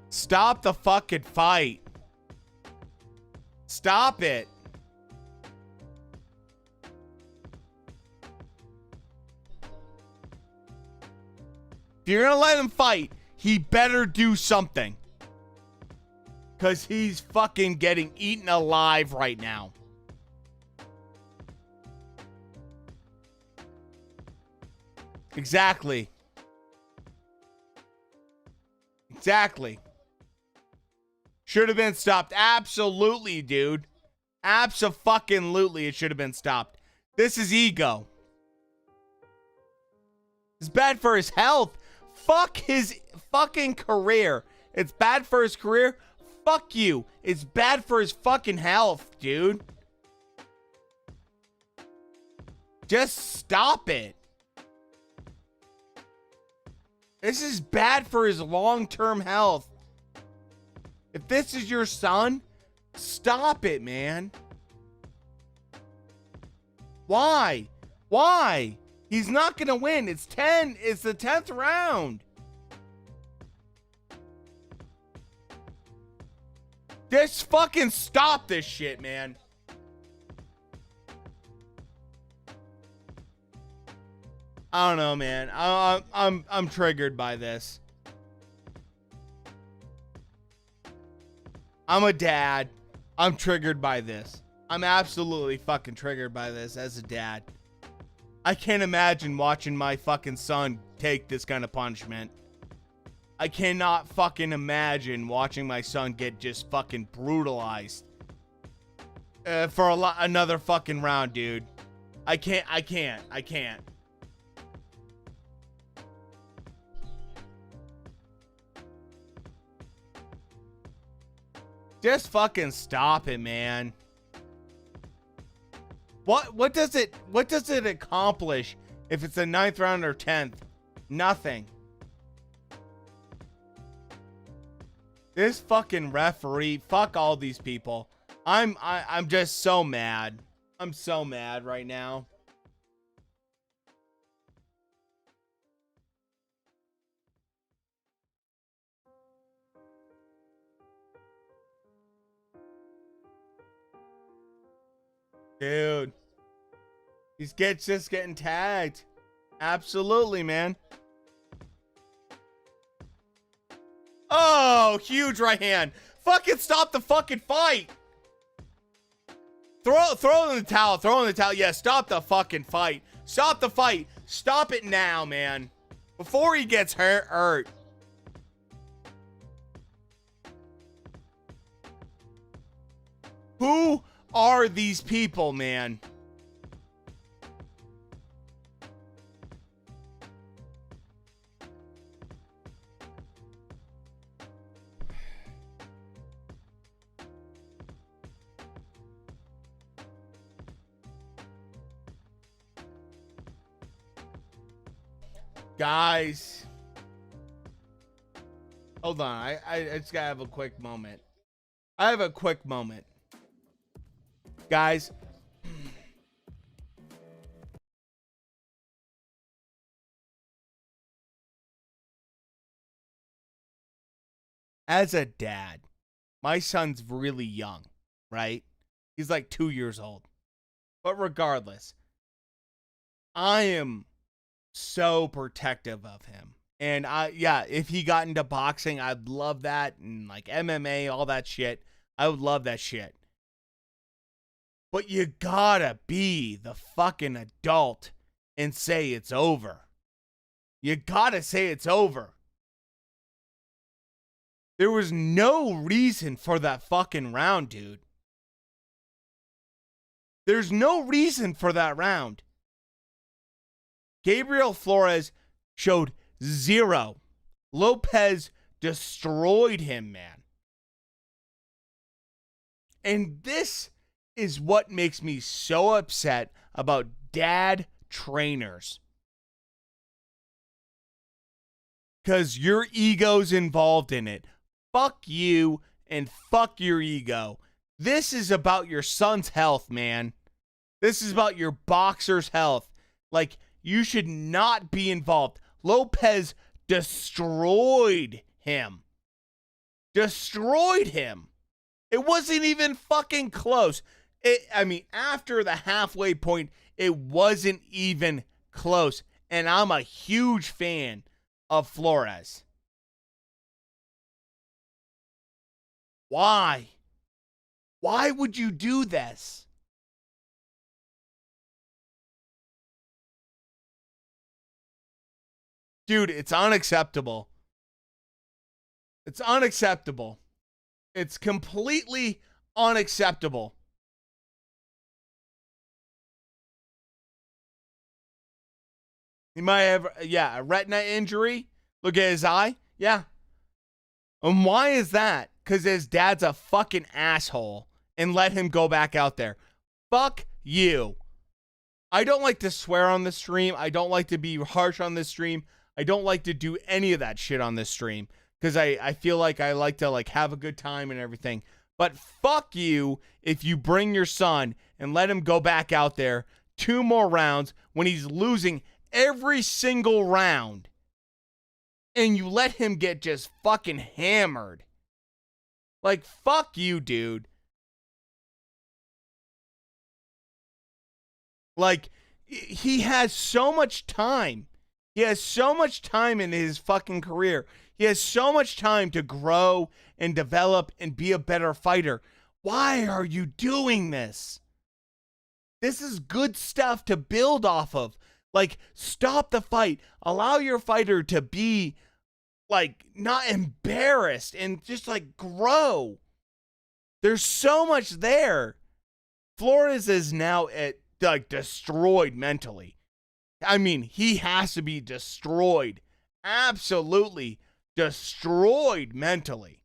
Stop the fucking fight. Stop it. If you're gonna let him fight, he better do something. Because he's fucking getting eaten alive right now. Exactly. Exactly. Should have been stopped. Absolutely, dude. Abso-fucking-lutely, it should have been stopped. This is ego. It's bad for his health. Fuck his fucking career. It's bad for his career. Fuck you. It's bad for his fucking health, dude. Just stop it. This is bad for his long-term health. If this is your son, stop it, man. Why? Why? He's not going to win. It's 10. It's the 10th round. Just fucking stop this shit, man. I don't know, man. I'm triggered by this. I'm a dad. I'm triggered by this. I'm absolutely fucking triggered by this as a dad. I can't imagine watching my fucking son take this kind of punishment. I cannot fucking imagine watching my son get just fucking brutalized for another fucking round, dude. I can't. Just fucking stop it, man. What does it accomplish if it's the 9th round or 10th? Nothing. This fucking referee, fuck all these people. I'm just so mad. I'm so mad right now. Dude. He's just getting tagged. Absolutely, man. Oh, huge right hand. Fucking stop the fucking fight. Throw in the towel. Throw in the towel. Yeah, stop the fucking fight. Stop the fight. Stop it now, man. Before he gets hurt. Who are these people, man? Guys, hold on. I just gotta have a quick moment. I have a quick moment. Guys, as a dad, my son's really young, right? He's like 2 years old. But regardless, I am so protective of him. And if he got into boxing, I'd love that. And like MMA, all that shit. I would love that shit. But you gotta be the fucking adult and say it's over. You gotta say it's over. There was no reason for that fucking round, dude. There's no reason for that round. Gabriel Flores showed zero. Lopez destroyed him, man. And this is what makes me so upset about dad trainers. Because your ego's involved in it. Fuck you and fuck your ego. This is about your son's health, man. This is about your boxer's health. Like, you should not be involved. Lopez destroyed him. Destroyed him. It wasn't even fucking close. After the halfway point, it wasn't even close. And I'm a huge fan of Flores. Why? Why would you do this? Dude, it's unacceptable. It's unacceptable. It's completely unacceptable. He might have, a retina injury. Look at his eye. Yeah. And why is that? Because his dad's a fucking asshole and let him go back out there. Fuck you. I don't like to swear on the stream. I don't like to be harsh on this stream. I don't like to do any of that shit on this stream because I feel like I like to have a good time and everything. But fuck you if you bring your son and let him go back out there 2 more rounds when he's losing every single round and you let him get just fucking hammered. Like, fuck you, dude. Like, he has so much time. He has so much time in his fucking career. He has so much time to grow and develop and be a better fighter. Why are you doing this? This is good stuff to build off of. Like, stop the fight. Allow your fighter to be, not embarrassed and just, grow. There's so much there. Flores is now destroyed mentally. He has to be destroyed. Absolutely destroyed mentally.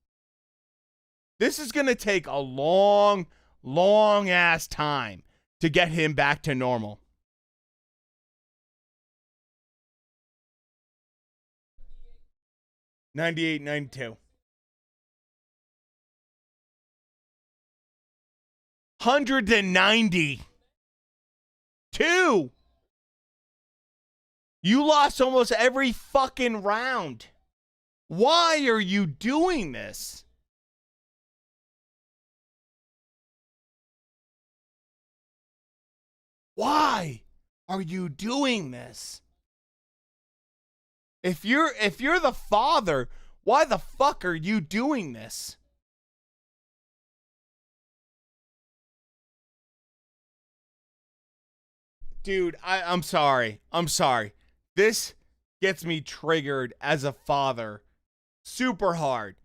This is going to take a long, long ass time to get him back to normal. $98, $92. 192. You lost almost every fucking round. Why are you doing this? Why are you doing this? If you're the father, why the fuck are you doing this? Dude, I'm sorry. I'm sorry. This gets me triggered as a father super hard.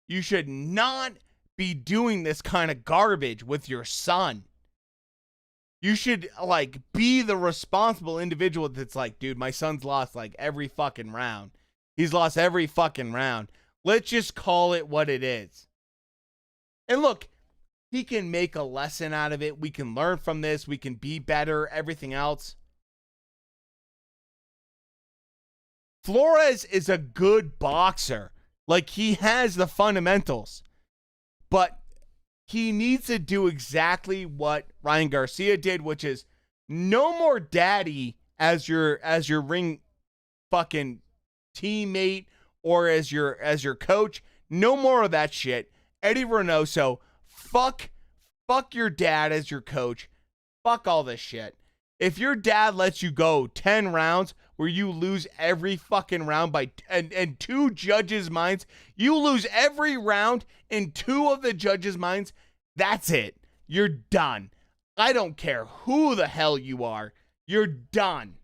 You should not be doing this kind of garbage with your son. You should be the responsible individual that's dude, my son's lost every fucking round. He's lost every fucking round. Let's just call it what it is. And look, he can make a lesson out of it. We can learn from this. We can be better, everything else. Flores is a good boxer. Like, he has the fundamentals. But he needs to do exactly what Ryan Garcia did, which is no more daddy as your ring fucking teammate or as your coach. No more of that shit. Eddie Reynoso, fuck your dad as your coach. Fuck all this shit. If your dad lets you go 10 rounds where you lose every fucking round by and two judges' minds, you lose every round in two of the judges' minds, that's it. You're done. I don't care who the hell you are. You're done.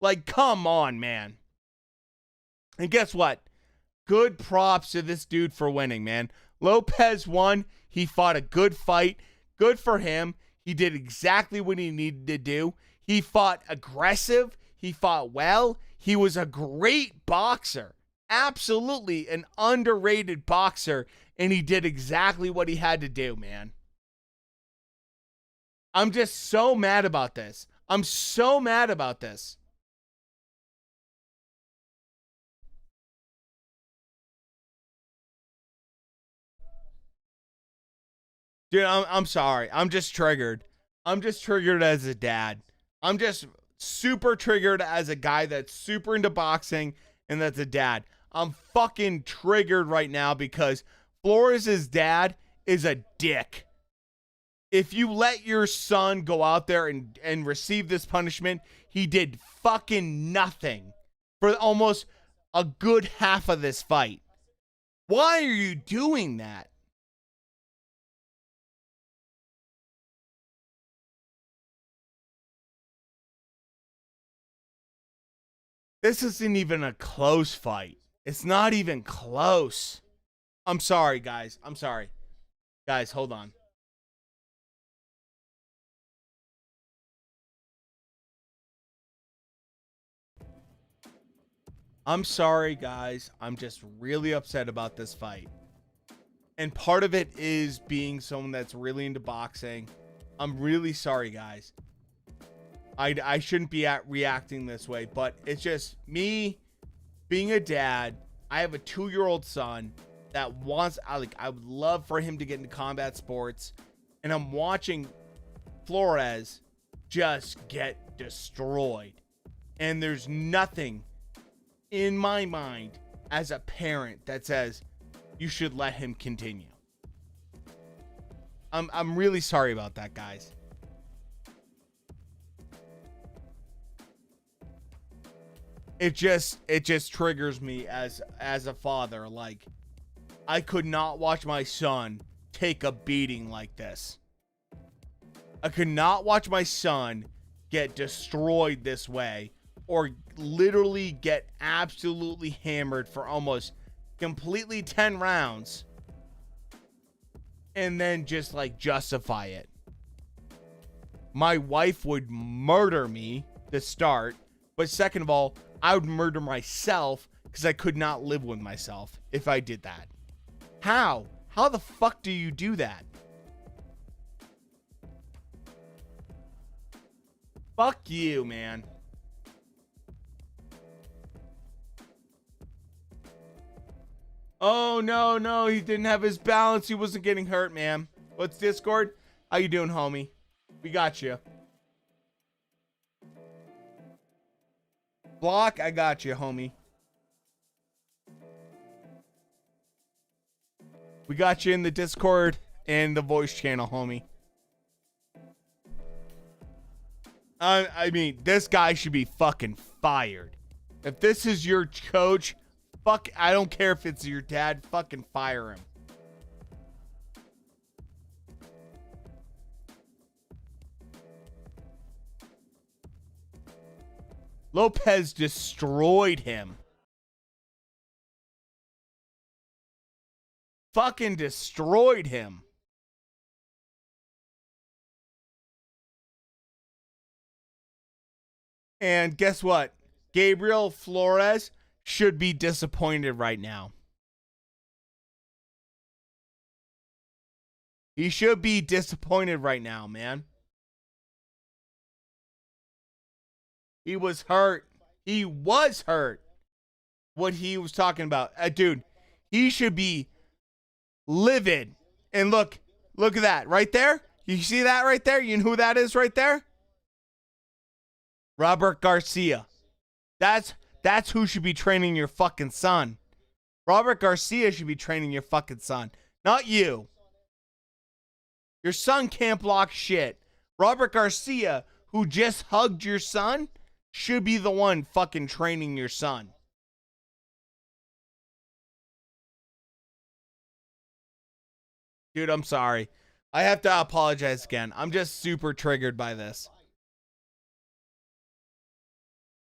Like, come on, man. And guess what? Good props to this dude for winning, man. Lopez won. He fought a good fight. Good for him. He did exactly what he needed to do. He fought aggressive. He fought well. He was a great boxer. Absolutely an underrated boxer. And he did exactly what he had to do, man. I'm just so mad about this. I'm so mad about this. Dude, I'm sorry. I'm just triggered. I'm just triggered as a dad. I'm just super triggered as a guy that's super into boxing and that's a dad. I'm fucking triggered right now because Flores' dad is a dick. If you let your son go out there and receive this punishment, he did fucking nothing for almost a good half of this fight. Why are you doing that? This isn't even a close fight. It's not even close. I'm sorry, guys. I'm sorry. Guys, hold on. I'm sorry, guys. I'm just really upset about this fight. And part of it is being someone that's really into boxing. I'm really sorry, guys. I shouldn't be reacting this way, but it's just me being a dad. I have a 2-year-old son that wants, I would love for him to get into combat sports. And I'm watching Flores just get destroyed. And there's nothing in my mind as a parent that says you should let him continue. I'm really sorry about that, guys. It just triggers me as a father. Like, I could not watch my son take a beating like this. I could not watch my son get destroyed this way or literally get absolutely hammered for almost completely 10 rounds and then just like justify it. My wife would murder me to start, but second of all, I would murder myself because I could not live with myself if I did that. How? How the fuck do you do that? Fuck you, man. Oh, no, he didn't have his balance. He wasn't getting hurt, man. What's Discord? How you doing, homie? We got you. Block, I got you, homie. We got you in the Discord and the voice channel, homie. I mean, this guy should be fucking fired. If this is your coach, fuck, I don't care if it's your dad, fucking fire him. Lopez destroyed him. Fucking destroyed him. And guess what? Gabriel Flores should be disappointed right now. He should be disappointed right now, man. He was hurt. He was hurt. What he was talking about. Dude, he should be livid. And look at that right there. You see that right there? You know who that is right there? Robert Garcia. That's who should be training your fucking son. Robert Garcia should be training your fucking son, not you. Your son can't block shit. Robert Garcia, who just hugged your son, should be the one fucking training your son. Dude, I'm sorry. I have to apologize again. I'm just super triggered by this.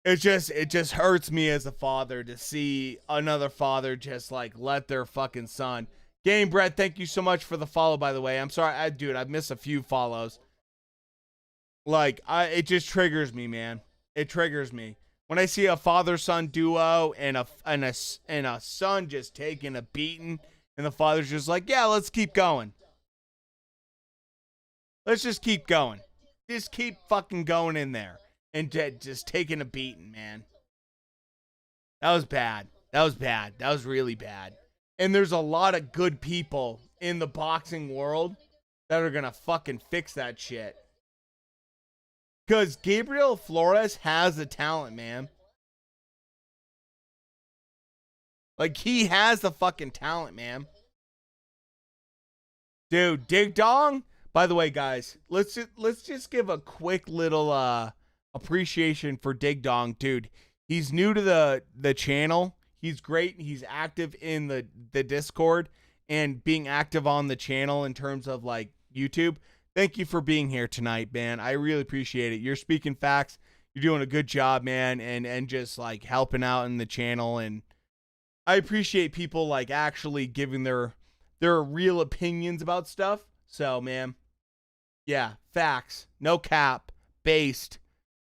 It just hurts me as a father to see another father just like let their fucking son. Game Bread, thank you so much for the follow, by the way. I'm sorry, I've missed a few follows. Like, it just triggers me, man. It triggers me when I see a father-son duo and a son just taking a beating, and the father's just like, yeah, let's keep going. Let's just keep going. Just keep fucking going in there. And just taking a beating, man. That was bad. That was bad. That was really bad. And there's a lot of good people in the boxing world that are going to fucking fix that shit. Because Gabriel Flores has the talent, man. Like, he has the fucking talent, man. Dude, Dig Dong. By the way, guys, let's just give a quick little appreciation for Dig Dong, dude. He's new to the channel. He's great. He's active in the Discord and being active on the channel in terms of like YouTube. Thank you for being here tonight, man. I really appreciate it. You're speaking facts. You're doing a good job, man, and just like helping out in the channel. And I appreciate people like actually giving their real opinions about stuff. So, man, yeah, facts, no cap, based.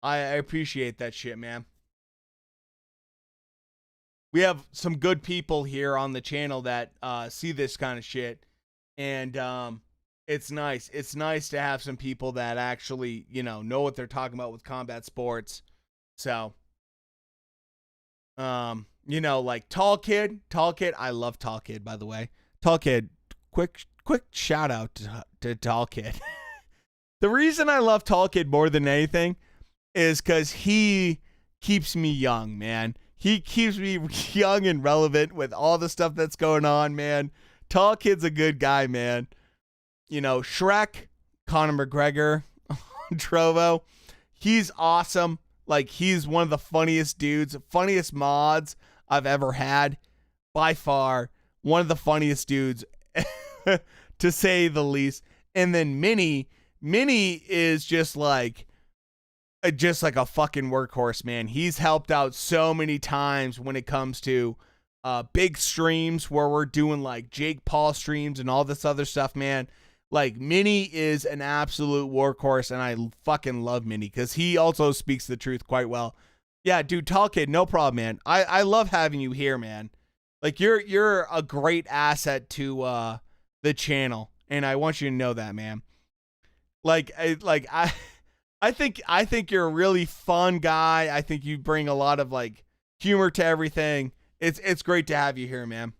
I appreciate that shit, man. We have some good people here on the channel that see this kind of shit, and it's nice. It's nice to have some people that actually, know what they're talking about with combat sports. So, like Tall Kid. I love Tall Kid, by the way. Tall Kid, quick shout out to Tall Kid. The reason I love Tall Kid more than anything is because he keeps me young, man. He keeps me young and relevant with all the stuff that's going on, man. Tall Kid's a good guy, man. Shrek, Conor McGregor, Trovo, he's awesome. Like, he's one of the funniest dudes, funniest mods I've ever had. By far, one of the funniest dudes, to say the least. And then Minnie is just like a fucking workhorse, man. He's helped out so many times when it comes to big streams where we're doing like Jake Paul streams and all this other stuff, man. Like, Minnie is an absolute workhorse, and I fucking love Minnie because he also speaks the truth quite well. Yeah, dude, Tall Kid, no problem, man. I love having you here, man. Like, you're a great asset to the channel, and I want you to know that, man. I think you're a really fun guy. I think you bring a lot of like humor to everything. It's great to have you here, man.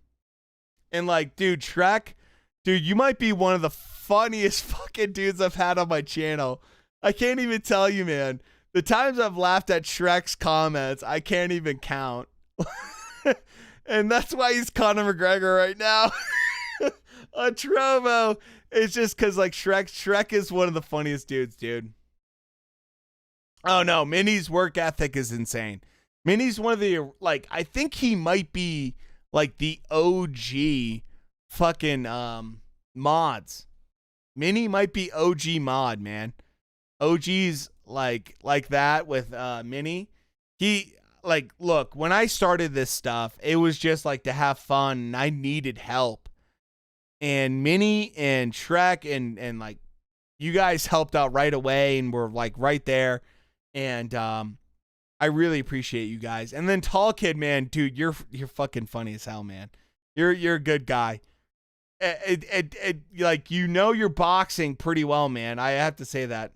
And like, dude, Shrek, dude, you might be one of the funniest fucking dudes I've had on my channel. I can't even tell you, man. The times I've laughed at Shrek's comments, I can't even count. And that's why he's Conor McGregor right now. On Trovo. It's just because like Shrek is one of the funniest dudes, dude. Oh no, Minnie's work ethic is insane. Minnie's one of the, like, I think he might be like the OG fucking mods. Minnie might be OG mod, man. OG's like that with Minnie. He, like, look, when I started this stuff, it was just like to have fun, and I needed help. And Minnie and Shrek and like, you guys helped out right away and were like right there. And I really appreciate you guys. And then Tall Kid, man, dude, you're fucking funny as hell, man. You're a good guy. Like, you're boxing pretty well, man. I have to say that.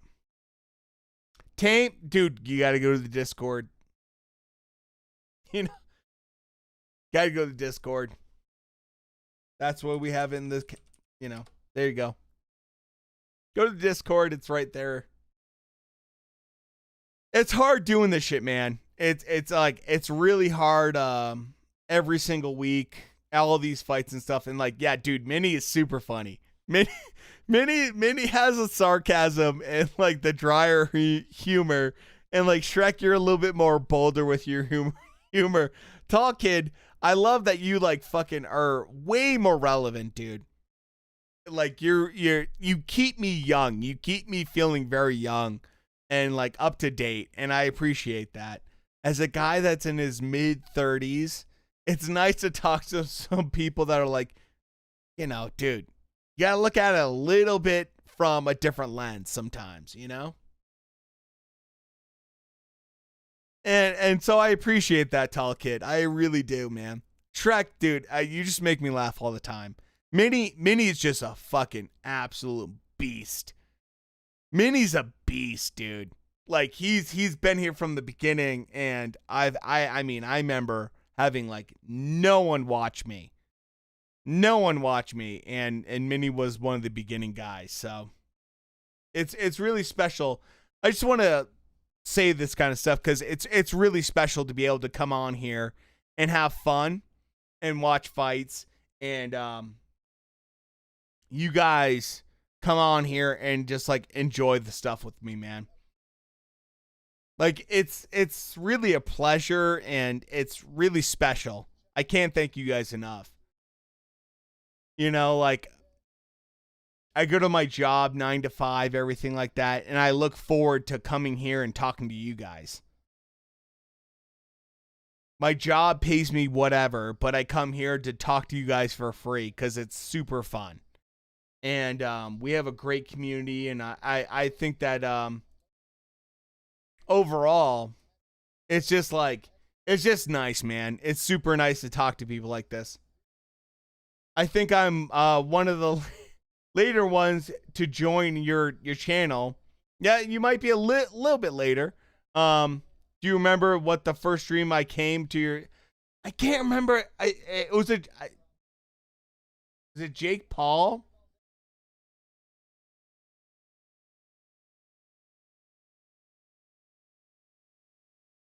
Tame, dude, you got to go to the Discord. you know, gotta go to Discord. That's what we have in this, you know, there you go. Go to Discord. It's right there. It's hard doing this shit, man. It's really hard every single week. All of these fights and stuff. And like, yeah, dude, Minnie is super funny. Minnie has a sarcasm and like the drier humor. And like Shrek, you're a little bit more bolder with your humor. Tall Kid, I love that you like fucking are way more relevant, dude. Like you keep me young. You keep me feeling very young and like up to date, and I appreciate that. As a guy that's in his mid 30s, it's nice to talk to some people that are like, you know, dude, you gotta look at it a little bit from a different lens sometimes, you know? And so I appreciate that, Tall Kid. I really do, man. Shrek, dude, you just make me laugh all the time. Minnie is just a fucking absolute beast. Minnie's a beast, dude. Like he's been here from the beginning, and I mean I remember having like no one watch me, and Minnie was one of the beginning guys. So it's really special. I just want to say this kind of stuff because it's really special to be able to come on here and have fun and watch fights, and you guys come on here and just like enjoy the stuff with me, man. Like it's really a pleasure, and it's really special. I can't thank you guys enough. You know, like I go to my job 9 to 5, everything like that, and I look forward to coming here and talking to you guys. My job pays me whatever, but I come here to talk to you guys for free because it's super fun. And we have a great community, and I think that overall, it's just nice, man. It's super nice to talk to people like this. I think I'm one of the later ones to join your channel. Yeah, you might be a little bit later. Do you remember what the first stream I came to your? I can't remember. Was it Jake Paul?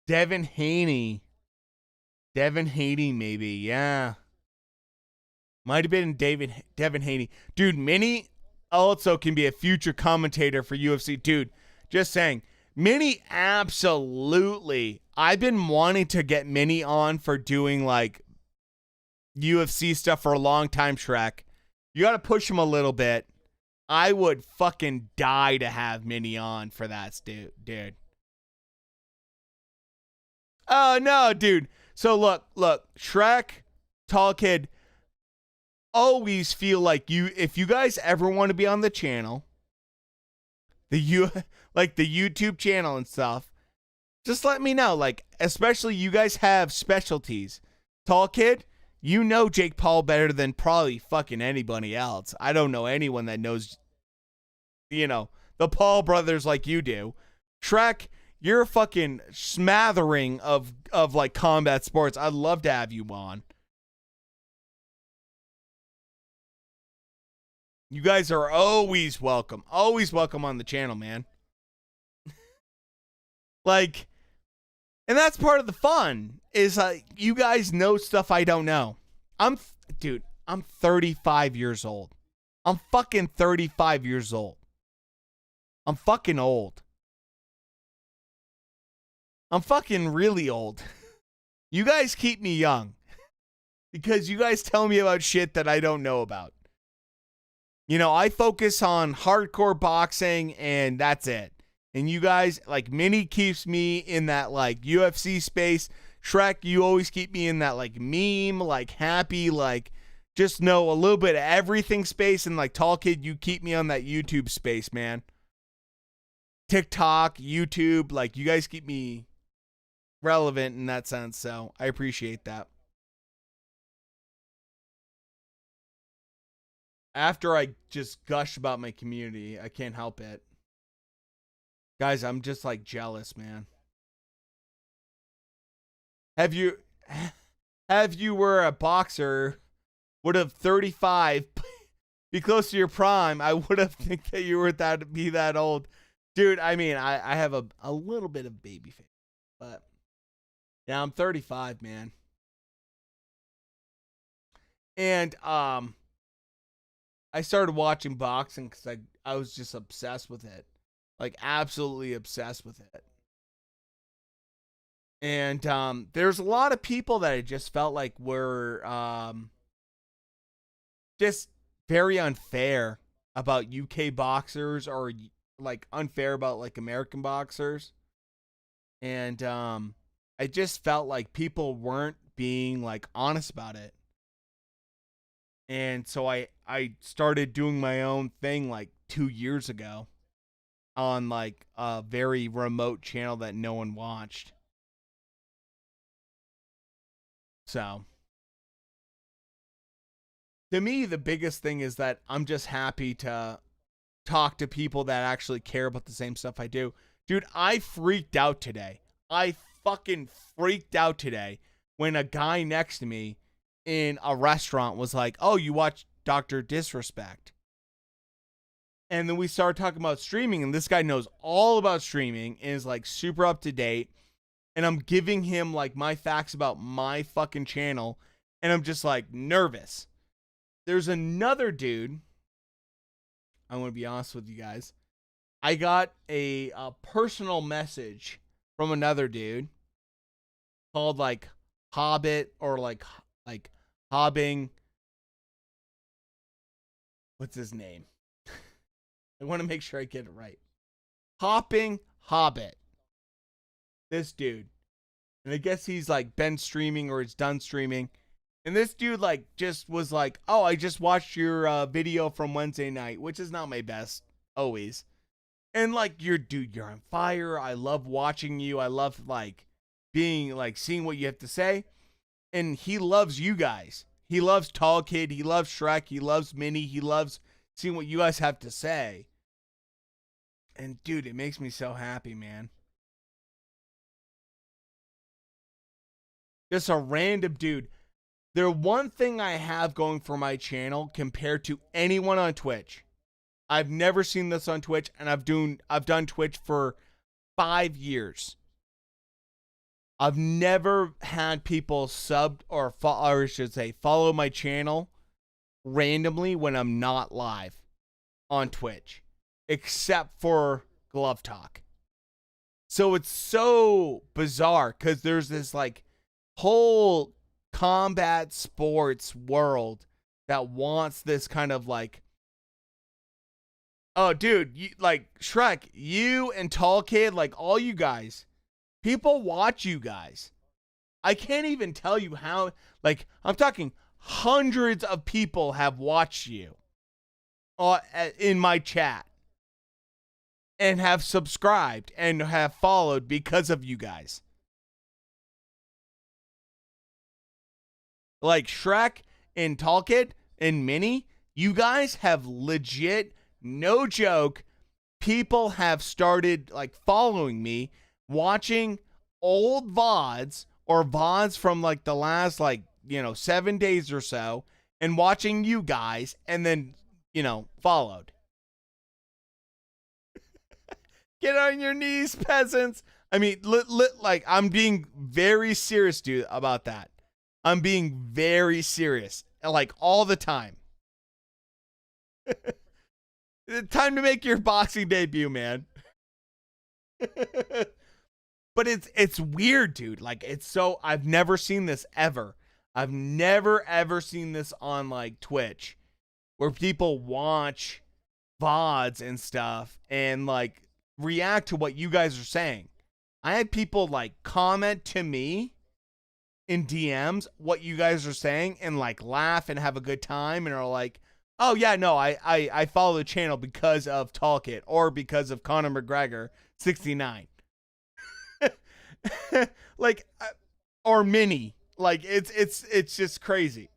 Devin Haney. Devin Haney, maybe. Yeah. Might have been Devin Haney. Dude, Minnie also can be a future commentator for UFC. Dude, just saying. Minnie, absolutely. I've been wanting to get Minnie on for doing like UFC stuff for a long time, Shrek. You got to push him a little bit. I would fucking die to have Minnie on for that, dude. Oh, no, dude. So look, Shrek, Tall Kid, always feel like if you guys ever want to be on the channel, the YouTube channel and stuff, just let me know. Like, especially you guys have specialties. Tall Kid, you know Jake Paul better than probably fucking anybody else. I don't know anyone that knows, the Paul brothers like you do. Shrek, you're a fucking smattering of like combat sports. I'd love to have you on. You guys are always welcome. Always welcome on the channel, man. Like, and that's part of the fun is you guys know stuff I don't know. I'm 35 years old. I'm fucking 35 years old. I'm fucking old. I'm fucking really old. You guys keep me young because you guys tell me about shit that I don't know about. I focus on hardcore boxing and that's it. And you guys, like, Minnie keeps me in that, like, UFC space. Shrek, you always keep me in that, like, meme, like, happy, like, just know a little bit of everything space. And, like, Tall Kid, you keep me on that YouTube space, man. TikTok, YouTube, like, you guys keep me relevant in that sense. So I appreciate that. After I just gush about my community, I can't help it. Guys, I'm just like jealous, man. Have you have you were a boxer, would have 35 be close to your prime, I would have think that you were that old. Dude, I mean, I have a little bit of baby face, but yeah, I'm 35, man. And I started watching boxing because I was just obsessed with it. Like absolutely obsessed with it. And there's a lot of people that I just felt like were just very unfair about UK boxers, or like unfair about like American boxers. And I just felt like people weren't being like honest about it. And so I started doing my own thing like 2 years ago on like a very remote channel that no one watched. So to me, the biggest thing is that I'm just happy to talk to people that actually care about the same stuff I do. Dude, I freaked out today. I fucking freaked out today when a guy next to me in a restaurant was like, "Oh, you watch Dr. Disrespect?" And then we started talking about streaming, and this guy knows all about streaming and is like super up to date. And I'm giving him like my facts about my fucking channel, and I'm just like nervous. There's another dude. I want to be honest with you guys. I got a personal message from another dude called like Hobbit, or like Hobbing. What's his name? I want to make sure I get it right. Hopping Hobbit. This dude. And I guess he's like been streaming or is done streaming. And this dude like just was like, "Oh, I just watched your video from Wednesday night," which is not my best always. And like, you're on fire. I love watching you. I love like being like seeing what you have to say. And he loves you guys. He loves Tall Kid. He loves Shrek. He loves Minnie. He loves seeing what you guys have to say. And dude, it makes me so happy, man. Just a random dude. The one thing I have going for my channel compared to anyone on Twitch, I've never seen this on Twitch, and I've done Twitch for 5 years. I've never had people sub or I should say follow my channel randomly when I'm not live on Twitch, except for Glove Talk. So it's so bizarre because there's this like whole combat sports world that wants this kind of like, oh dude, you, like Shrek, you and Tall Kid, like all you guys, people watch you guys. I can't even tell you how, like, I'm talking hundreds of people have watched you in my chat and have subscribed and have followed because of you guys. Like Shrek and Tall Kid and Minnie, you guys have legit, no joke, people have started like following me, watching old VODs or VODs from like the last 7 days or so, and watching you guys, and then followed. Get on your knees, peasants. I mean, like I'm being very serious, dude, about that. I'm being very serious, like all the time. Time to make your boxing debut, man. But it's weird, dude. Like I've never seen this ever. I've never ever seen this on like Twitch, where people watch VODs and stuff and like react to what you guys are saying. I had people like comment to me in DMs what you guys are saying and like laugh and have a good time and are like, "Oh yeah, no, I follow the channel because of Tall Kid or because of Conor McGregor 69." Like or Minnie. Like it's just crazy.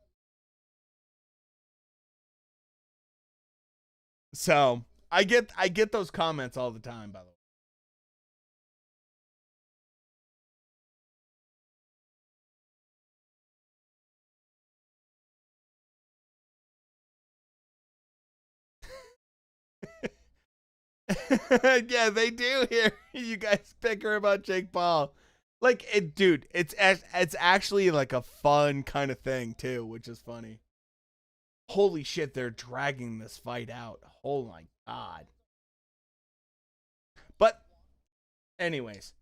So, I get those comments all the time, by the way. Yeah, they do hear you guys bicker about Jake Paul. Like, dude, it's actually like a fun kind of thing too, which is funny. Holy shit, they're dragging this fight out. Oh my god. But anyways,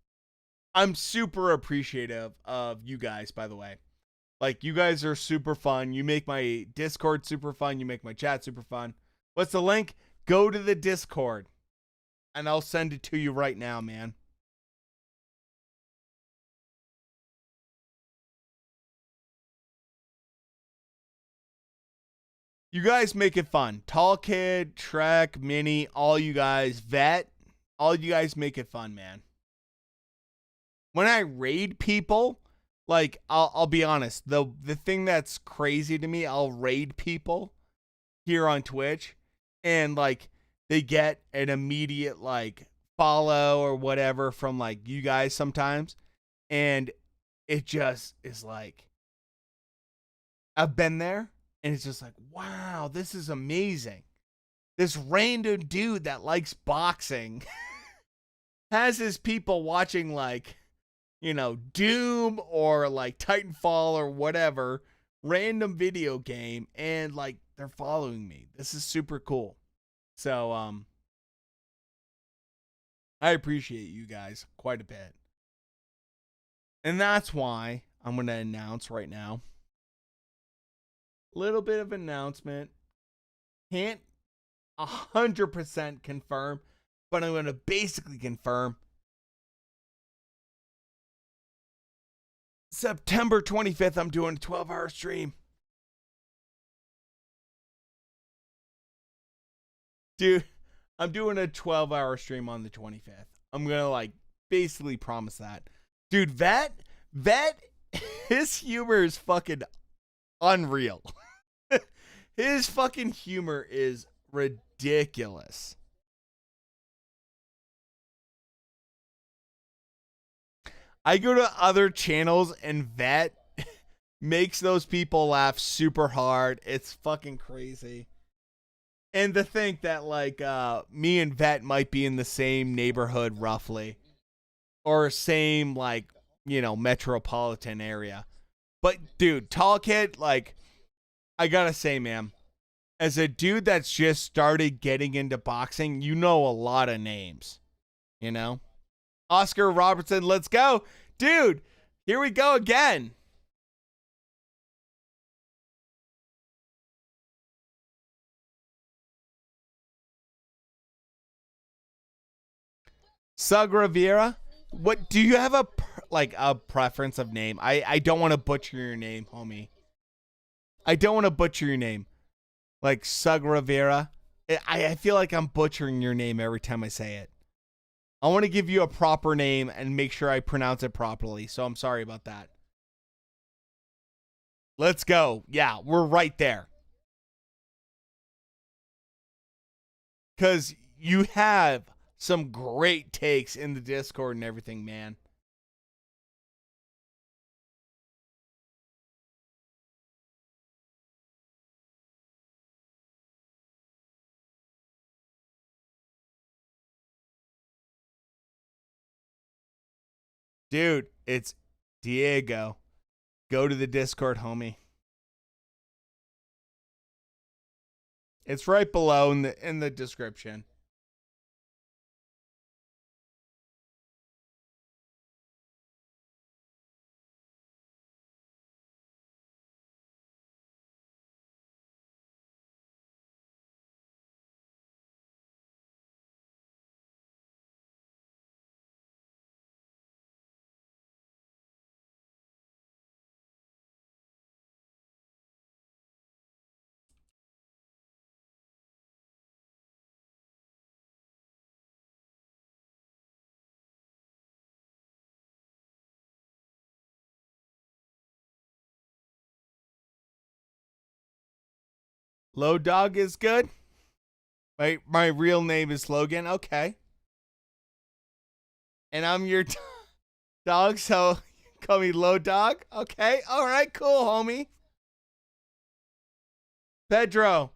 I'm super appreciative of you guys, by the way. Like, you guys are super fun. You make my Discord super fun. You make my chat super fun. What's the link? Go to the Discord, and I'll send it to you right now, man. You guys make it fun. Tall Kid, Trek, Mini, all you guys, Vet, all you guys make it fun, man. When I raid people, like, I'll be honest, the thing that's crazy to me, I'll raid people here on Twitch, and like they get an immediate like follow or whatever from like you guys sometimes, and it just is like, I've been there, and it's just like, wow, this is amazing. This random dude that likes boxing has his people watching like, you know, Doom or like Titanfall or whatever random video game, and like they're following me. This is super cool. So I appreciate you guys quite a bit. And that's why I'm going to announce right now. Little bit of announcement. Can't 100% confirm, but I'm going to basically confirm. September 25th, I'm doing a 12-hour stream. Dude, I'm doing a 12-hour stream on the 25th. I'm going to like basically promise that. Dude, Vet, his humor is fucking unreal. His fucking humor is ridiculous. I go to other channels and Vet makes those people laugh super hard. It's fucking crazy. And to think that like me and Vet might be in the same neighborhood roughly, or same like, you know, metropolitan area. But dude, Tall Kid, like, I gotta say, man, as a dude that's just started getting into boxing, you know a lot of names, you know? Oscar Robertson, let's go. Dude, here we go again. Sug Rivera, what do you have a preference of name? I don't want to butcher your name, homie. I don't want to butcher your name. Like Sug Rivera. I feel like I'm butchering your name every time I say it. I want to give you a proper name and make sure I pronounce it properly. So I'm sorry about that. Let's go. Yeah, we're right there. Because you have some great takes in the Discord and everything, man. Dude, it's Diego. Go to the Discord, homie. It's right below in the description. Low Dog is good. My real name is Logan. Okay. And I'm your dog, so call me Low Dog. Okay. All right. Cool, homie. Pedro.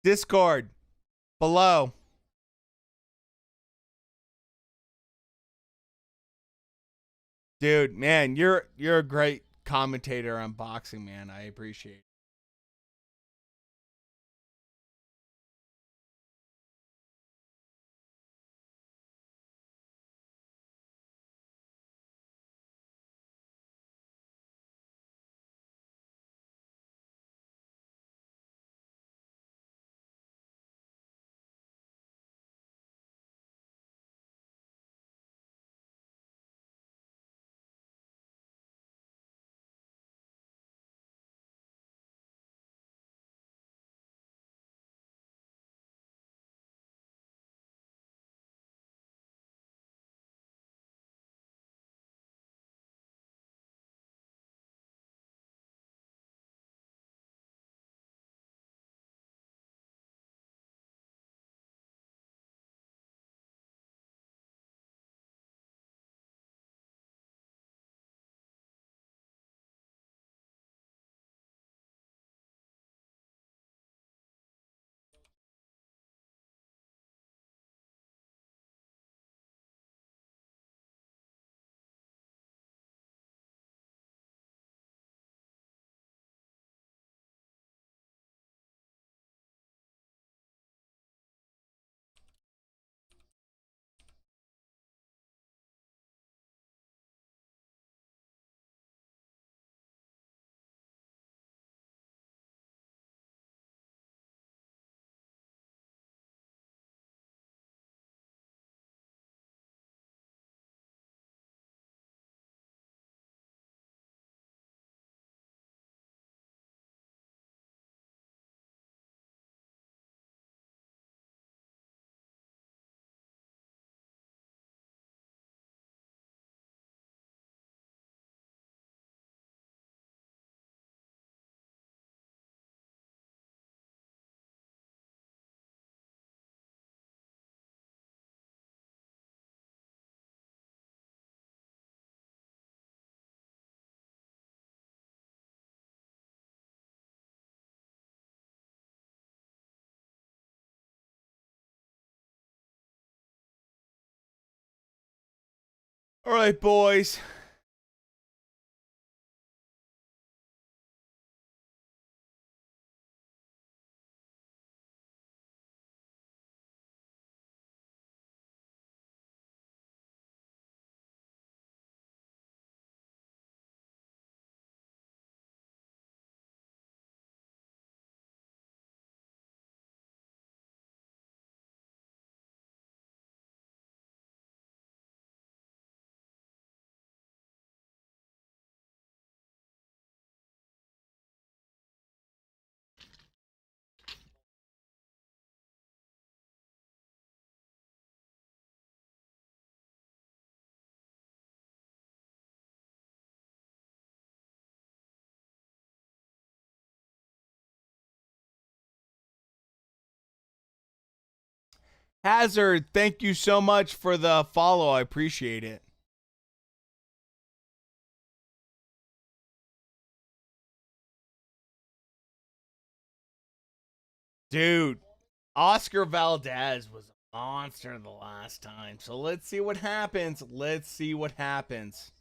Discord. Below. Dude, man, you're a great commentator on boxing, man. I appreciate it. All right, boys. Hazard, thank you so much for the follow. I appreciate it. Dude, Oscar Valdez was a monster the last time. So let's see what happens. Let's see what happens.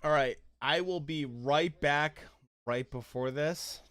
All right, I will be right back right before this.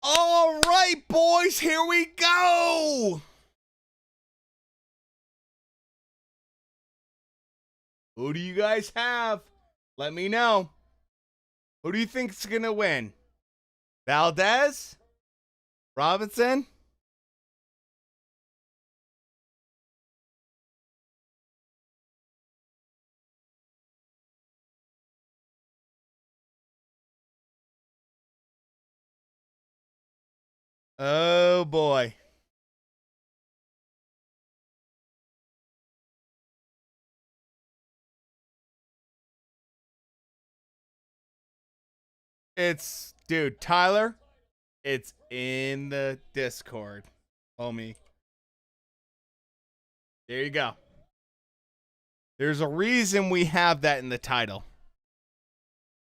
All right, boys, here we go. Who do you guys have? Let me know. Who do you think's gonna win? Valdez? Robinson? Oh boy. Dude, Tyler, it's in the Discord, homie. There you go. There's a reason we have that in the title.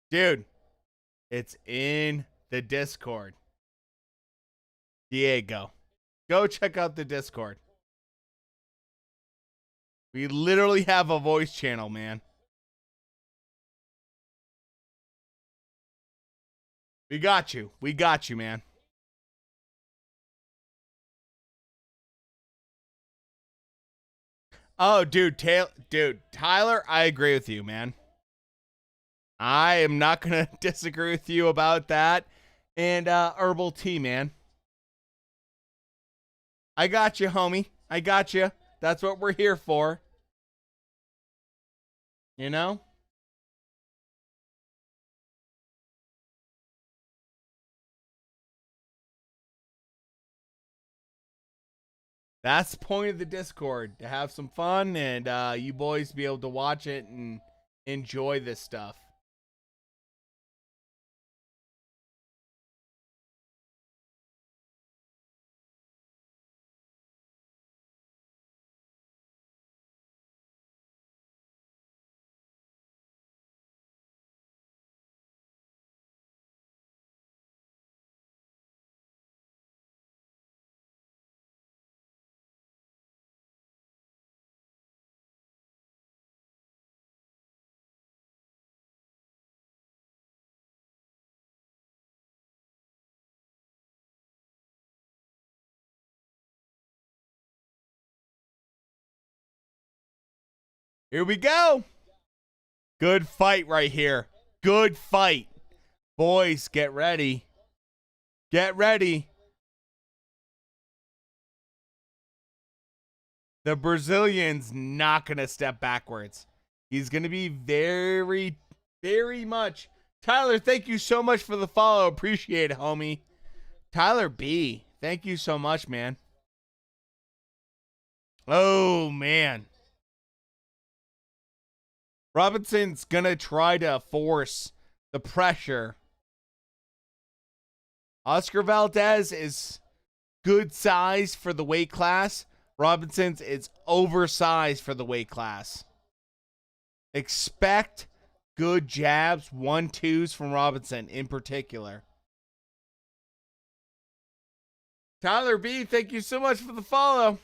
Dude, it's in the Discord. Diego, go check out the Discord. We literally have a voice channel, man. We got you. We got you, man. Oh, dude, Tyler, I agree with you, man. I am not going to disagree with you about that. And herbal tea, man. I got you, homie. I got you. That's what we're here for. You know? That's the point of the Discord, to have some fun and you boys be able to watch it and enjoy this stuff. Here we go. Good fight right here. Good fight. Boys, get ready. Get ready. The Brazilian's not going to step backwards. He's going to be very, very much. Tyler, thank you so much for the follow. Appreciate it, homie. Tyler B, thank you so much, man. Oh, man. Robinson's going to try to force the pressure. Oscar Valdez is good size for the weight class. Robinson's is oversized for the weight class. Expect good jabs, 1-2s from Robinson in particular. Tyler B, thank you so much for the follow.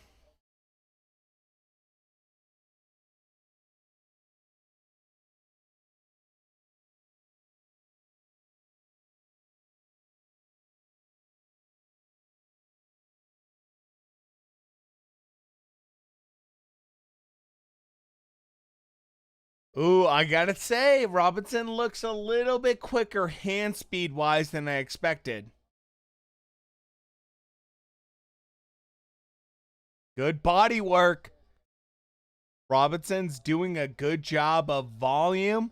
Ooh, I gotta say, Robinson looks a little bit quicker hand speed wise than I expected. Good body work. Robinson's doing a good job of volume.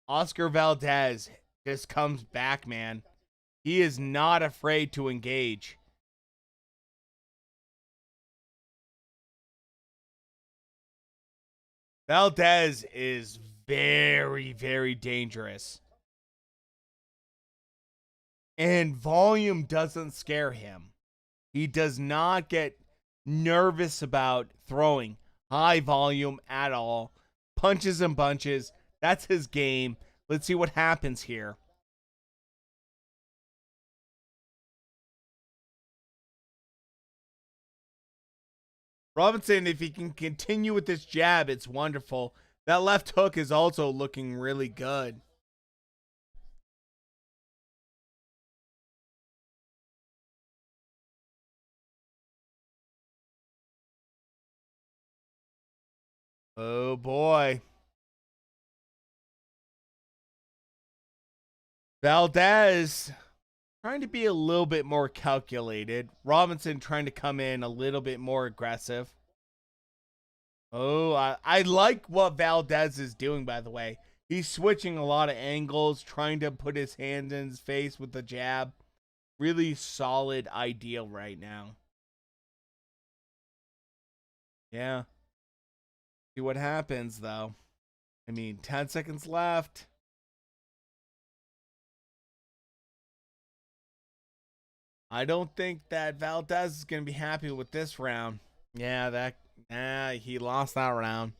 Oscar Valdez just comes back, man. He is not afraid to engage. Valdez is very, very dangerous. And volume doesn't scare him. He does not get nervous about throwing high volume at all. Punches and bunches. That's his game. Let's see what happens here. Robinson, if he can continue with this jab, it's wonderful. That left hook is also looking really good. Oh boy. Valdez trying to be a little bit more calculated. Robinson trying to come in a little bit more aggressive. Oh, I like what Valdez is doing, by the way. He's switching a lot of angles, trying to put his hand in his face with the jab. Really solid idea right now. Yeah. See what happens, though. I mean, 10 seconds left. I don't think that Valdez is going to be happy with this round. Yeah, he lost that round.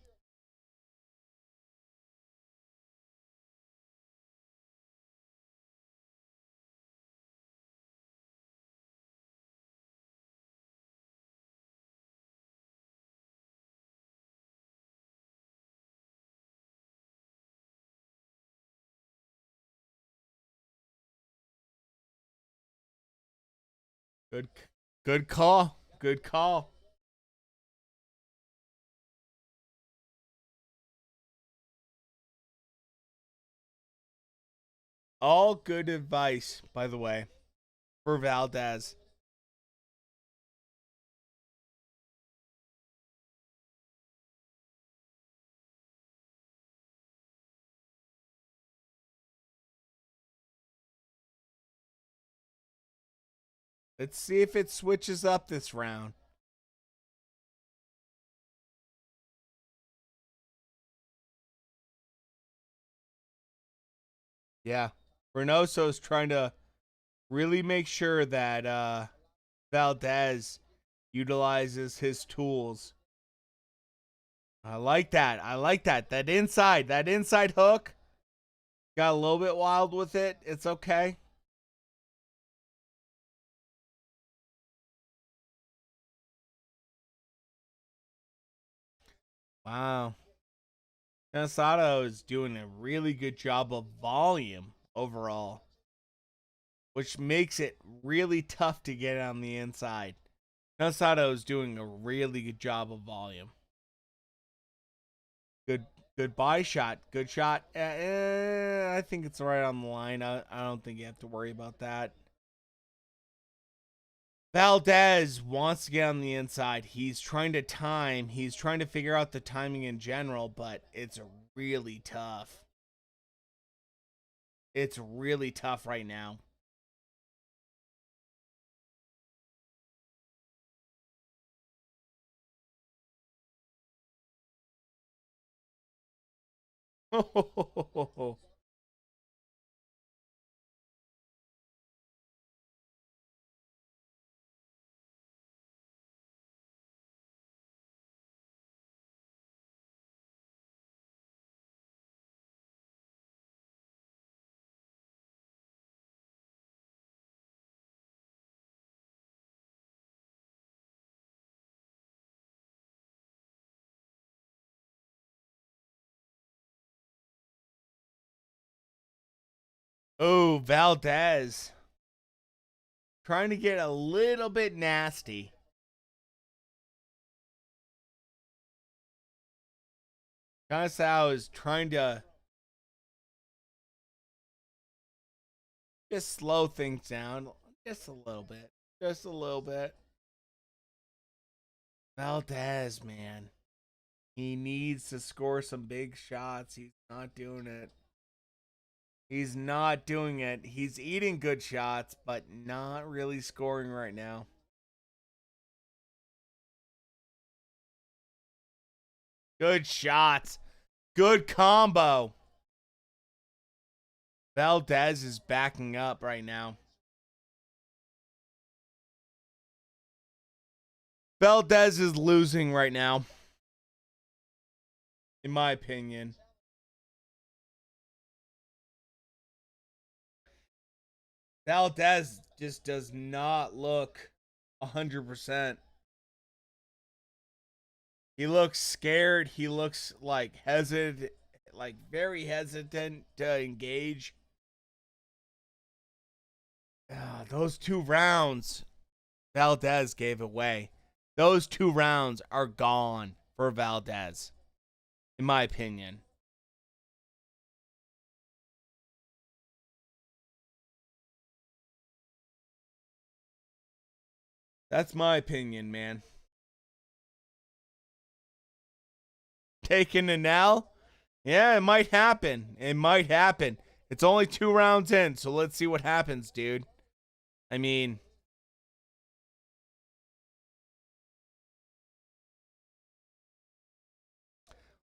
Good, good call. Good call. All good advice, by the way, for Valdez. Let's see if it switches up this round. Yeah. Reynoso's trying to really make sure that Valdez utilizes his tools. I like that. I like that. That inside hook. Got a little bit wild with it. It's okay. Wow. Conceicao is doing a really good job of volume overall, which makes it really tough to get on the inside. Conceicao is doing a really good job of volume. Good, good buy shot. Good shot. I think it's right on the line. I don't think you have to worry about that. Valdez wants to get on the inside. He's trying to time. He's trying to figure out the timing in general, but it's really tough. It's really tough right now. Oh, Valdez trying to get a little bit nasty. Conceicao is trying to just slow things down just a little bit. Just a little bit. Valdez, man. He needs to score some big shots. He's not doing it. He's not doing it. He's eating good shots, but not really scoring right now. Good shots. Good combo. Valdez is backing up right now. Valdez is losing right now, in my opinion. Valdez just does not look 100%. He looks scared. He looks like hesitant, like very hesitant to engage. Those 2 rounds Valdez gave away. Those 2 rounds are gone for Valdez. in my opinion. That's my opinion, man. Taking an L? Yeah, it might happen. It might happen. It's only 2 rounds in, so let's see what happens, dude. I mean,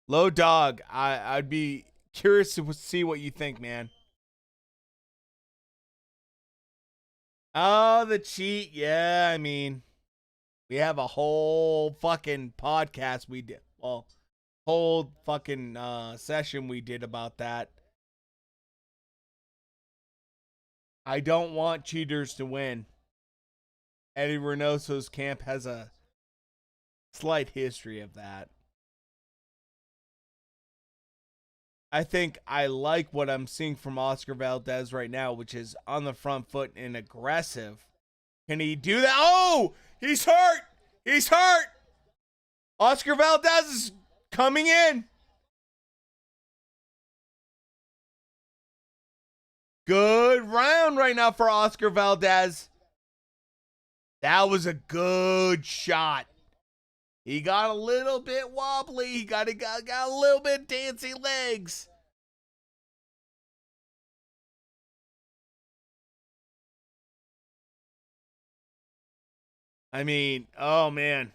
low dog. I'd be curious to see what you think, man. Oh, the cheat. Yeah, I mean, we have a whole fucking podcast we did. Well, whole fucking session we did about that. I don't want cheaters to win. Eddie Reynoso's camp has a slight history of that. I think I like what I'm seeing from Oscar Valdez right now, which is on the front foot and aggressive. Can he do that? Oh, he's hurt. He's hurt. Oscar Valdez is coming in. Good round right now for Oscar Valdez. That was a good shot. He got a little bit wobbly. He got a little bit dancey legs. I mean, oh man.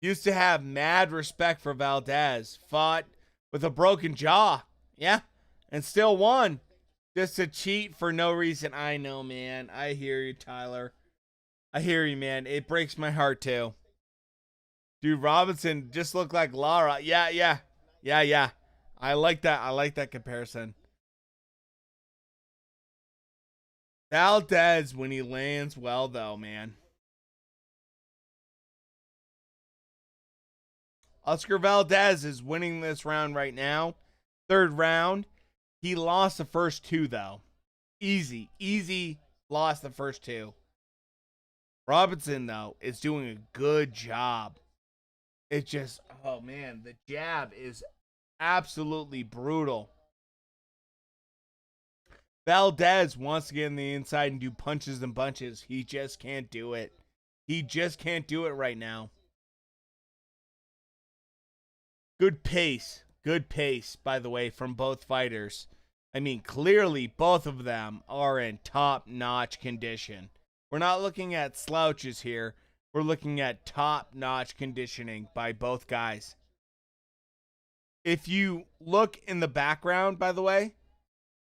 Used to have mad respect for Valdez. Fought with a broken jaw. Yeah. And still won. Just to cheat for no reason. I know, man. I hear you, Tyler. I hear you, man. It breaks my heart, too. Dude, Robinson just looked like Lara. Yeah. I like that. I like that comparison. Valdez, when he lands well, though, man. Oscar Valdez is winning this round right now. 3rd round. He lost the first 2, though. Easy lost the first 2. Robinson, though, is doing a good job. It just, oh man, the jab is absolutely brutal. Valdez wants to get in the inside and do punches and bunches. He just can't do it. He just can't do it right now. Good pace, by the way, from both fighters. I mean, clearly both of them are in top-notch condition. We're not looking at slouches here. We're looking at top-notch conditioning by both guys. If you look in the background, by the way,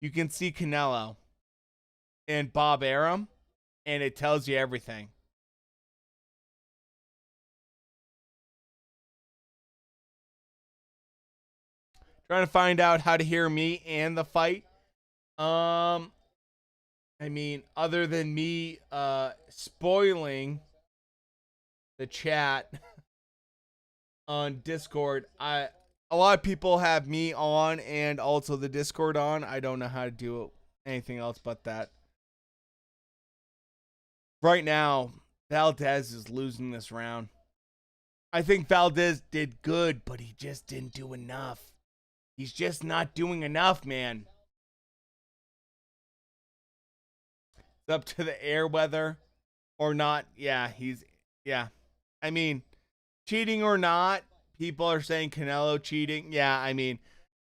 you can see Canelo and Bob Arum, and it tells you everything. Trying to find out how to hear me and the fight. I mean, other than me spoiling the chat on Discord, a lot of people have me on and also the Discord on. I don't know how to do anything else but that. Right now, Valdez is losing this round. I think Valdez did good, but he just didn't do enough. He's just not doing enough, man. It's up to the air weather or not. Yeah. I mean, cheating or not, people are saying Canelo cheating. Yeah, I mean,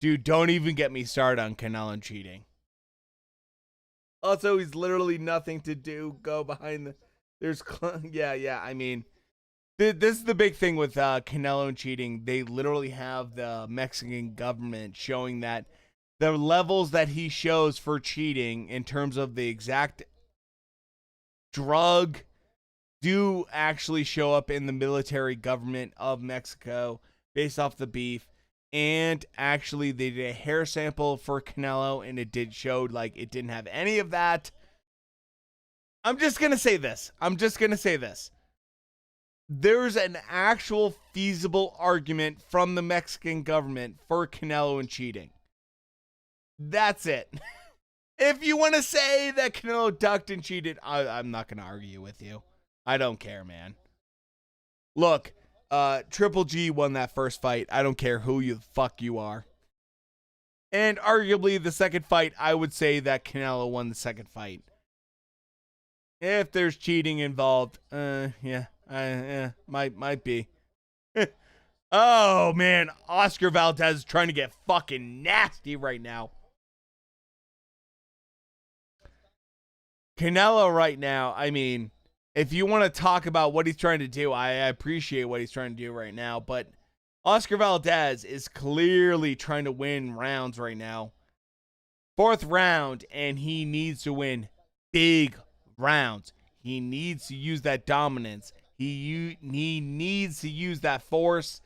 dude, don't even get me started on Canelo cheating. Also, he's literally nothing to do. Go behind the... There's... Yeah, I mean... This is the big thing with Canelo and cheating. They literally have the Mexican government showing that the levels that he shows for cheating in terms of the exact drug do actually show up in the military government of Mexico based off the beef. And actually, they did a hair sample for Canelo, and it did show like it didn't have any of that. I'm just going to say this. There's an actual feasible argument from the Mexican government for Canelo and cheating. That's it. If you want to say that Canelo ducked and cheated, I'm not going to argue with you. I don't care, man. Look, Triple G won that first fight. I don't care who you the fuck you are. And arguably the second fight, I would say that Canelo won the second fight. If there's cheating involved, might be. Oh man, Oscar Valdez is trying to get fucking nasty right now. Canelo right now, I mean, if you want to talk about what he's trying to do, I appreciate what he's trying to do right now, but Oscar Valdez is clearly trying to win rounds right now. Fourth round, and he needs to win big rounds. He needs to use that dominance. He needs to use that force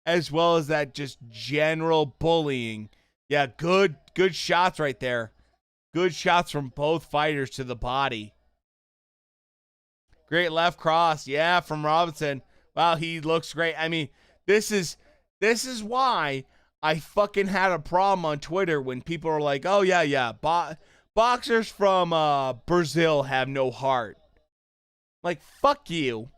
as well as that just general bullying. Yeah, good shots right there. Good shots from both fighters to the body. Great left cross. Yeah, from Robinson. Wow, he looks great. I mean, this is why I fucking had a problem on Twitter when people are like, oh, yeah. Boxers from Brazil have no heart. Like, fuck you.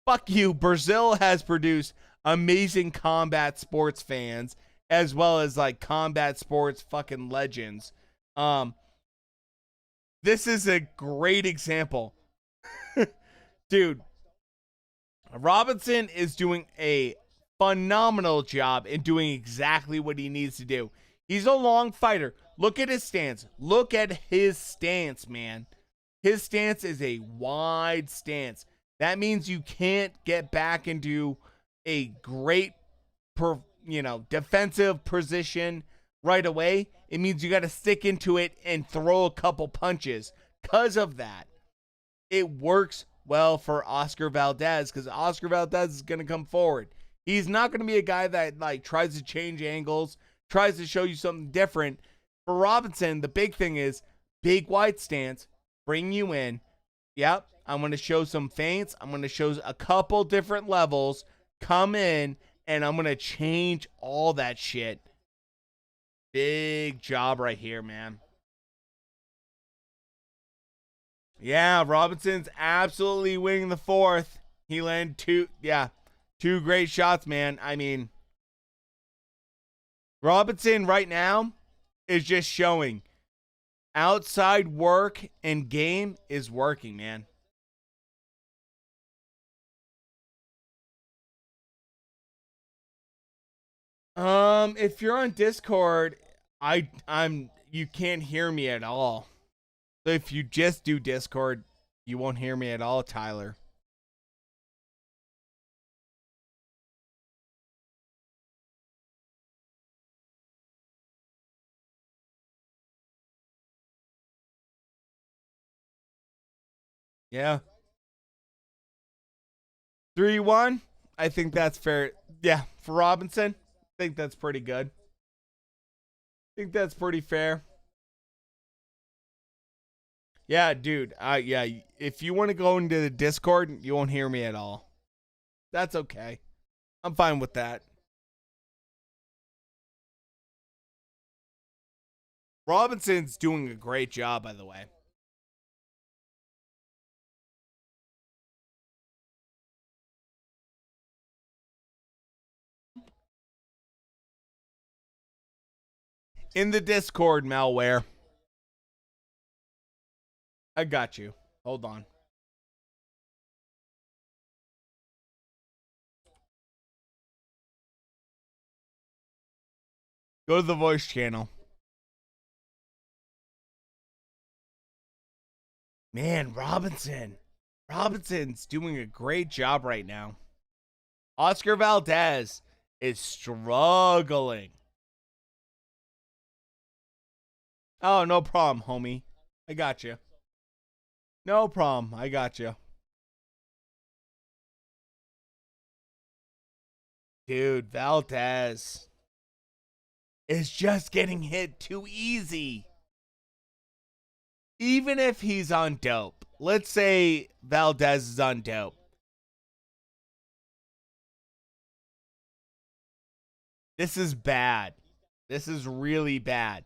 Fuck you. Brazil has produced amazing combat sports fans as well as, like, combat sports fucking legends. This is a great example. Dude, Robinson is doing a phenomenal job in doing exactly what he needs to do. He's a long fighter. Look at his stance. Look at his stance, man. His stance is a wide stance. That means you can't get back into a great, defensive position right away. It means you got to stick into it and throw a couple punches. Because of that, it works well for Oscar Valdez because Oscar Valdez is going to come forward. He's not going to be a guy that like tries to change angles, tries to show you something different. For Robinson, the big thing is big wide stance, bring you in. Yep, I'm going to show some feints. I'm going to show a couple different levels, come in, and I'm going to change all that shit. Big job right here, man. Yeah, Robinson's absolutely winning the fourth. He landed two great shots, man. I mean, Robinson right now is just showing outside work and game is working, man. If you're on Discord, you can't hear me at all. So if you just do Discord, you won't hear me at all, Tyler. Yeah. 3-1. I think that's fair. Yeah, for Robinson, I think that's pretty good. I think that's pretty fair. Yeah, dude. Yeah, if you want to go into the Discord, you won't hear me at all. That's okay. I'm fine with that. Robinson's doing a great job, by the way. In the Discord, malware. I got you. Hold on. Go to the voice channel. Man, Robinson's doing a great job right now. Oscar Valdez is struggling. Oh, no problem, homie. I got you. No problem. I got you. Dude, Valdez is just getting hit too easy. Even if he's on dope. Let's say Valdez is on dope. This is bad. This is really bad.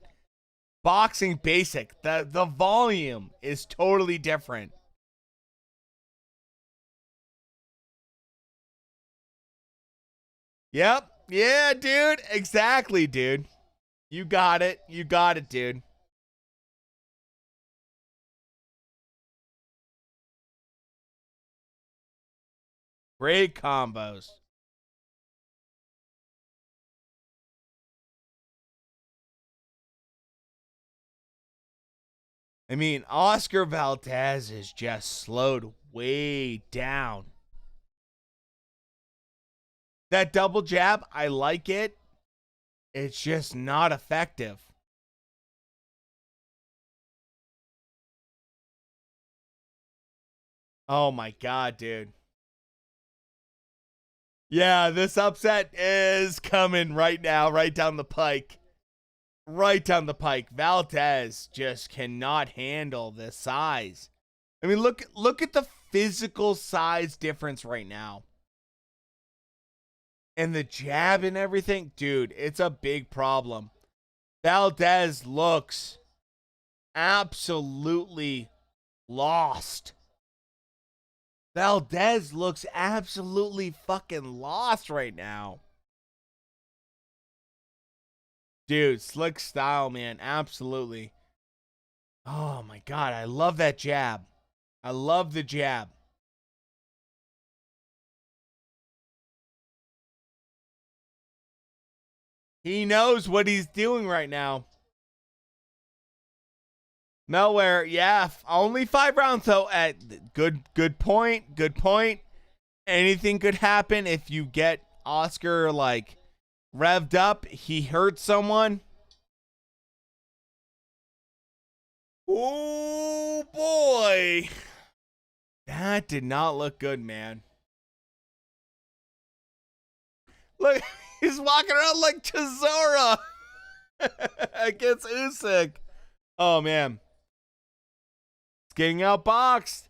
Boxing basic. The volume is totally different. Yep. Yeah, dude. Exactly, dude. You got it. You got it, dude. Great combos. I mean, Oscar Valdez is just slowed way down. That double jab, I like it. It's just not effective. Oh my God, dude. Yeah, this upset is coming right now, right down the pike. Right down the pike. Valdez just cannot handle the size. I mean, look at the physical size difference right now. And the jab and everything, dude, it's a big problem. Valdez looks absolutely lost. Valdez looks absolutely fucking lost right now. Dude, slick style, man. Absolutely. Oh my God. I love that jab. I love the jab. He knows what he's doing right now. Malware, yeah, only 5 rounds though. At good point. Good point. Anything could happen if you get Oscar like revved up. He hurt someone. Oh boy. That did not look good, man. Look, he's walking around like Chisora against Usyk. Oh man. It's getting outboxed.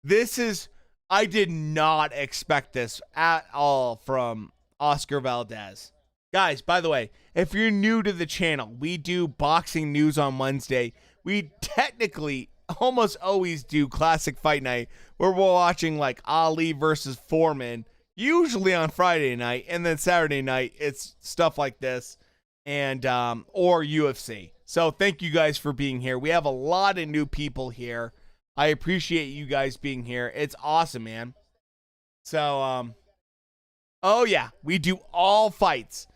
This is I did not expect this at all from Oscar Valdez. Guys, by the way, if you're new to the channel, we do boxing news on Wednesday. We technically almost always do classic fight night where we're watching like Ali versus Foreman, usually on Friday night, and then Saturday night it's stuff like this and or UFC. So thank you guys for being here. We have a lot of new people here. I appreciate you guys being here. It's awesome, man. So oh yeah, we do all fights.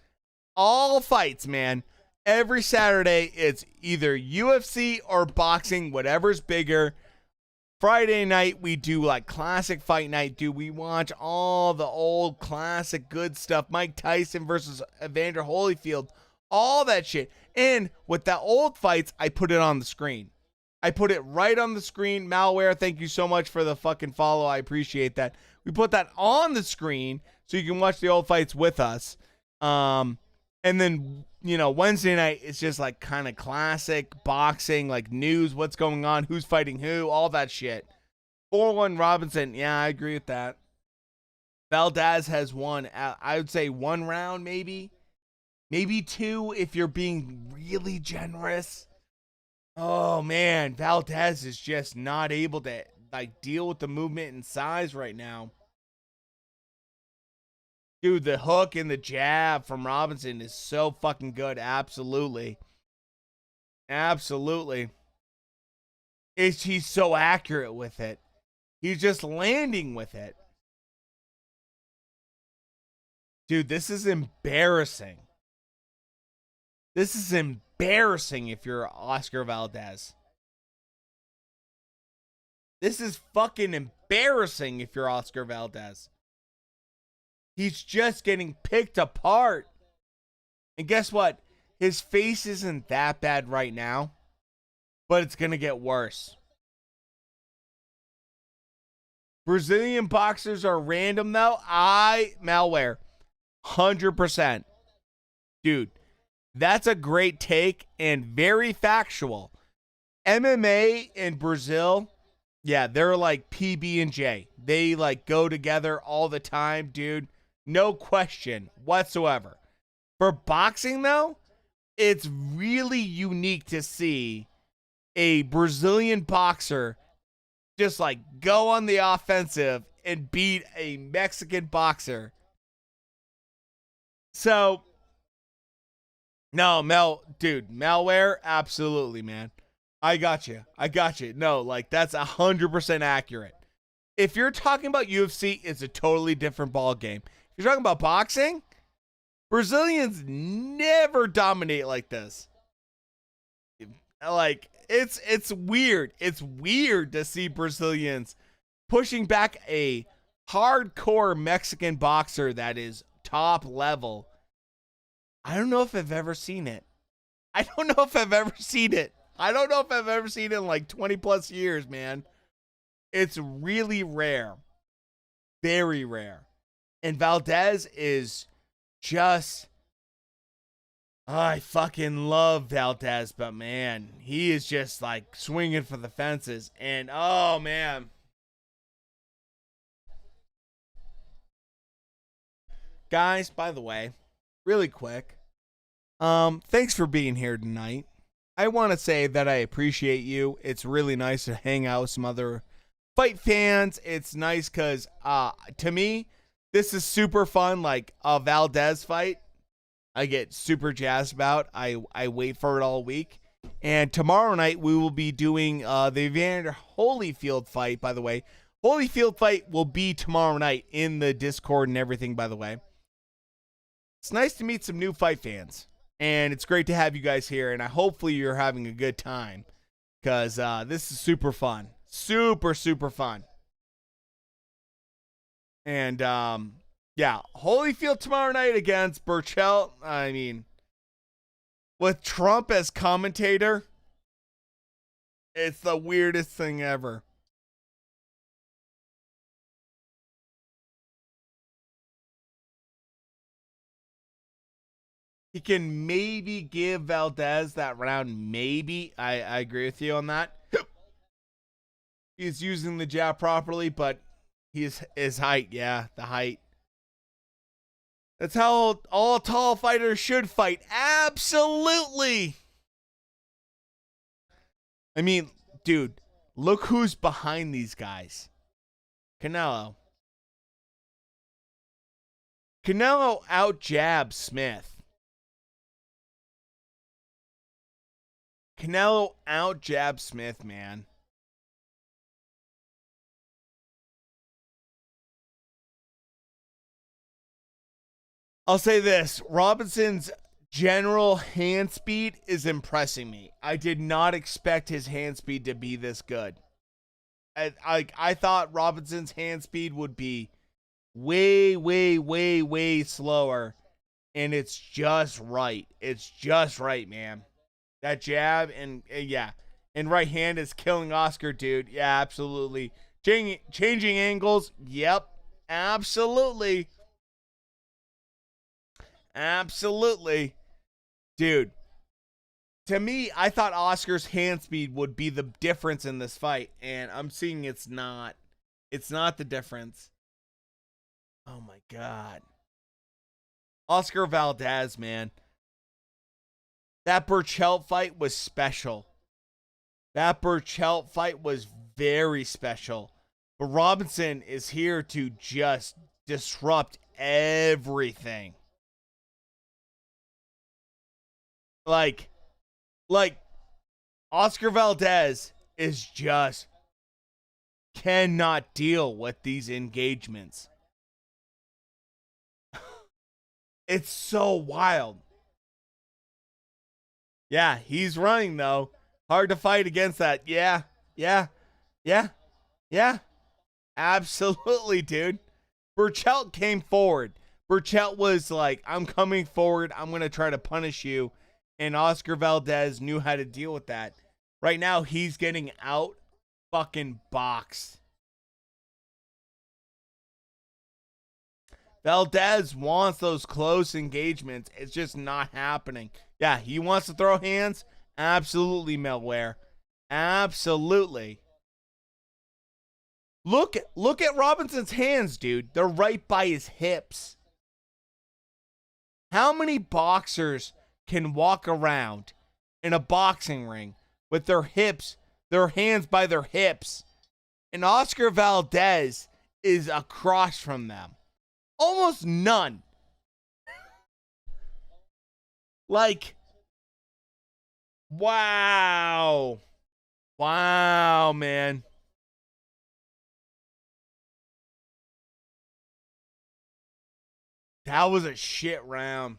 All fights, man. Every Saturday, it's either UFC or boxing, whatever's bigger. Friday night, we do like classic fight night. Dude, we watch all the old classic good stuff. Mike Tyson versus Evander Holyfield. All that shit. And with the old fights, I put it on the screen. I put it right on the screen. Malware, thank you so much for the fucking follow. I appreciate that. We put that on the screen so you can watch the old fights with us. And then, you know, Wednesday night, it's just like kind of classic boxing, like news, what's going on, who's fighting who, all that shit. 4-1 Robinson. Yeah, I agree with that. Valdez has won, I would say 1 round, maybe. Maybe 2 if you're being really generous. Oh, man. Valdez is just not able to, like, deal with the movement and size right now. Dude, the hook and the jab from Robinson is so fucking good. Absolutely. Absolutely. He's so accurate with it. He's just landing with it. Dude, this is embarrassing. This is embarrassing if you're Oscar Valdez. This is fucking embarrassing if you're Oscar Valdez. He's just getting picked apart. And guess what? His face isn't that bad right now, but it's going to get worse. Brazilian boxers are random, though. Malware. 100%. Dude, that's a great take and very factual. MMA in Brazil, yeah, they're like PB and J. They like go together all the time, dude. No question whatsoever. For boxing, though, it's really unique to see a Brazilian boxer just like go on the offensive and beat a Mexican boxer. So, no, dude, malware, absolutely, man. I got you. No, like that's 100% accurate. If you're talking about UFC, it's a totally different ball game. If you're talking about boxing, Brazilians never dominate like this. Like it's weird. It's weird to see Brazilians pushing back a hardcore Mexican boxer that is top level. I don't know if I've ever seen it. I don't know if I've ever seen it in like 20 plus years, man. It's really rare. Very rare. And Valdez is just, I fucking love Valdez, but man, he is just like swinging for the fences. And oh man. Guys, by the way, really quick, thanks for being here tonight. I want to say that I appreciate you. It's really nice to hang out with some other fight fans. It's nice because, to me, this is super fun. Like a Valdez fight, I get super jazzed about. I wait for it all week. And tomorrow night, we will be doing the Evander Holyfield fight, by the way. Holyfield fight will be tomorrow night in the Discord and everything, by the way. It's nice to meet some new fight fans. And it's great to have you guys here. And hopefully you're having a good time. Because this is super fun. Super, super fun. And, yeah, Holyfield tomorrow night against Burchell. I mean, with Trump as commentator, it's the weirdest thing ever. He can maybe give Valdez that round. Maybe. I agree with you on that. He's using the jab properly, but his height, yeah, the height. That's how all tall fighters should fight. Absolutely. I mean, dude, look who's behind these guys. Canelo out jabs Smith. Canelo out jabs Smith, man. I'll say this. Robinson's general hand speed is impressing me. I did not expect his hand speed to be this good. I thought Robinson's hand speed would be way, way, way, way slower. And it's just right. It's just right, man. That jab and yeah. And right hand is killing Oscar, dude. Yeah, absolutely. Changing angles. Yep. Absolutely. Absolutely. Dude. To me, I thought Oscar's hand speed would be the difference in this fight. And I'm seeing it's not. It's not the difference. Oh my God. Oscar Valdez, man. That Burchell fight was special. That Burchell fight was very special. But Robinson is here to just disrupt everything. Like Oscar Valdez is just cannot deal with these engagements. It's so wild. Yeah, he's running, though. Hard to fight against that. Yeah. Absolutely, dude. Burchell came forward. Burchell was like, I'm coming forward. I'm going to try to punish you. And Oscar Valdez knew how to deal with that. Right now, he's getting out fucking boxed. Valdez wants those close engagements. It's just not happening. Yeah, he wants to throw hands. Absolutely, malware. Absolutely. Look at Robinson's hands, dude. They're right by his hips. How many boxers can walk around in a boxing ring with their hands by their hips? And Oscar Valdez is across from them. Almost none. Like, wow. Wow, man. That was a shit round.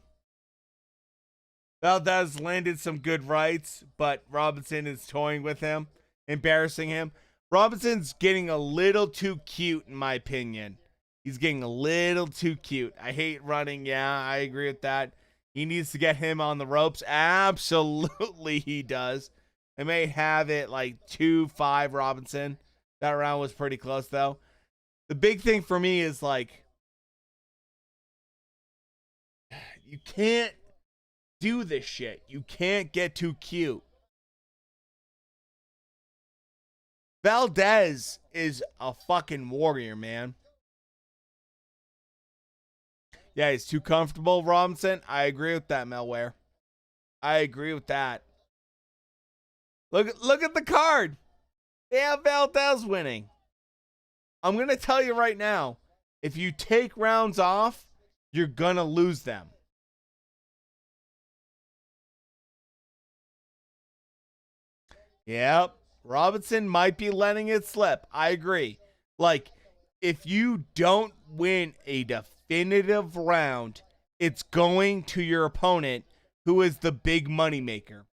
Valdez landed some good rights, but Robinson is toying with him, embarrassing him. Robinson's getting a little too cute, in my opinion. He's getting a little too cute. I hate running. Yeah, I agree with that. He needs to get him on the ropes. Absolutely, he does. I may have it like 2-5 Robinson. That round was pretty close, though. The big thing for me is like, you can't do this shit. You can't get too cute. Valdez is a fucking warrior, man. Yeah, he's too comfortable, Robinson. I agree with that, Melware. I agree with that. Look at the card. They have Valdez winning. I'm going to tell you right now, if you take rounds off, you're going to lose them. Yep. Robinson might be letting it slip. I agree. Like, if you don't win a definitive round, it's going to your opponent, who is the big money maker.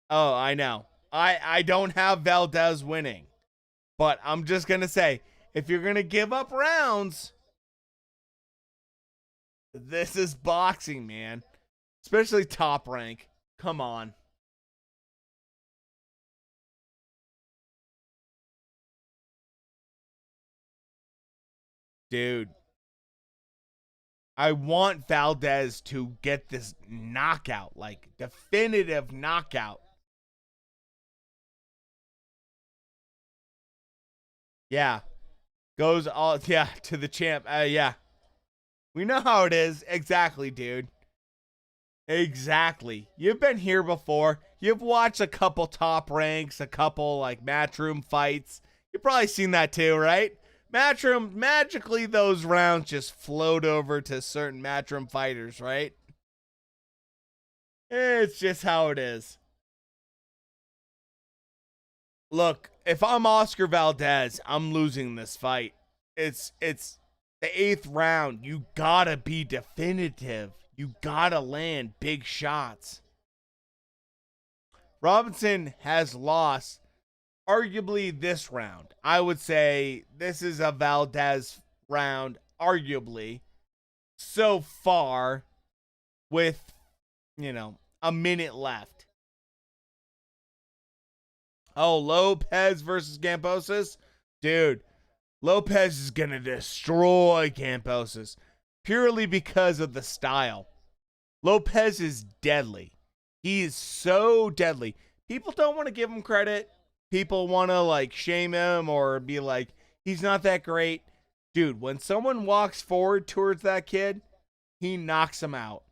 Oh, I know. I don't have Valdez winning. But I'm just going to say, if you're going to give up rounds, this is boxing, man. Especially top rank. Come on. Dude. I want Valdez to get this knockout, like definitive knockout. Yeah. Goes all, yeah, to the champ. Yeah. We know how it is. Exactly, dude. Exactly. You've been here before. You've watched a couple top ranks, a couple like matchroom fights. You've probably seen that too, right? Matchroom, magically those rounds just float over to certain matchroom fighters, right? It's just how it is. Look, if I'm Oscar Valdez, I'm losing this fight. It's the 8th round. You gotta be definitive. You gotta land big shots. Robinson has lost arguably this round. I would say this is a Valdez round, arguably, so far, with, a minute left. Oh, Lopez versus Gambosis? Dude, Lopez is going to destroy Gambosis purely because of the style. Lopez is deadly. He is so deadly. People don't want to give him credit. People want to like shame him or be like, he's not that great. Dude, when someone walks forward towards that kid, he knocks him out.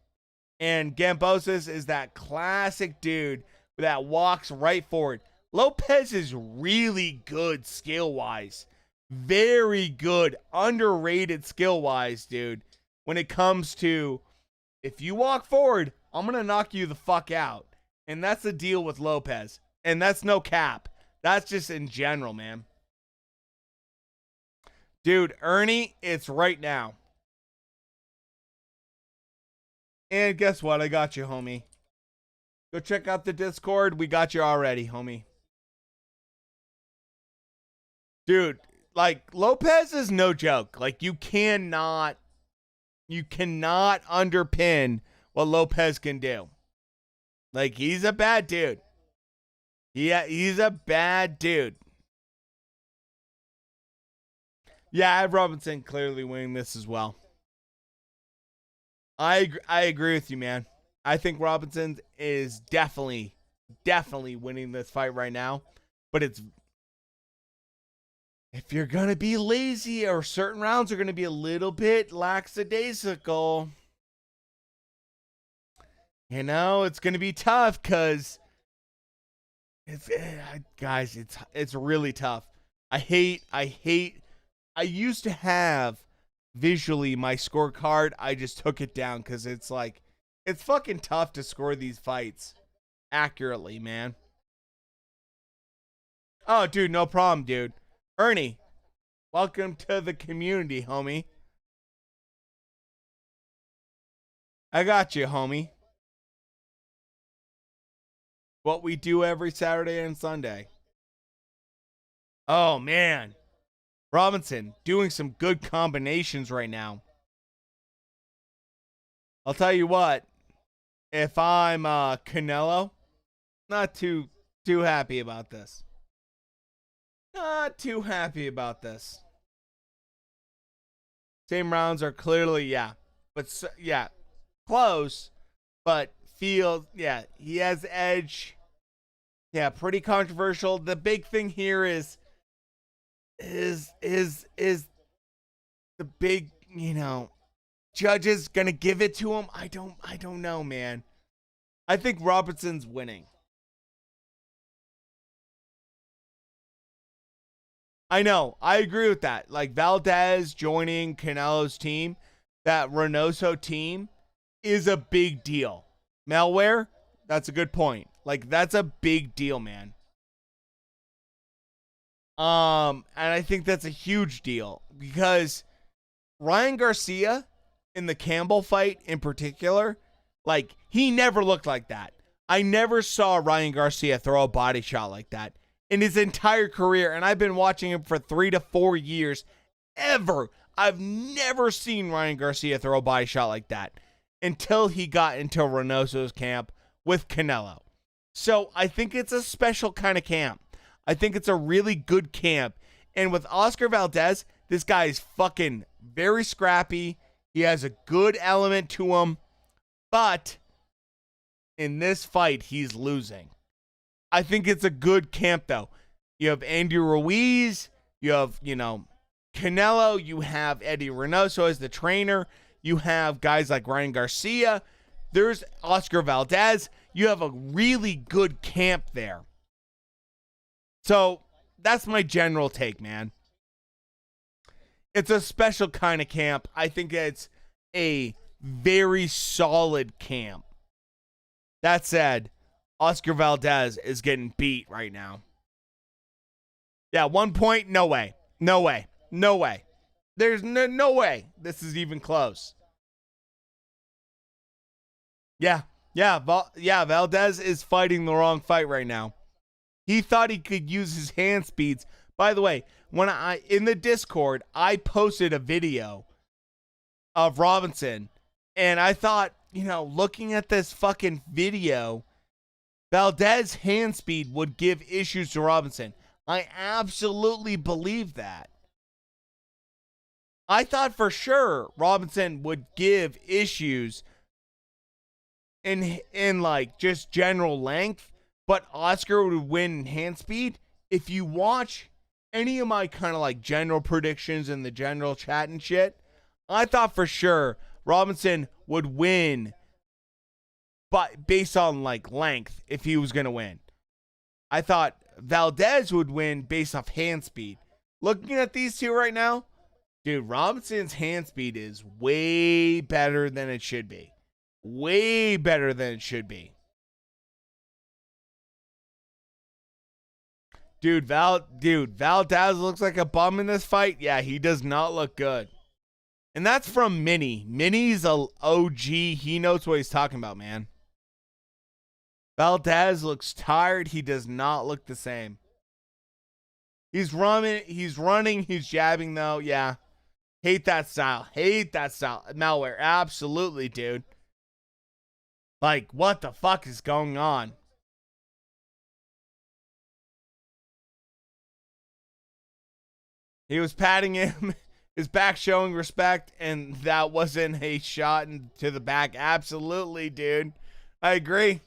And Gambosis is that classic dude that walks right forward. Lopez is really good skill-wise. Very good. Underrated skill-wise, dude. When it comes to, if you walk forward, I'm going to knock you the fuck out. And that's the deal with Lopez. And that's no cap. That's just in general, man. Dude, Ernie, it's right now. And guess what? I got you, homie. Go check out the Discord. We got you already, homie. Dude, like, Lopez is no joke. Like, you cannot underpin what Lopez can do. Like, he's a bad dude. Yeah, he's a bad dude. Yeah, I have Robinson clearly winning this as well. I agree with you, man. I think Robinson is definitely winning this fight right now. But it's, if you're going to be lazy or certain rounds are going to be a little bit lackadaisical, it's going to be tough because guys, it's really tough. I used to have visually my scorecard, I just took it down because it's like, it's fucking tough to score these fights accurately, man. Oh, dude, no problem, dude. Ernie, welcome to the community, homie. I got you, homie. What we do every Saturday and Sunday. Oh, man. Robinson doing some good combinations right now. I'll tell you what, if I'm Canelo, not too happy about this. Not too happy about this. Same rounds are clearly, yeah. But, yeah, close. But Field, yeah, he has edge. Yeah, pretty controversial. The big thing here is the big, judges gonna give it to him? I don't know, man. I think Robertson's winning. I know. I agree with that. Like Valdez joining Canelo's team, that Reynoso team is a big deal. Malware, that's a good point. Like that's a big deal, man. And I think that's a huge deal because Ryan Garcia in the Campbell fight in particular, like he never looked like that. I never saw Ryan Garcia throw a body shot like that in his entire career, and I've been watching him for 3 to 4 years. Ever, I've never seen Ryan Garcia throw a body shot like that until he got into Reynoso's camp with Canelo. So I think it's a special kind of camp. I think it's a really good camp. And with Oscar Valdez, this guy is fucking very scrappy. He has a good element to him. But in this fight, he's losing. I think it's a good camp, though. You have Andy Ruiz. You have, Canelo. You have Eddie Reynoso as the trainer. You have guys like Ryan Garcia. There's Oscar Valdez. You have a really good camp there. So that's my general take, man. It's a special kind of camp. I think it's a very solid camp. That said, Oscar Valdez is getting beat right now. Yeah, 1 point, no way. No way. No way. There's no way this is even close. Yeah, Valdez is fighting the wrong fight right now. He thought he could use his hand speeds. By the way, when in the Discord, I posted a video of Robinson, and I thought, looking at this fucking video, Valdez hand speed would give issues to Robinson. I absolutely believe that. I thought for sure Robinson would give issues in like just general length, but Oscar would win in hand speed. If you watch any of my kind of like general predictions in the general chat and shit, I thought for sure Robinson would win, but based on like length, if he was going to win. I thought Valdez would win based off hand speed. Looking at these two right now, dude, Robinson's hand speed is way better than it should be. Way better than it should be. Dude, Valdez looks like a bum in this fight. Yeah, he does not look good. And that's from Minnie. Minnie's a OG. He knows what he's talking about, man. Valdez looks tired. He does not look the same. He's running, he's jabbing though. Yeah. Hate that style. Malware. Absolutely, dude. Like, what the fuck is going on? He was patting him, his back showing respect, and that wasn't a shot to the back. Absolutely, dude. I agree.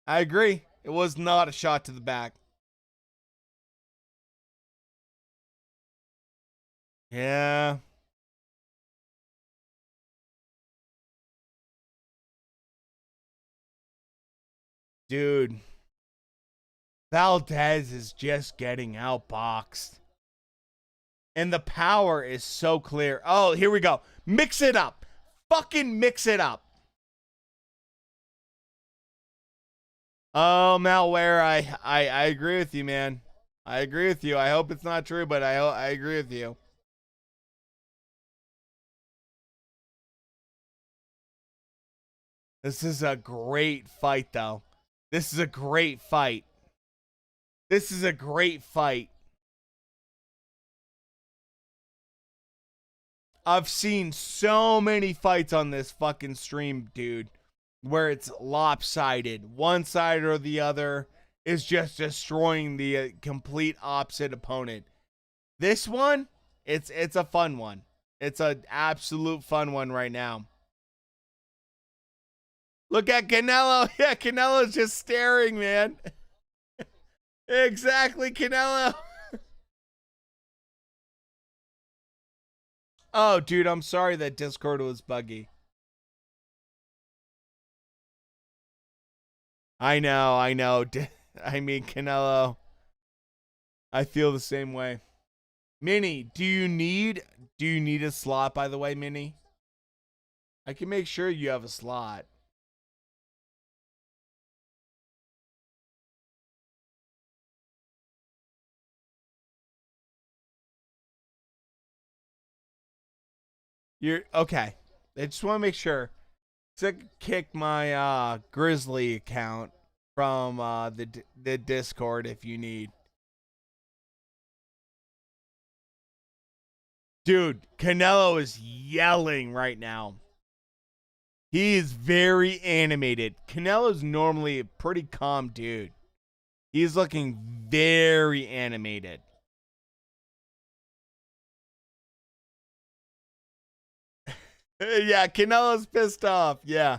It was not a shot to the back. Yeah. Dude. Valdez is just getting outboxed. And the power is so clear. Oh, here we go. Mix it up. Fucking mix it up. Oh, malware, I agree with you, man. I agree with you. I hope it's not true, but I agree with you. This is a great fight, though. This is a great fight. This is a great fight. I've seen so many fights on this fucking stream, dude, where it's lopsided. One side or the other is just destroying the complete opposite opponent. This one, it's a fun one. It's an absolute fun one right now. Look at Canelo. Yeah, Canelo's just staring, man. Exactly, Canelo. Oh, dude, I'm sorry that Discord was buggy. I know. I mean, Canelo, I feel the same way. Minnie, do you need a slot, by the way, Minnie? I can make sure you have a slot. You're okay. I just want to make sure. To kick my Grizzly account from the Discord if you need. Dude, Canelo is yelling right now. He is very animated. Canelo's normally a pretty calm dude. He's looking very animated. Yeah, Canelo's pissed off. Yeah.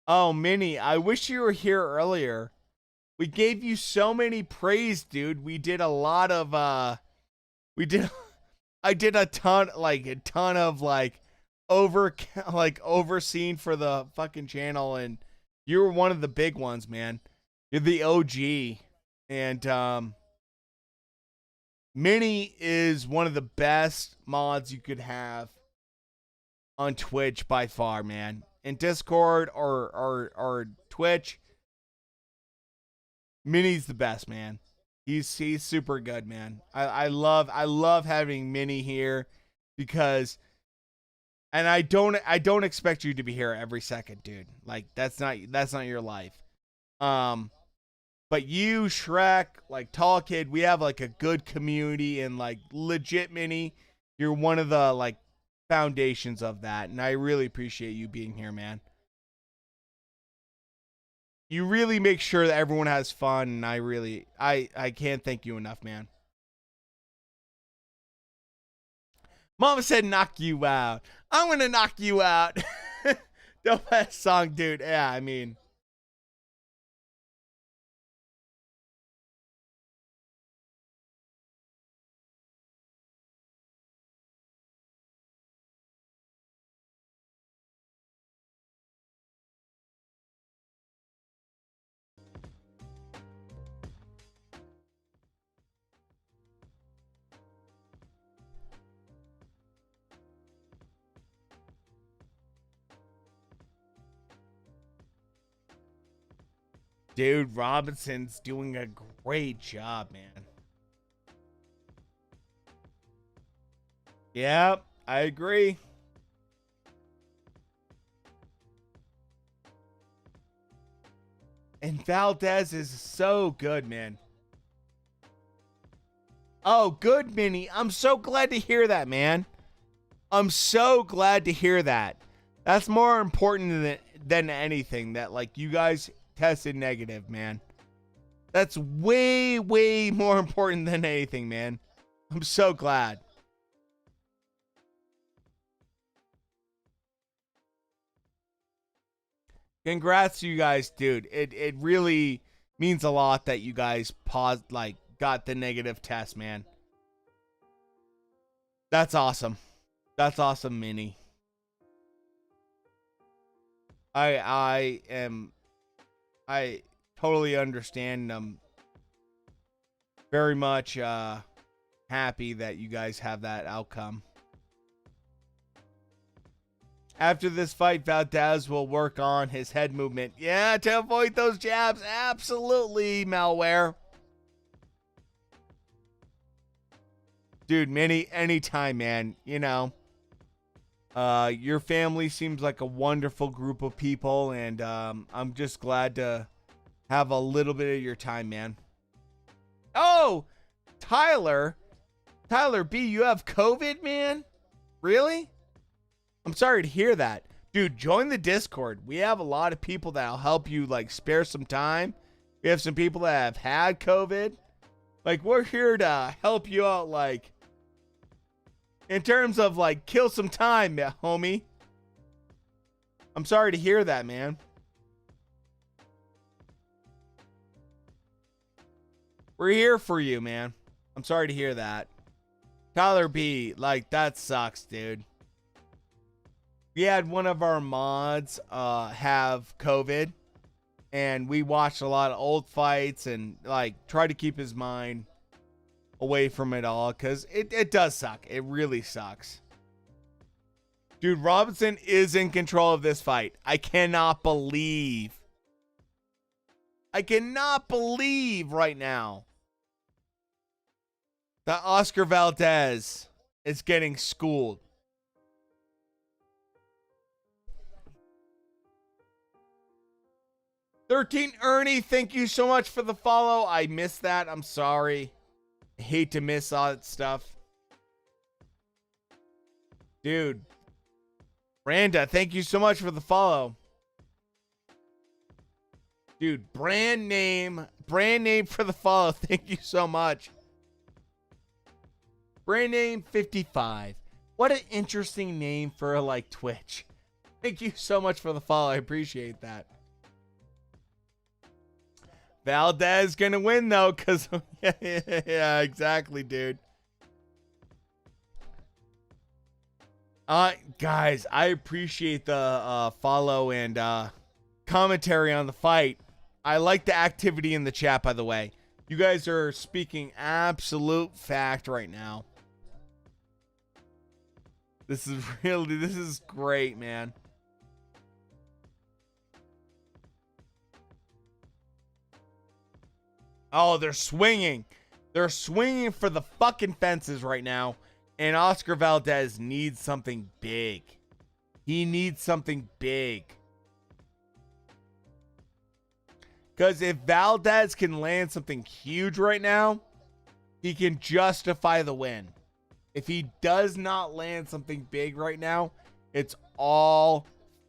Oh, Minnie, I wish you were here earlier. We gave you so many praise, dude. We did a lot of we did I did a ton of overseen for the fucking channel, and you were one of the big ones, man. You're the OG. And Minnie is one of the best mods you could have on Twitch by far, man. In Discord or Twitch, Minnie's the best, man. He's super good, man. I love having Minnie here because, and I don't expect you to be here every second, dude. Like that's not your life. But you, Shrek, like Tall Kid, we have like a good community, and like legit Minnie, you're one of the like foundations of that, and I really appreciate you being here, man. You really make sure that everyone has fun, and I can't thank you enough, man. Mama said knock you out. I'm gonna knock you out. Dope ass song, dude. Yeah, I mean, dude, Robinson's doing a great job, man. Yep, I agree. And Valdez is so good, man. Oh, good, Minnie. I'm so glad to hear that, man. I'm so glad to hear that. That's more important than anything, that like you guys tested negative, man. That's way more important than anything, man. I'm so glad. Congrats to you guys, dude. It really means a lot that you guys got the negative test, man. That's awesome. That's awesome, Minnie. I totally understand. I'm very much happy that you guys have that outcome. After this fight, Valdez will work on his head movement. Yeah, to avoid those jabs. Absolutely, Malware. Dude, anytime, man. You know, your family seems like a wonderful group of people, and I'm just glad to have a little bit of your time, man. Oh, Tyler B, you have COVID, man? Really? I'm sorry to hear that. Dude, join the Discord. We have a lot of people that'll help you, like, spare some time. We have some people that have had COVID. Like, we're here to help you out, like, in terms of, like, kill some time, homie. I'm sorry to hear that, man. We're here for you, man. I'm sorry to hear that. Tyler B, like, that sucks, dude. We had one of our mods have COVID, and we watched a lot of old fights and, like, tried to keep his mind away from it all, because it does suck. It really sucks. Dude, Robson is in control of this fight. I cannot believe right now that Oscar Valdez is getting schooled. $13 Ernie, thank you so much for the follow. I missed that. I'm sorry. I hate to miss all that stuff. Dude. Branda, thank you so much for the follow. Dude, brand name for the follow. Thank you so much. Brand name 55. What an interesting name for, like, Twitch. Thank you so much for the follow. I appreciate that. Valdez gonna win though, cause yeah, exactly, dude. Guys, I appreciate the follow and commentary on the fight. I like the activity in the chat, by the way. You guys are speaking absolute fact right now. This is great, man. Oh, they're swinging. They're swinging for the fucking fences right now. And Oscar Valdez needs something big. He needs something big. Because if Valdez can land something huge right now, he can justify the win. If he does not land something big right now, it's all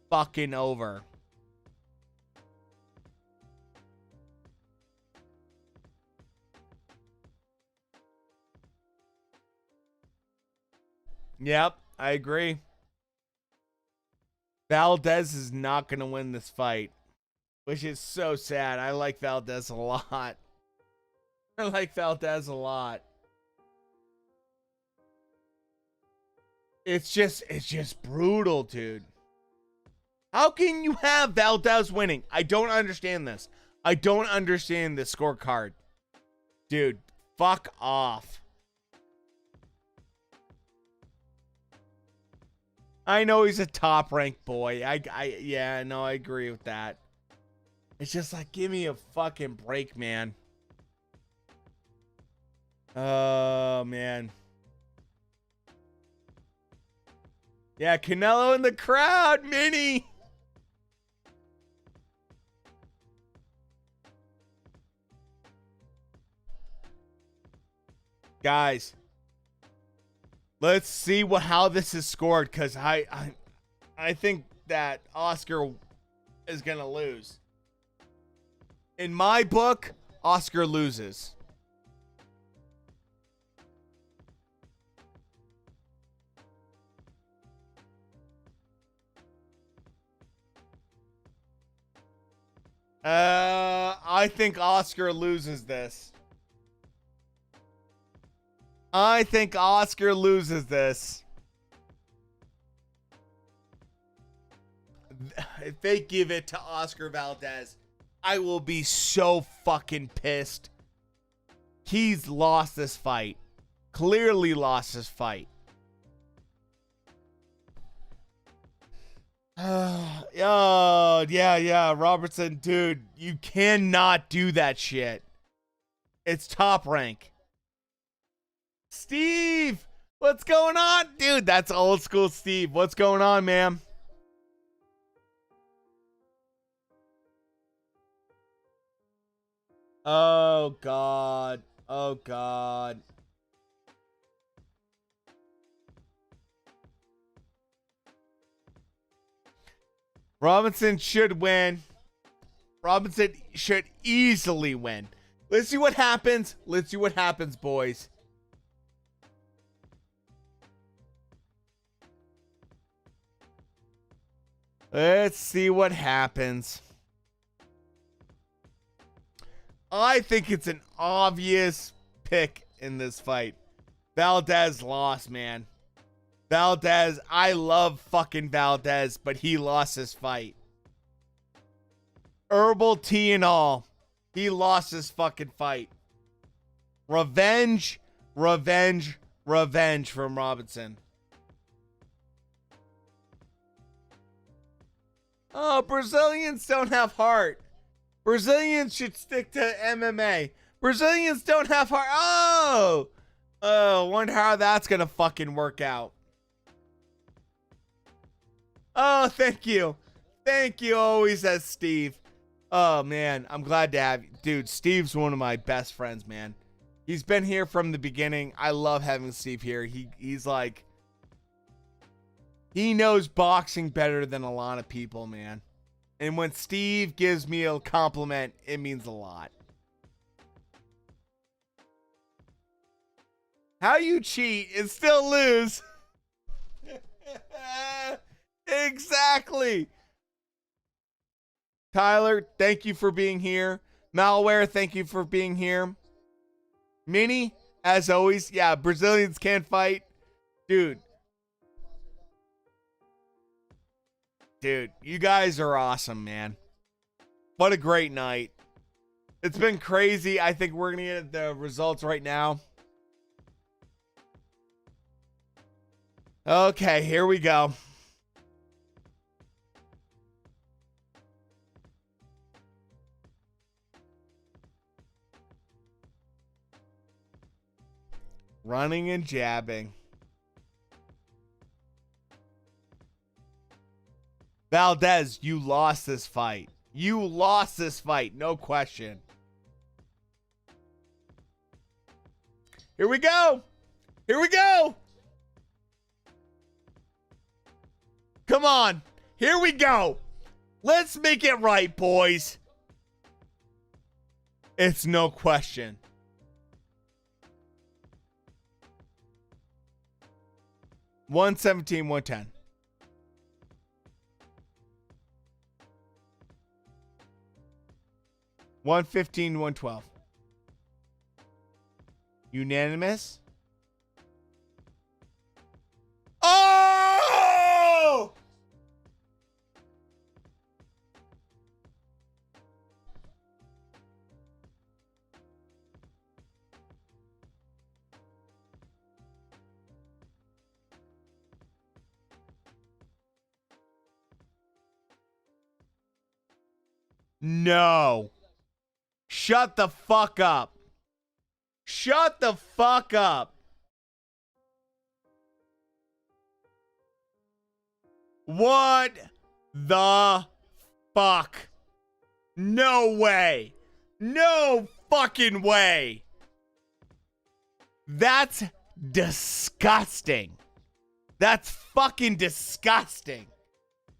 fucking over. Yep, I agree. Valdez is not going to win this fight, which is so sad. I like Valdez a lot. I like Valdez a lot. It's just brutal, dude. How can you have Valdez winning? I don't understand this. I don't understand this scorecard. Dude, fuck off. I know he's a top-ranked boy. Yeah, no, I agree with that. It's just like, give me a fucking break, man. Oh, man. Yeah, Canelo in the crowd, Minnie. Guys, let's see how this is scored, because I think that Oscar is going to lose. In my book, Oscar loses. I think Oscar loses this. I think Oscar loses this. If they give it to Oscar Valdez, I will be so fucking pissed. He's lost this fight. Clearly lost this fight. Oh, yeah. Robertson, dude, you cannot do that shit. It's Top Rank. Steve, what's going on? Dude, that's old school Steve. What's going on, man? Oh, God. Oh, God. Robinson should win. Robinson should easily win. Let's see what happens. Let's see what happens, boys. Let's see what happens. I think it's an obvious pick in this fight. Valdez lost, man. Valdez, I love fucking Valdez, but he lost this fight. Herbal tea and all. He lost this fucking fight. Revenge, revenge, revenge from Robinson. Oh, Brazilians don't have heart. Brazilians should stick to MMA. Brazilians don't have heart. Oh, wonder how that's gonna fucking work out. Oh, thank you. Thank you, always says Steve. Oh, man, I'm glad to have you. Dude, Steve's one of my best friends, man. He's been here from the beginning. I love having Steve here. He's like, he knows boxing better than a lot of people, man. And when Steve gives me a compliment, it means a lot. How you cheat and still lose? Exactly. Tyler, thank you for being here. Malware, thank you for being here. Minnie, as always, yeah, Brazilians can't fight. Dude, you guys are awesome, man. What a great night. It's been crazy. I think we're going to get the results right now. Okay, here we go. Running and jabbing. Valdez, you lost this fight. You lost this fight, no question. Here we go. Here we go. Come on. Here we go. Let's make it right, boys. It's no question. $117, $110. $115, $112. Unanimous. Oh! No. Shut the fuck up. Shut the fuck up. What the fuck? No way. No fucking way. That's disgusting. That's fucking disgusting.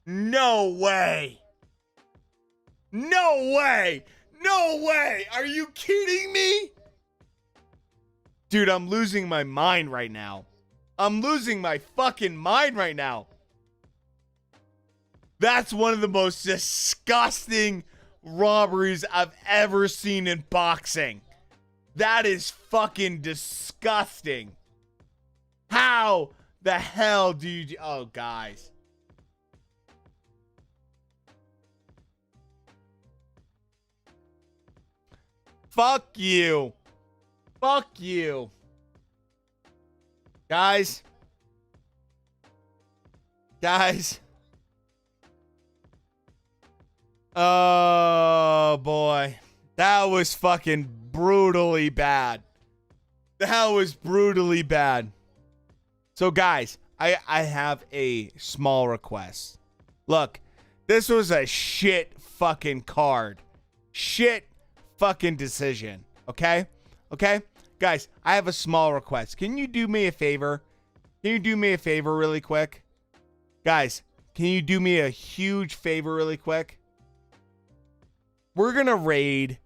No way. No way. No way. Are you kidding me? Dude, I'm losing my mind right now. I'm losing my fucking mind right now. That's one of the most disgusting robberies I've ever seen in boxing. That is fucking disgusting. How the hell do you... Oh, guys. Fuck you. Fuck you. Guys. Oh, boy. That was fucking brutally bad. That was brutally bad. So, guys, I have a small request. Look, this was a shit fucking card. Shit fucking decision. Okay? Okay? Guys, I have a small request. Can you do me a favor? Can you do me a favor really quick? Guys, can you do me a huge favor really quick? We're going to raid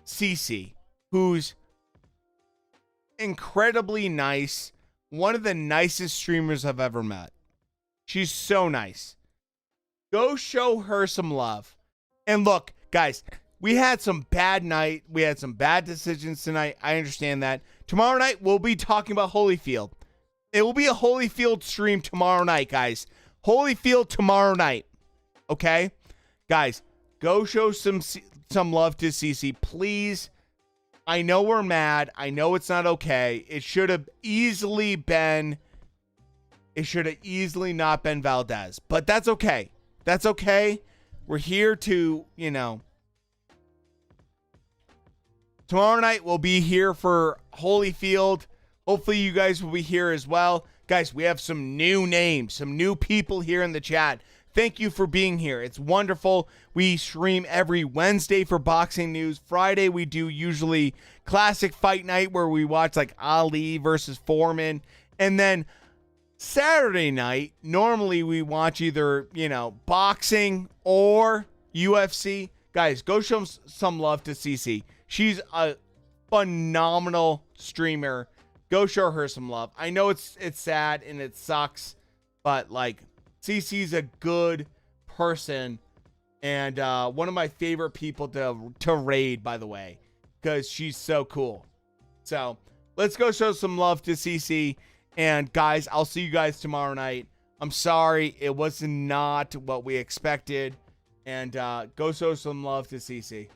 Cece, who's incredibly nice. One of the nicest streamers I've ever met. She's so nice. Go show her some love. And look, guys, we had some bad night. We had some bad decisions tonight. I understand that. Tomorrow night, we'll be talking about Holyfield. It will be a Holyfield stream tomorrow night, guys. Holyfield tomorrow night. Okay? Guys, go show some love to Cece, please. I know we're mad. I know it's not okay. It should have easily not been Valdez. But that's okay. That's okay. We're here to, tomorrow night we'll be here for Holyfield. Hopefully you guys will be here as well. Guys, we have some new names, some new people here in the chat. Thank you for being here. It's wonderful. We stream every Wednesday for boxing news. Friday, we do usually classic fight night where we watch like Ali versus Foreman. And then Saturday night, normally we watch either, boxing or UFC. Guys, go show some love to Cece. She's a phenomenal streamer. Go show her some love. I know it's sad and it sucks, but like Cece's a good person and one of my favorite people to raid, by the way, because she's so cool. So let's go show some love to Cece. And guys, I'll see you guys tomorrow night. I'm sorry, it was not what we expected. And go show some love to Cece.